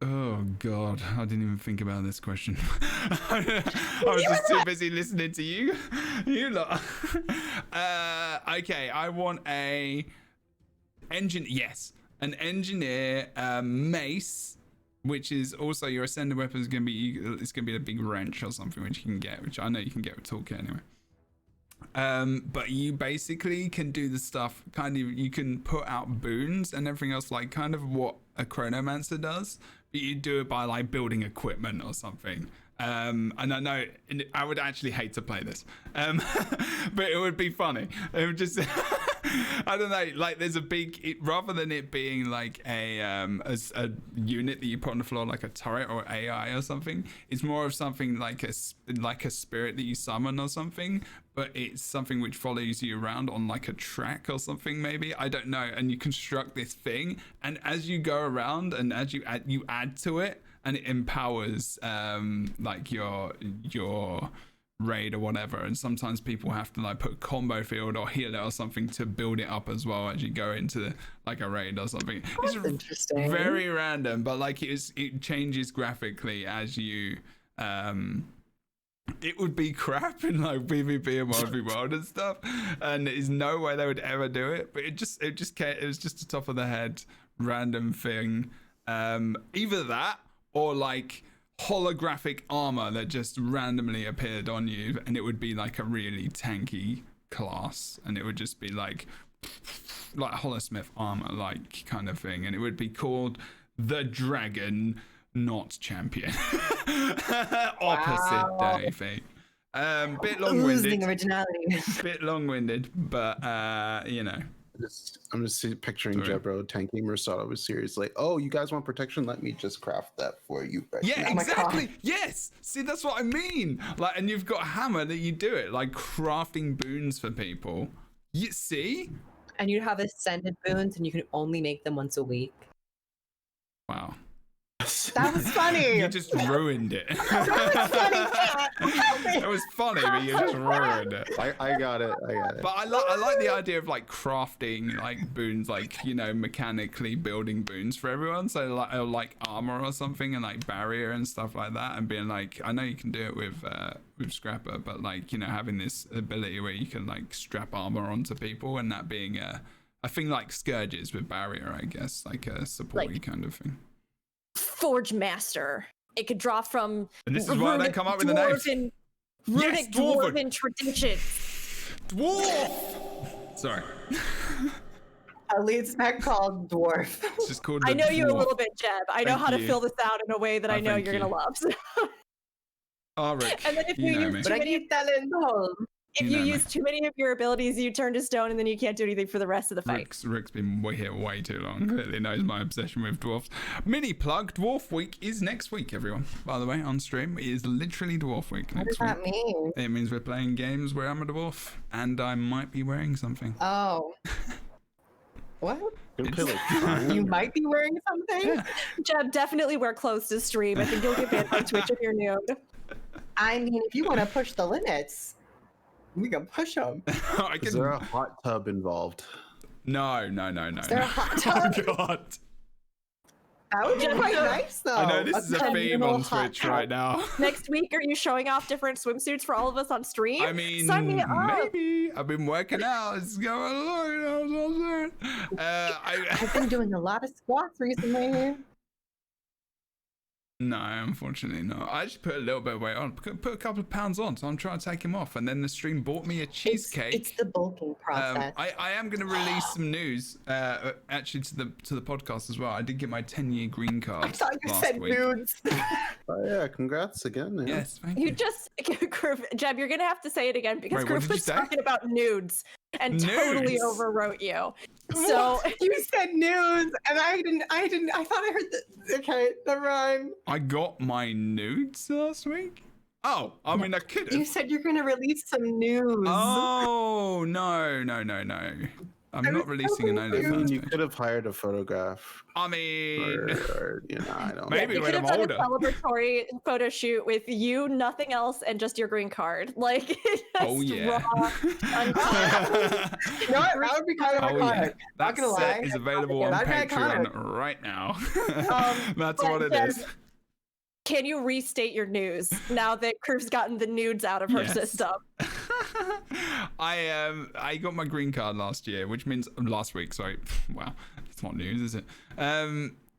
Oh god, I didn't even think about this question. I was just too busy listening to you. You lot. Okay, I want an engineer mace, which is also your ascended weapon is gonna be a big wrench or something which you can get, which I know you can get with toolkit anyway. But you basically can do the stuff you can put out boons and everything else, like kind of what a Chronomancer does, but you do it by like building equipment or something. And I know I would actually hate to play this, but it would be funny. It would just, I don't know, like there's rather than it being like a unit that you put on the floor, like a turret or AI or something, it's more of something like a spirit that you summon or something, but it's something which follows you around on like a track or something maybe, I don't know, and you construct this thing, and as you go around and as you add to it, and it empowers like your raid or whatever, and sometimes people have to like put combo field or heal it or something to build it up as well as you go into like a raid or something. That's interesting. Very random, but like it changes graphically as you it would be crap in like PvP and multi-world and stuff, and there's no way they would ever do it, but it was just a top of the head random thing. Either that or like holographic armor that just randomly appeared on you, and it would be like a really tanky class, and it would just be like Holosmith armor like kind of thing, and it would be called the Dragon Not Champion. Opposite day fate. Bit long-winded. Originality. Bit long-winded, but you know. I'm just picturing Jebro tanking Mersato with series like, oh, you guys want protection? Let me just craft that for you. Right yeah, now. exactly. Yes. See, that's what I mean. Like, and you've got a hammer that you do it, like crafting boons for people. You see? And you have ascended boons, and you can only make them once a week. Wow. That was funny. You just ruined it. That was funny. It was funny, but you just ruined it. I got it. But I like the idea of like crafting like boons, like, you know, mechanically building boons for everyone. So like armor or something, and like barrier and stuff like that, and being like, I know you can do it with Scrapper, but like, you know, having this ability where you can like strap armor onto people, and that being a thing like Scourges with barrier, I guess, like a supporty kind of thing. Forge Master. It could draw from. And this is why they come up with the names. Runic dwarven traditions. Dwarf. Sorry. A lead spec called Dwarf. It's just called. I know you a dwarf. little bit, Jeb. I know how to fill this out in a way that I know thank you're you. gonna love. Oh, Rick. And then if you use too many, if you use too many of your abilities, you turn to stone, and then you can't do anything for the rest of the fight. Rick's been here way too long. Clearly knows my obsession with dwarfs. Mini plug: Dwarf Week is next week, everyone. By the way, on stream, it is literally Dwarf Week next week. What does that mean? It means we're playing games where I'm a dwarf, and I might be wearing something. Oh. What? You might be wearing something? Yeah. Jeb, definitely wear clothes to stream. I think you'll get banned by Twitch if you're nude. I mean, if you want to push the limits, we can push them. Is there a hot tub involved? No. Is there a hot tub? Oh God. That would be quite nice, though. I know this is a theme on Twitch right now. Next week, are you showing off different swimsuits for all of us on stream? I mean, Sign me up. maybe. I've been working out. It's going along. I've been doing a lot of squats recently. No, unfortunately not. I actually put a little bit of weight on. Put a couple of pounds on, so I'm trying to take him off. And then the stream bought me a cheesecake. It's the bulking process. I am going to release some news, actually, to the podcast as well. I did get my 10-year green card. I thought you last said week. nudes. Oh yeah, congrats again. Yeah. Yes, thank You you. just, Kroof, Jeb, you're gonna have to say it again because Wait, what Kroof did you was say? talking about nudes and totally Nudes? overwrote you. So You said nudes, and I didn't. I thought I heard the. Okay, the rhyme. I got my nudes last week. Oh, I mean, I could You have. said you're gonna release some news. Oh no! I'm not releasing an OnlyFans You page. could have hired a photograph, I mean, or I don't. Maybe you when could I'm have older. done a celebratory photo shoot with you, nothing else, and just your green card. Like, just Oh yeah. raw, uncut. You know what? That would be kind of Oh yeah, iconic. that Not gonna set lie. is available on That'd be Patreon iconic. right now. Um, That's but what it then- is. Can you restate your news now that Kroof's gotten the nudes out of her Yes. system? I got my green card last week. Sorry, wow, it's not news, is it?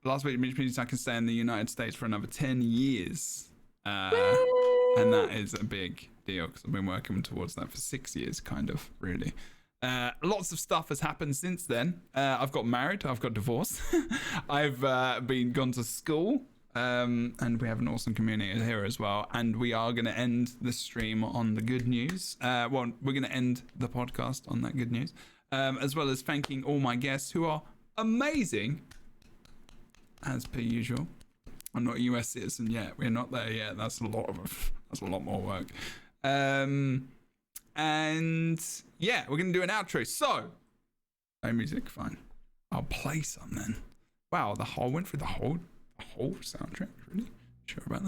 Last week, which means I can stay in the United States for another 10 years, and that is a big deal because I've been working towards that for 6 years, kind of, really. Lots of stuff has happened since then. I've got married, I've got divorced, I've gone to school. And we have an awesome community here as well. And we are going to end the stream on the good news. We're going to end the podcast on that good news, as well as thanking all my guests who are amazing, as per usual. I'm not a US citizen yet. We're not there yet. That's a lot more work. And yeah, we're going to do an outro. So, no music, fine. I'll play some then. Wow, went through the whole soundtrack, really? Sure about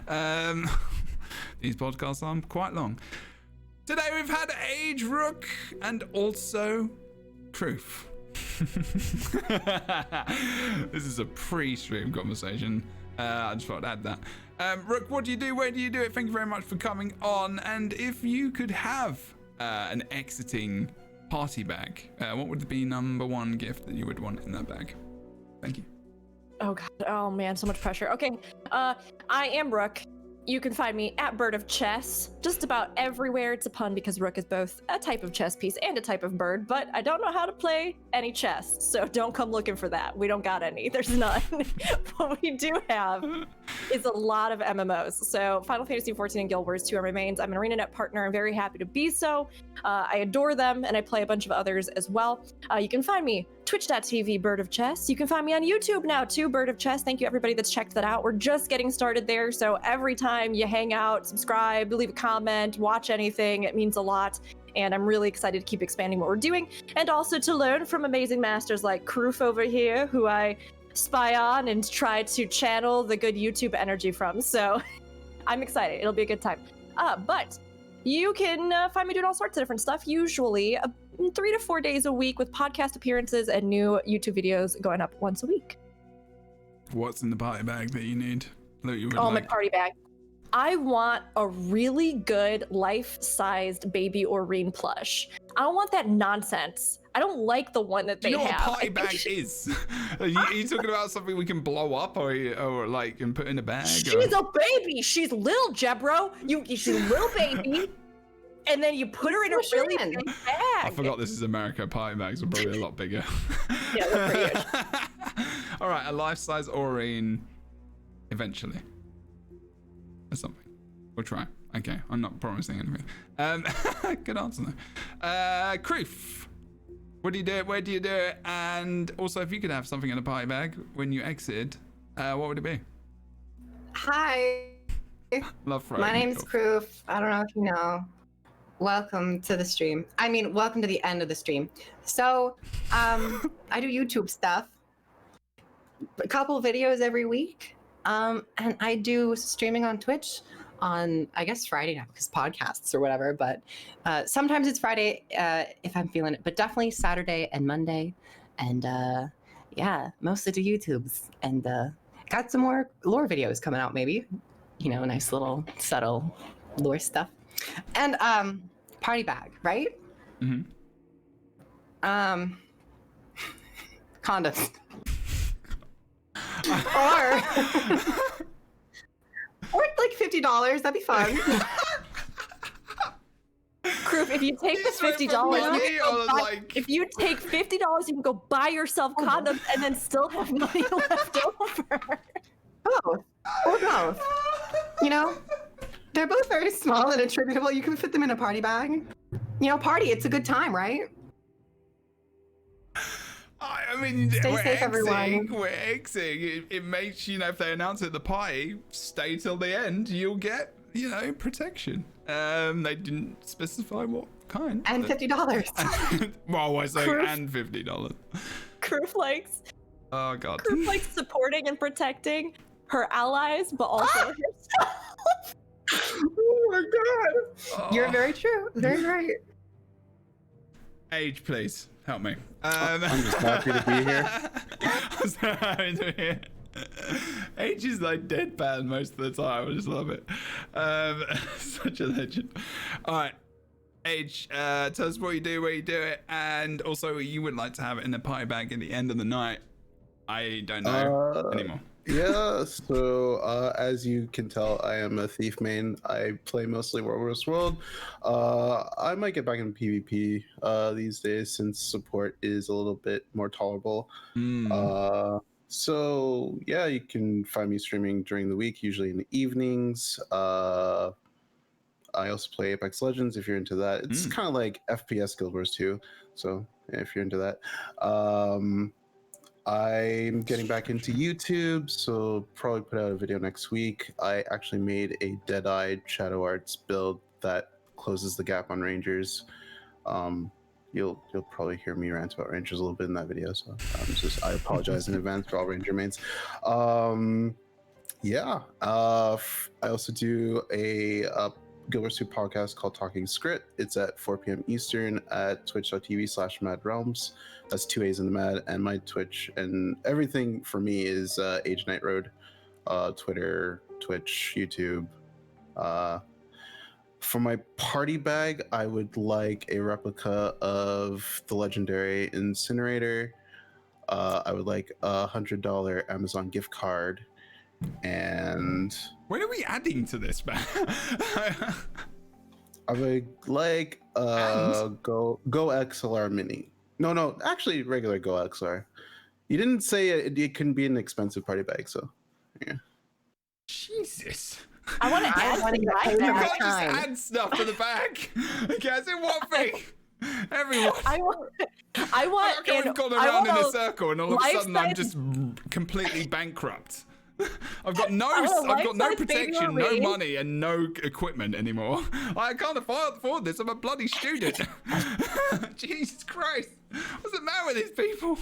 that? These podcasts are quite long. Today we've had Age Rook and also Kroof. This is a pre-stream conversation. I just thought I'd add that. Rook, what do you do? Where do you do it? Thank you very much for coming on. And if you could have an exiting party bag, what would be number one gift that you would want in that bag? Thank you. Oh god, oh man, so much pressure. Okay, I am Rook. You can find me at Bird of Chess, just about everywhere. It's a pun because Rook is both a type of chess piece and a type of bird, but I don't know how to play any chess, so don't come looking for that. We don't got any, there's none. What we do have is a lot of MMOs. So Final Fantasy XIV and Guild Wars 2 are my mains. I'm an ArenaNet partner, I'm very happy to be so. I adore them, and I play a bunch of others as well. You can find me twitch.tv Bird of Chess. You can find me on YouTube now too, Bird of Chess. Thank you everybody that's checked that out. We're just getting started there, so every time you hang out, subscribe, leave a comment, watch anything, it means a lot. And I'm really excited to keep expanding what we're doing, and also to learn from amazing masters like Kroof over here, who I spy on and try to channel the good YouTube energy from. So I'm excited. It'll be a good time. But you can find me doing all sorts of different stuff, usually 3 to 4 days a week, with podcast appearances and new YouTube videos going up once a week. What's in the party bag that you need? That you would My like? party bag. I want a really good life-sized baby Aurene plush. I don't want that nonsense. I don't like the one that Do they you know what have. a party bag is? Are you talking about something we can blow up or like and put in a bag? She's a baby. She's little, Jebro. She's a little baby. And then you put her in a Push her really in. big bag. I forgot this is America. Party bags are probably a lot bigger. Yeah, they're pretty huge. All right, a life-size Aurene eventually. Or something. We'll try. Okay, I'm not promising anything. Good answer though. Kroof, what do you do it? Where do you do it? And also, if you could have something in a party bag when you exited, what would it be? Hi, Love Friday. my name's Kroof. I don't know if you know. Welcome to the stream. I mean, welcome to the end of the stream. So, I do YouTube stuff. A couple videos every week. And I do streaming on Twitch on, I guess, Friday now, because podcasts or whatever. But sometimes it's Friday if I'm feeling it, but definitely Saturday and Monday. And yeah, mostly to YouTubes. And got some more lore videos coming out, maybe. You know, nice little subtle lore stuff. And party bag, right? Mm-hmm. Condoms. Or $50. That'd be fun. Kroof, if you take the $50, if you take $50, you can go buy yourself condoms and then still have money left over. Both. Or both. You know, they're both very small and attributable. You can fit them in a party bag. You know, party, it's a good time, right? I mean, Stay safe, everyone. We're Xing. It makes, you know, if they announce it at the party, stay till the end, you'll get, you know, protection. They didn't specify what kind. And $50. Well, I say Kroof. and $50. Kroof likes, Oh, God. Kroof likes supporting and protecting her allies, but also herself. Oh my god. Oh. You're very true. Very right. Age, please. Help me. I'm just happy to be here. I'm so happy to be here. H is like deadpan most of the time. I just love it. Such a legend. All right, H, tell us what you do, where you do it, and also you would like to have it in a party bag at the end of the night. I don't know anymore. Yeah, so as you can tell, I am a thief main. I play mostly World vs. World. I might get back in PvP these days since support is a little bit more tolerable. So yeah, you can find me streaming during the week, usually in the evenings. I also play Apex Legends if you're into that. It's kind of like FPS Guild Wars 2, so yeah, if you're into that. I'm getting back into YouTube, so probably put out a video next week. I actually made a Dead-Eyed Shadow Arts build that closes the gap on Rangers. You'll probably hear me rant about Rangers a little bit in that video, so I apologize in advance for all Ranger mains. Yeah, I also do a Guild Wars 2 podcast called Talking Script. It's at 4 p.m. Eastern at twitch.tv/madrealms. That's 2 A's in the mad, and my Twitch and everything for me is Age Night Road, Twitter, Twitch, YouTube. For my party bag, I would like a replica of the legendary Incinerator. I would like a $100 Amazon gift card, and when are we adding to this, man? I would like Go XLR Mini. No, actually regular Go XLR. You didn't say it couldn't be an expensive party bag, so yeah. Jesus. I want to add You can't just add stuff to the bag. Okay, I said one thing. Everyone. I want We've gone around in a circle, and all of a sudden I'm just completely bankrupt. I've got no protection, no money, and no equipment anymore. I can't afford this. I'm a bloody student. Jesus Christ. What's the matter with these people?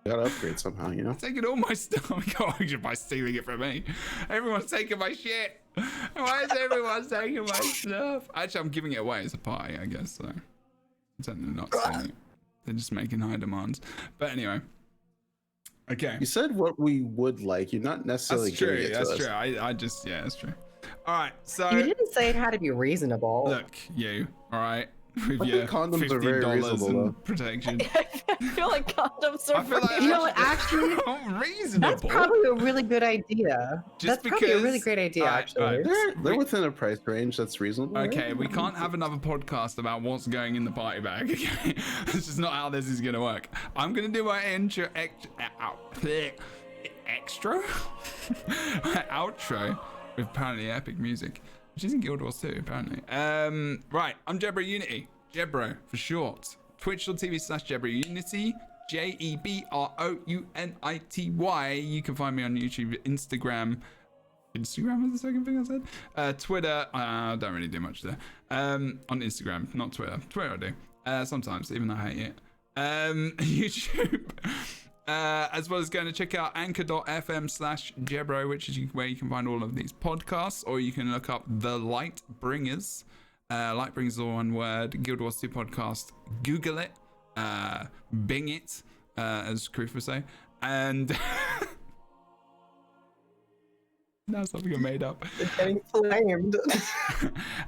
Gotta upgrade somehow, you know? Taking all my stuff. God, by stealing it from me. Everyone's taking my shit. Why is everyone taking my stuff? Actually, I'm giving it away as a party, I guess, so. I'm certainly not stealing it. They're just making high demands. But anyway. Okay. You said what we would like. You're not necessarily giving it to us. That's true. I just, yeah, that's true. All right, so. You didn't say it had to be reasonable. Look, you, all right? With your condoms are very reasonable, protection. I feel like condoms are you know what, actually, reasonable. that's probably a really good idea. That's probably a really great idea, actually. They're within a price range that's reasonable. Okay, right? we can't have another podcast about what's going in the party bag, okay? This is not how this is going to work. I'm going to do my outro with apparently epic music, which is in Guild Wars 2, apparently. Right, I'm Jebro Unity. Jebro for short. Twitch.tv/JebroUnity. JEBROUNITY. You can find me on YouTube, Instagram. Instagram was the second thing I said. Twitter. I don't really do much there. On Instagram, not Twitter. Twitter I do. Sometimes, even though I hate it. YouTube. As well as going to check out anchor.fm/Jebro, which is where you can find all of these podcasts, or you can look up the LightBringers. LightBringers is all one word. Guild Wars 2 podcast. Google it. Bing it, as Kroof would say. And now something I made up. It's getting flamed.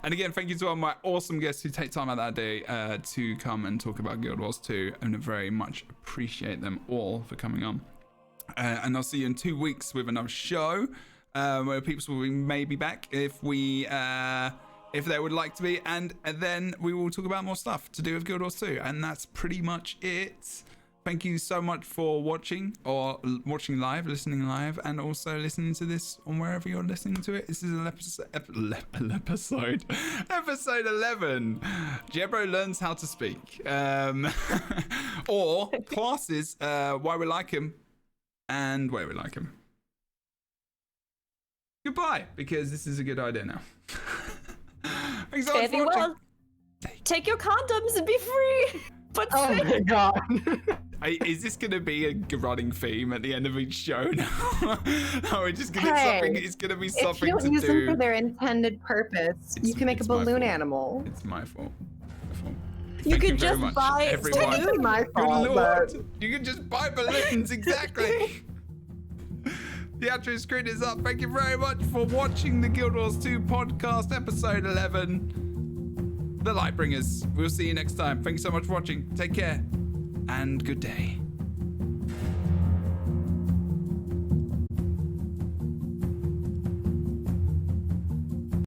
And again, thank you to all my awesome guests who take time out that day to come and talk about Guild Wars 2, and I very much appreciate them all for coming on. And I'll see you in 2 weeks with another show. where people will may be back if they would like to be, and then we will talk about more stuff to do with Guild Wars 2, and that's pretty much it. Thank you so much for watching, or watching live, listening live, and also listening to this on wherever you're listening to it. This is episode 11. Jebro learns how to speak, or classes, why we like him, and where we like him. Goodbye, because this is a good idea now. Thanks so much for watching. Well, take your condoms and be free. But Oh my god. Is this going to be a running theme at the end of each show now? No, we're just going to something. It's going to be something If you don't to use do. them for their intended purpose, you can make a it's my balloon fault. animal. It's my fault. You Thank could very just much, buy. everyone. It's technically my Good fault, lord! but- You can just buy balloons, exactly. The outro screen is up. Thank you very much for watching the Guild Wars 2 podcast, episode 11. The LightBringers. We'll see you next time. Thank you so much for watching. Take care and good day.